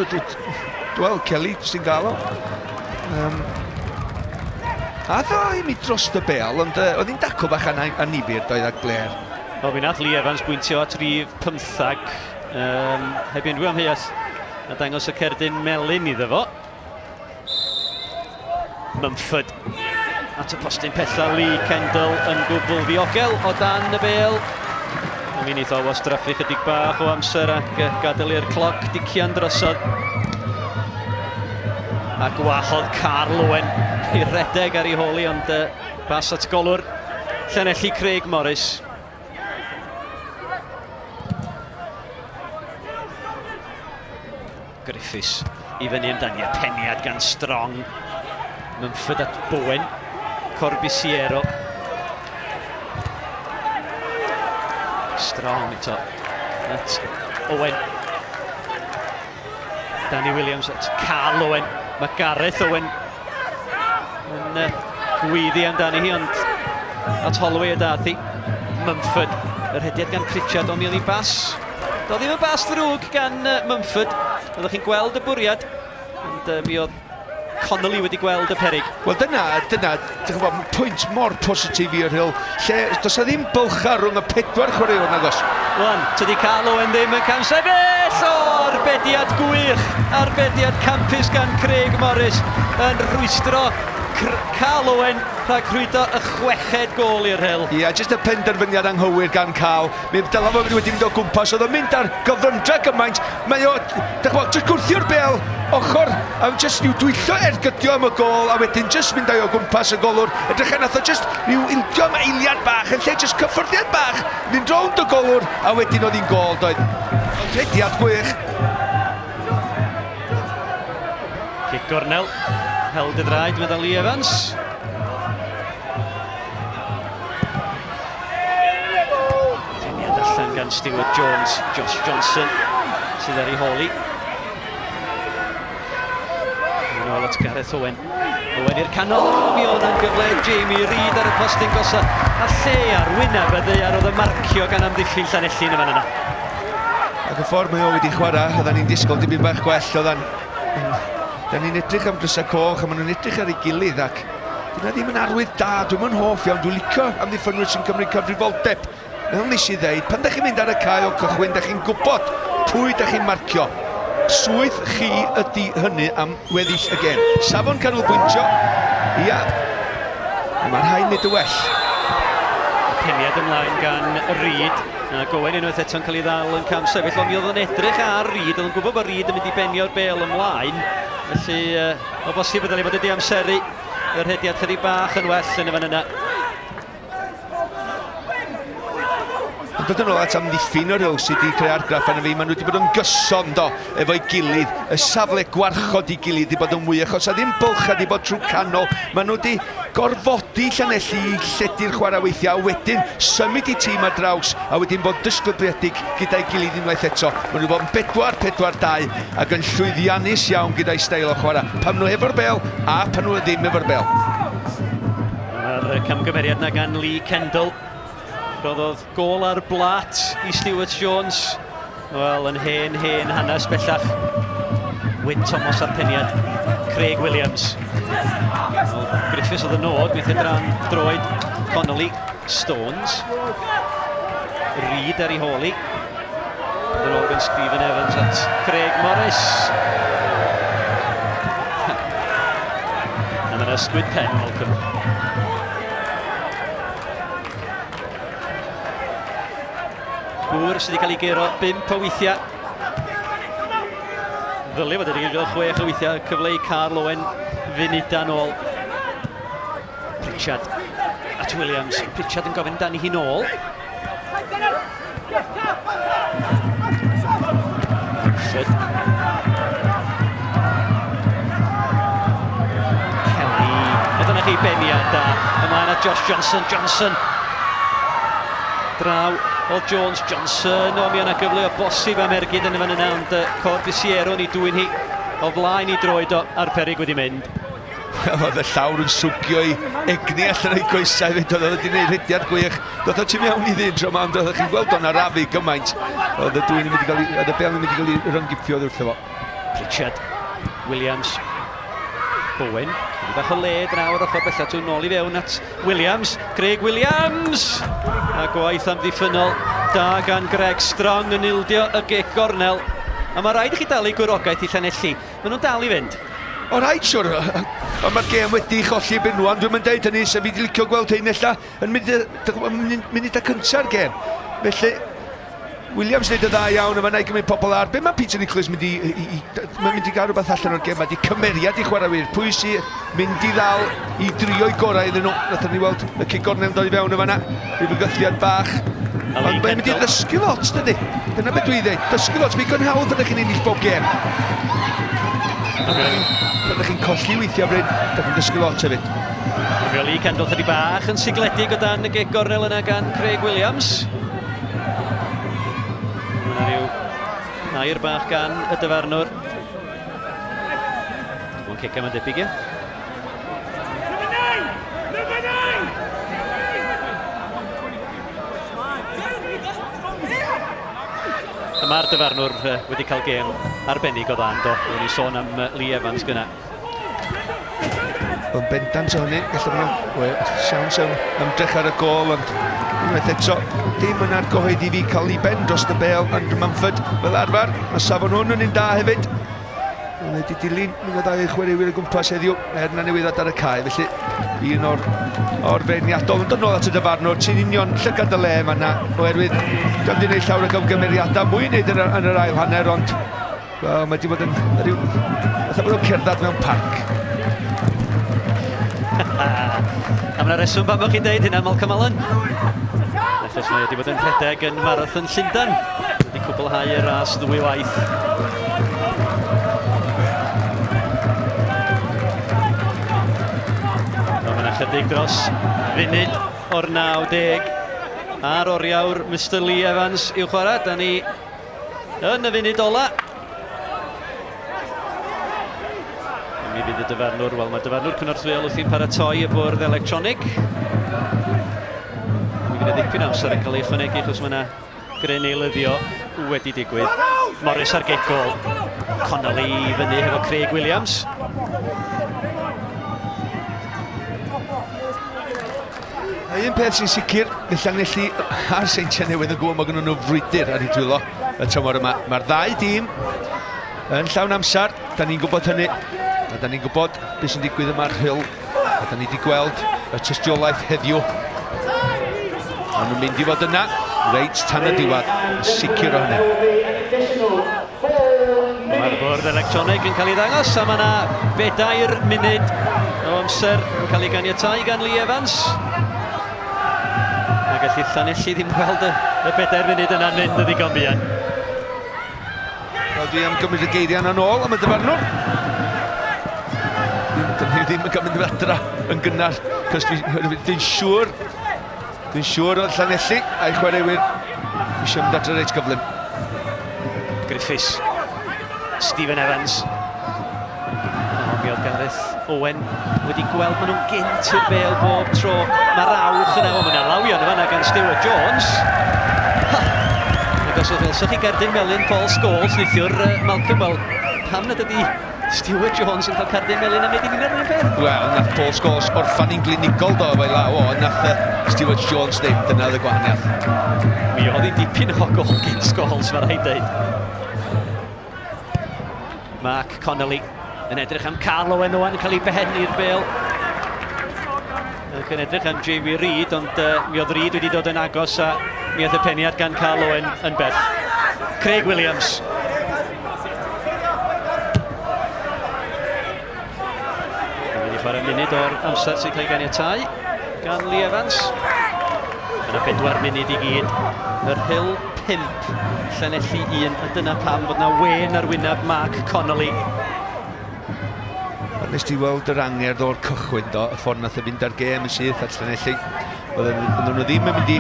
wel, Kelly sy'n gael o. A ddo i mi dros y bel, ond oedd hi'n daco bach anifir doedd ag Blair. O, mi nath Lee Evans bwyntio at rif 15, heb unrhyw amheuaeth, a dangos y cerdyn melyn iddo fo. Mumford at y postyn pella, Lee Kendall yn gwbl ddiogel o dan y bel. Mi wneith o wastraffu chydig bach o amser ac gadael i'r cloc dician drosodd. A gwahodd Carl Owen i redeg ar ei holi, ond bas at golwr Llanelli Craig Morris. Griffiths i fyny amdani, a peniad gan Strong. Mumford at Bowen, Corbisiero. Strong eto at Owen. Danny Williams at Carl Owen. Mae Gareth Owen yn gwyddi amdani hi, ond at Holloway y dath hi. Mumford, yr hediad gan Pritchard, ond mi oedd hi bas. Doedd ddim yn bas ddrwg gan Mumford. Oeddech chi'n gweld y bwriad, ond mi oedd Connolly wedi gweld y peryg. Wel dyna, pwynt mor positif i'r Rhyl, lle does na ddim bylcha rhwng y 4 chwaraewr nagos. Wan, tydi Carl Owen ddim yn cam sefyll o arbediad gwych, arbediad campus gan Craig Morris yn rhwystro Carl Owen rhag rhwydo y 6ed gol i'r Rhyl. Ia, jyst y penderfyniad anghywir gan Carl. Mi dyla fo wedi mynd o gwmpas, oedd o'n mynd ar gyfrymdra gymaint. Mae o, jyst gwrthio'r bel, ochr, a jyst i'w dwytho ergydio am y gol, a wedyn jyst mynd o gwmpas y golwr. Edrych yn atho jyst i'w ildio am eiliad bach, yn lle jyst cyffyrddiad bach, mynd rownd y golwr, a wedyn oedd hi'n gol, doedd. Ond rediad gwych. Cic gornel, held y draed, meddwl Lee Evans. Peniad allan gan Stewart Jones, Josh Johnson, sydd ar ei holi. Yn ôl at Gareth Owen. Owen i'r canol, mi oedd yn gyfle Jamie Reid ar y postyn gosa. A lle ar wyneb y ddeiar oedd y marcio gan amddiffyn Llanelli yn y fan yna. Ac y ffordd mae o wedi chwarae, oedden ni'n disgwyl dipyn bach gwell, oedden ni'n edrych am drysau coch, a maen nhw'n edrych ar ei gilydd, ac dyna ddim yn arwydd da, dwi'n yn hoff iawn, dwi'n licio amddiffynwyr sy'n cymryd cyfrifoldeb. Fel nes i ddeud, pan da chi'n mynd ar y cae o cychwyn, da chi'n gwybod pwy da chi'n marcio. Swydd chi ydy hynny am weddill y gem. Safon canolbwyntio, ia, mae'r rhaid nid y well. Peniad ymlaen gan Reid. Gowen unwaith eto'n cael ei ddal yn cam sefyll, ond mi oedd yn edrych ar Reid, oedd yn gwybod bod Reid yn mynd i benio'r bel ymlaen. Felly, o bosib ydyn ni bod wedi amseru yr hediad chydig bach yn well yn y fan yna. dod yn ôl at amddiffyn o'r Rhyl sydd wedi creu argraff arno fi. Maen nhw wedi bod yn gyson do efo'i gilydd. Y safle gwarchod i gilydd wedi bod yn mwy achos a ddim bylcha wedi bod trwy canol. Maen nhw wedi gorfodi Llanelli i lledu'r chwarae weithiau a wedyn symud i tîm ar draws a wedyn bod dysgobliedig gyda'i gilydd unwaith eto. Maen nhw bod yn 4-4-2 ac yn llwyddiannus iawn gyda'i steil o chwarae. Pan nhw efo'r bel a pan nhw ddim efo'r bel. Mae'r camgymeriad na gan Lee Kendall. Roddodd gol ar blat i Uwch Jones. Wel, yn hen hanes bellach. Wyn Thomas ar peniad Craig Williams. Griffiths oedd y nod, weithio dran droed Connolly, Stones. Reid ar ei holi. Yn ôl gan Stephen Evans at Craig Morris. A mae'n ysgwyd pen, Malcolm. Gŵr sydd wedi cael ei gero 5 o weithiau. Ddylia fod wedi cael 6 o weithiau. Cyfle i Carl Owen funudan ôl. Pritchard at Williams. Pritchard yn gofyn dan i hi nôl. Kelly. A dyna chi beniad da. Ymlaen at Josh Johnson. Draw o Jones Johnson. O, mi yna gyfle o bosib am ergyd yn y fan yna, ond Cordisiero ni dwy'n hi o flaen i droed o ar peryg wedi mynd. Oedd y llawr yn swgio i egni allan o'i goesau fyd. Oedd wedi gwneud rhediad gwych. Doedd o ti mewn i ddyn tro ma, ond oedd chi'n gweld o'n arafu gymaint. Oedd y bel yn mynd i gael ei rongipio wrtho fo. Pritchard, Williams, Bowen. Chydig bach o le draw'r ochr bella trwy nôl i fewn at Williams. Craig Williams! A gwaith amddiffynol da gan Greg Strong yn ildio y gic gornel. A mae rhaid i chi dalu gwyrogaeth i Llanelli. Maen nhw'n dal i fynd. O rhaid siwr, ond mae'r gêm wedi cholli benwan. Dwi'n mynd deud hynny, sef fi wedi licio gweld hyn ella yn mynd y cynta'r gêm. Felly, Williams wneud y dda iawn yma, na i gymryd pobl ar. Be mae Peter Nicholas mynd i gael rhywbeth allan o'r gêm? Mae wedi cymeriad i chwarae wir. Pwy sy'n mynd i ddal i drio i gorau iddyn nhw. Nathon ni weld y cig gornel dod i fewn yma na. Ryw fygythiad bach. Ond mae'n mynd i ddysgu lot, dydy. Dyna beth dwi'n dweud. Dysgu lot. Mi gynhawdd ydych chi'n ennill bob gêm. Ydych chi'n colli weithiau bryd. Ydych chi'n dysgu lot hefyd. Lee Kendall chydig bach yn sigledig o dan y gic gornel yna gan Craig Williams. Yna rhyw air bach gan y dyfarnwr. Dwi'n cic am y debyg, ie? Mae'r dyfarnwr wedi cael gêm arbennig o ddan, do. Dwi'n ni sôn am Lee Evans gyna. Yn bendant o hynny, gallu bod siawn ymdrech ar y gol, ond unwaith eto, dim yn argohed i fi cael ei ben dros y bel, Andrew Mumford fel arfer. Mae safon hwn yn un da hefyd. Mae'n wedi dilyn un o ddau chwaraewyr o gwmpas heddiw, na newyddad ar y cae, felly un o'r feirniadol yn dod nôl at y dyfarnwr, ti'n union llygad y le yma na, oherwydd dwi'n wedi gwneud llawer o gymgymeriadau mwy wneud yn yr ail hanner, ond mae wedi bod yn rhyw, fatha bod nhw'n cerdded mewn parc. A mae'na reswm pam o'ch chi'n deud hynna, Malcolm Allen. Achos mae wedi bod yn rhedeg yn Marathon Llundain. Wedi cwblhau y ras ddwy waith. Mae'n chydig dros funud o'r 90 a'r oriawr Mr Lee Evans i'w chwarae. Da ni yn y funud ola. Mi fydd y dyfarnwr, wel mae dyfarnwr Cynorthwyl wrth i'n paratoi y bwrdd electronig. Mi fydd y ddipyn amser yn cael ei ychwanegu achos mae yna grenelyddio wedi digwydd. Morris ar gic gol. Connolly fyny hefo Craig Williams. Un peth sy'n sicr, y Llanelli a'r Seintiau Newydd yn gwybod mae gen nhw frwydr ar ei dwylo y tymor yma. Mae'r ddau dîm yn llawn amser, da ni'n gwybod hynny, a da ni'n gwybod beth sy'n digwydd yma'r Rhyl, a da ni wedi gweld y tystiolaeth heddiw. Maen nhw'n mynd i fod yna, reit tan y diwedd, yn sicr o hynny. Mae'r bwrdd electronig yn cael ei ddangos, a mae yna 4 munud o amser yn cael ei ganiatáu gan Lee Evans. gallu Llanelli ddim gweld y 4 munud yna'n mynd yn ddigon buan. Dwi am gymryd y geiriau yn ôl am y dyfarnwr. Dyn ddim yn gymryd adra yn gynnar, cos dwi'n siŵr oedd Llanelli a'i chwaraewyr eisiau mynd adra reit gyflym. Griffiths, Stephen Evans. Mi oedd Gareth Owen wedi gweld maen nhw'n gynt i'r bêl bob tro. Mae'r awch yna, o, mae'n lawion yma gan Stewart Jones. Ac os oedd welsoch chi Gerdyn Melyn, Paul Scholes, neithiwr Malcolm, wel, pam nad ydi Stewart Jones yn cael Cerdyn Melyn am edrych yn yr un peth? Wel, nath Paul Scholes orffan i'n glinigol do fe law o, nath Stewart Jones ddim, dyna oedd y gwahaniaeth. Mi oedd hi'n dipyn o gol gyn Scholes, mae'n rhaid dweud. Mark Connolly yn edrych am Carl Owen yn cael ei behennu'r bêl. Ac yn edrych am Jamie Reid, ond mi oedd Reid wedi dod yn agos a mi oedd y peniad gan Carl Owen yn bell. Craig Williams. Chwarae munud o'r amser sy'n cael ei ganiatáu gan Lee Evans. Yna 4 munud i gyd. Yr Rhyl 5, Llanelli 1, a dyna pam bod yna wen ar wyneb Mark Connolly. Nes ti weld yr angerdd o'r cychwyn do, y ffordd nath y fynd ar gêm yn syth at Llanelli. Oedden nhw ddim yn mynd i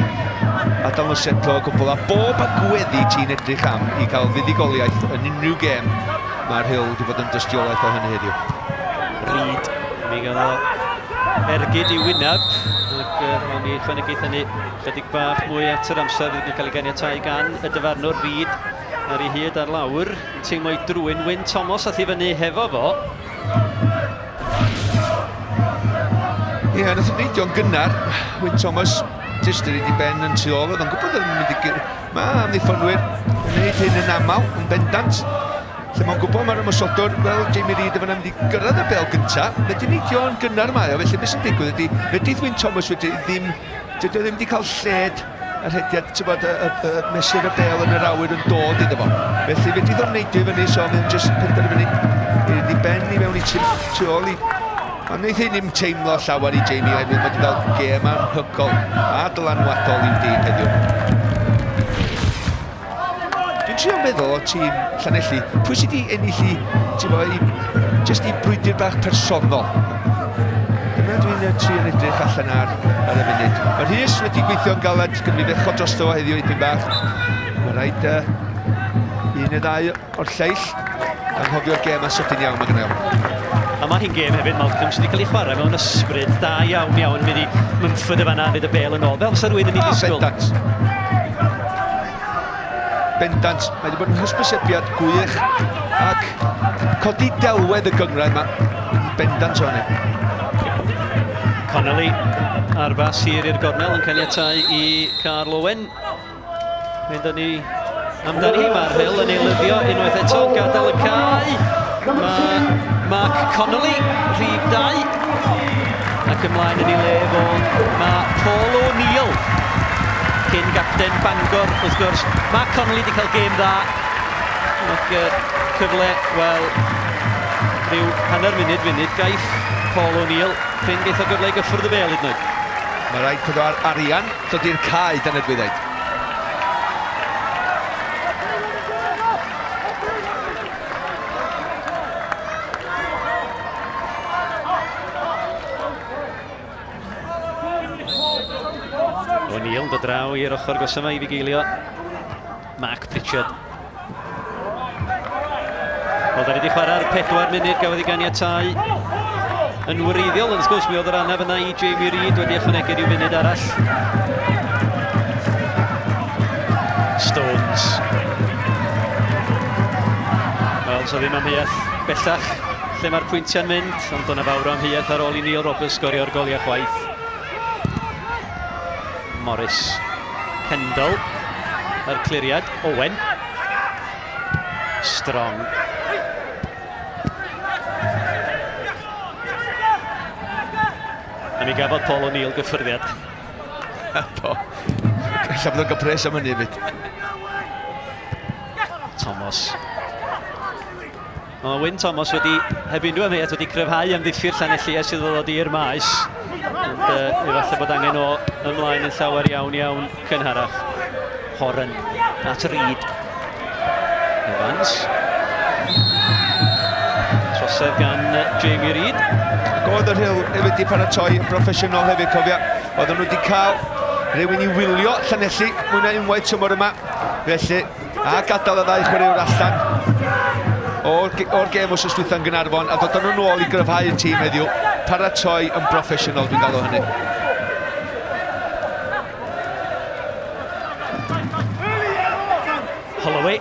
adael nhw setlo o gwbl, a bob agweddi ti'n edrych am i gael fuddigoliaeth yn unrhyw gêm, mae'r Rhyl wedi bod yn dystiolaeth o hynny heddiw. Reid. Mi gael o ergyd i wyneb, ac mae'n mi chwanegaeth hynny chydig bach mwy at yr amser fydd yn cael ei ganiatáu gan y dyfarnwr Reid ar ei hyd ar lawr. Yn teimlo i drwyn Wyn Thomas a thi fyny hefo fo. Ie, nath yn neidio'n gynnar. Wyn Thomas, jyst yr i ben yn tu ôl, oedd yn gwybod yn mynd i gyrru. Mae amddiffynwyr yn gwneud hyn yn aml, yn bendant. Lle mae'n gwybod mae'r ymwysodwr, fel Jamie Reid efo mynd i gyrraedd y bêl gyntaf, wedi neidio yn gynnar mae o, felly beth sy'n digwydd ydy, fedydd Wyn Thomas wedi ddim wedi cael lled yr hediad, ti'n bod, mesur y bêl yn yr awyr yn dod iddo fo. Felly fedydd o'n neidio fyny, so mae'n jyst penderfynu i ben i mewn i tu ôl i. Ond wneud hyn ddim teimlo llawer i Jamie Reid, mae wedi cael gêm anhygol a dylanwadol i'w dîm heddiw. Dwi'n trio meddwl o tîm Llanelli, pwy sydd wedi ennill jyst i brwydr bach personol. Dyna dwi'n trio edrych allan ar y funud. Mae Rhys wedi gweithio'n galed, gyda fi fecho drosto fo heddiw dipyn bach. Mae rhaid 1 neu 2 o'r lleill, anghofio'r gêm a sydyn iawn mae gynnu. A mae hi'n gêm hefyd, Malcolm, sydd wedi cael ei chwarae mewn ysbryd da iawn mynd i Mumford y fanna, nid y bêl yn ôl. Fel fysa rhywun yn ei ddisgwyl. Bendant, mae wedi bod yn hysbysebiad gwych ac codi delwedd y gyngrair yma. Bendant o hynny. Connolly ar bas hir i'r gornel yn caniatáu i Carl Owen. Mynd ni amdani, mae'r Rhyl yn eilyddio unwaith eto gadael y cae. Mae Mark Connolly, rhif 2, ac ymlaen yn ei le fo, mae Paul O'Neill, cyn gapten Bangor, wrth gwrs. Mark Connolly wedi cael gêm dda, ac cyfle, wel, rhyw hanner munud gaeth Paul O'Neill, cyn geith o gyfle i gyffwrdd y bêl hyd yn oed. Mae rhaid bod o'r arian dod i'r cae dan y dwyddau. O'Neill dod draw i'r ochr gosa yma i fugeilio Mark Pritchard. Wel, da ni wedi chwarae'r 4 munud gafodd ei ganiatáu yn wreiddiol, ond wrth gwrs mi oedd yr anaf yna i Jamie Reid wedi ychwanegu ryw munud arall. Stones. Wel, so ddim amheuaeth bellach lle mae'r pwyntiau'n mynd, ond dyna fawr o amheuaeth ar ôl i Neil Roberts sgorio'r goliau chwaith. Morris, Kendall, yr cliriad, Owen, Strong. A mi gafodd Paul O'Neill gyffyrddiad. Do, lle bod o'n gypres am hynny fyd. Thomas. O, Wyn Thomas wedi, heb unrhyw amheuaeth, wedi cryfhau am ddiffyr Llanelli sydd ddod i'r maes. Efallai bod angen o ymlaen yn llawer iawn cynharach. Horan at Reid. Evans. Trosedd gan Jamie Reid. Ac oedd yr Rhyl wedi paratoi yn broffesiynol hefyd, cofia. Oedden nhw wedi cael rhywun i wylio Llanelli mwy na unwaith tymor yma. Felly, a gadael y ddau chwaraewr allan o'r gêm os ysdwytha'n Gynarfon, a dod nhw nôl i gryfhau y tîm heddiw. Paratoi yn broffesiynol, dwi'n galw hynny. Holloway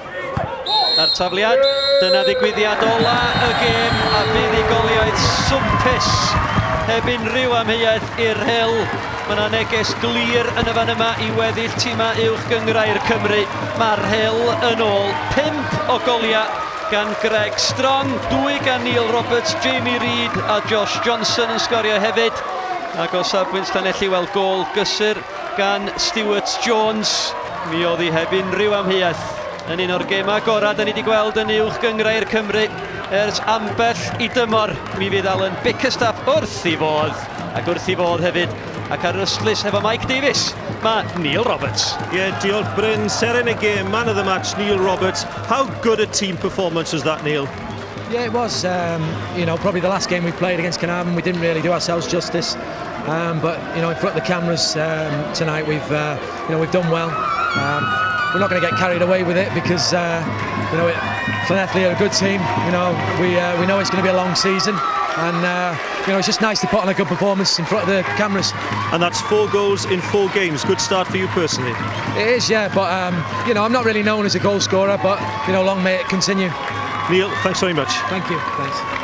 ar tafliad, dyna ddigwyddiad ola y gêm a bydd ei goliaeth swmpus heb unrhyw amheuaeth i'r Rhyl. Mae yna neges glir yn y fan yma i weddill tîma Uwch Gynghrair Cymru. Mae'r Rhyl yn ôl 5 o golia gan Greg Strong, 2 gan Neil Roberts, Jamie Reid a Josh Johnson yn sgorio hefyd. Ac o safbwynt Llanelli weld gol gysur gan Stuart Jones. Mi oedd hi heb unrhyw amheuaeth yn un o'r gemau gorau da ni wedi gweld yn Uwch Gynghrair Cymru ers ambell i dymor. Mi fydd Alan Bickerstaff wrth i fodd, ac wrth i fodd hefyd. Ac ar ystlys efo Mike Davies, mae Neil Roberts. Yeah, diolch Bryn, seren y gêm, man of the match, Neil Roberts. How good a team performance was that, Neil? Yeah, it was. You know, probably the last game we played against Carnarvon, we didn't really do ourselves justice. But you know, in front of the cameras tonight, we've done well. We're not going to get carried away with it because you know, Llanelli are a good team. You know, we know it's going to be a long season, and you know, it's just nice to put on a good performance in front of the cameras. And that's 4 goals in 4 games. Good start for you personally. It is, yeah. But you know, I'm not really known as a goal scorer, but you know, long may it continue. Neil, thanks very much. Thank you. Thanks.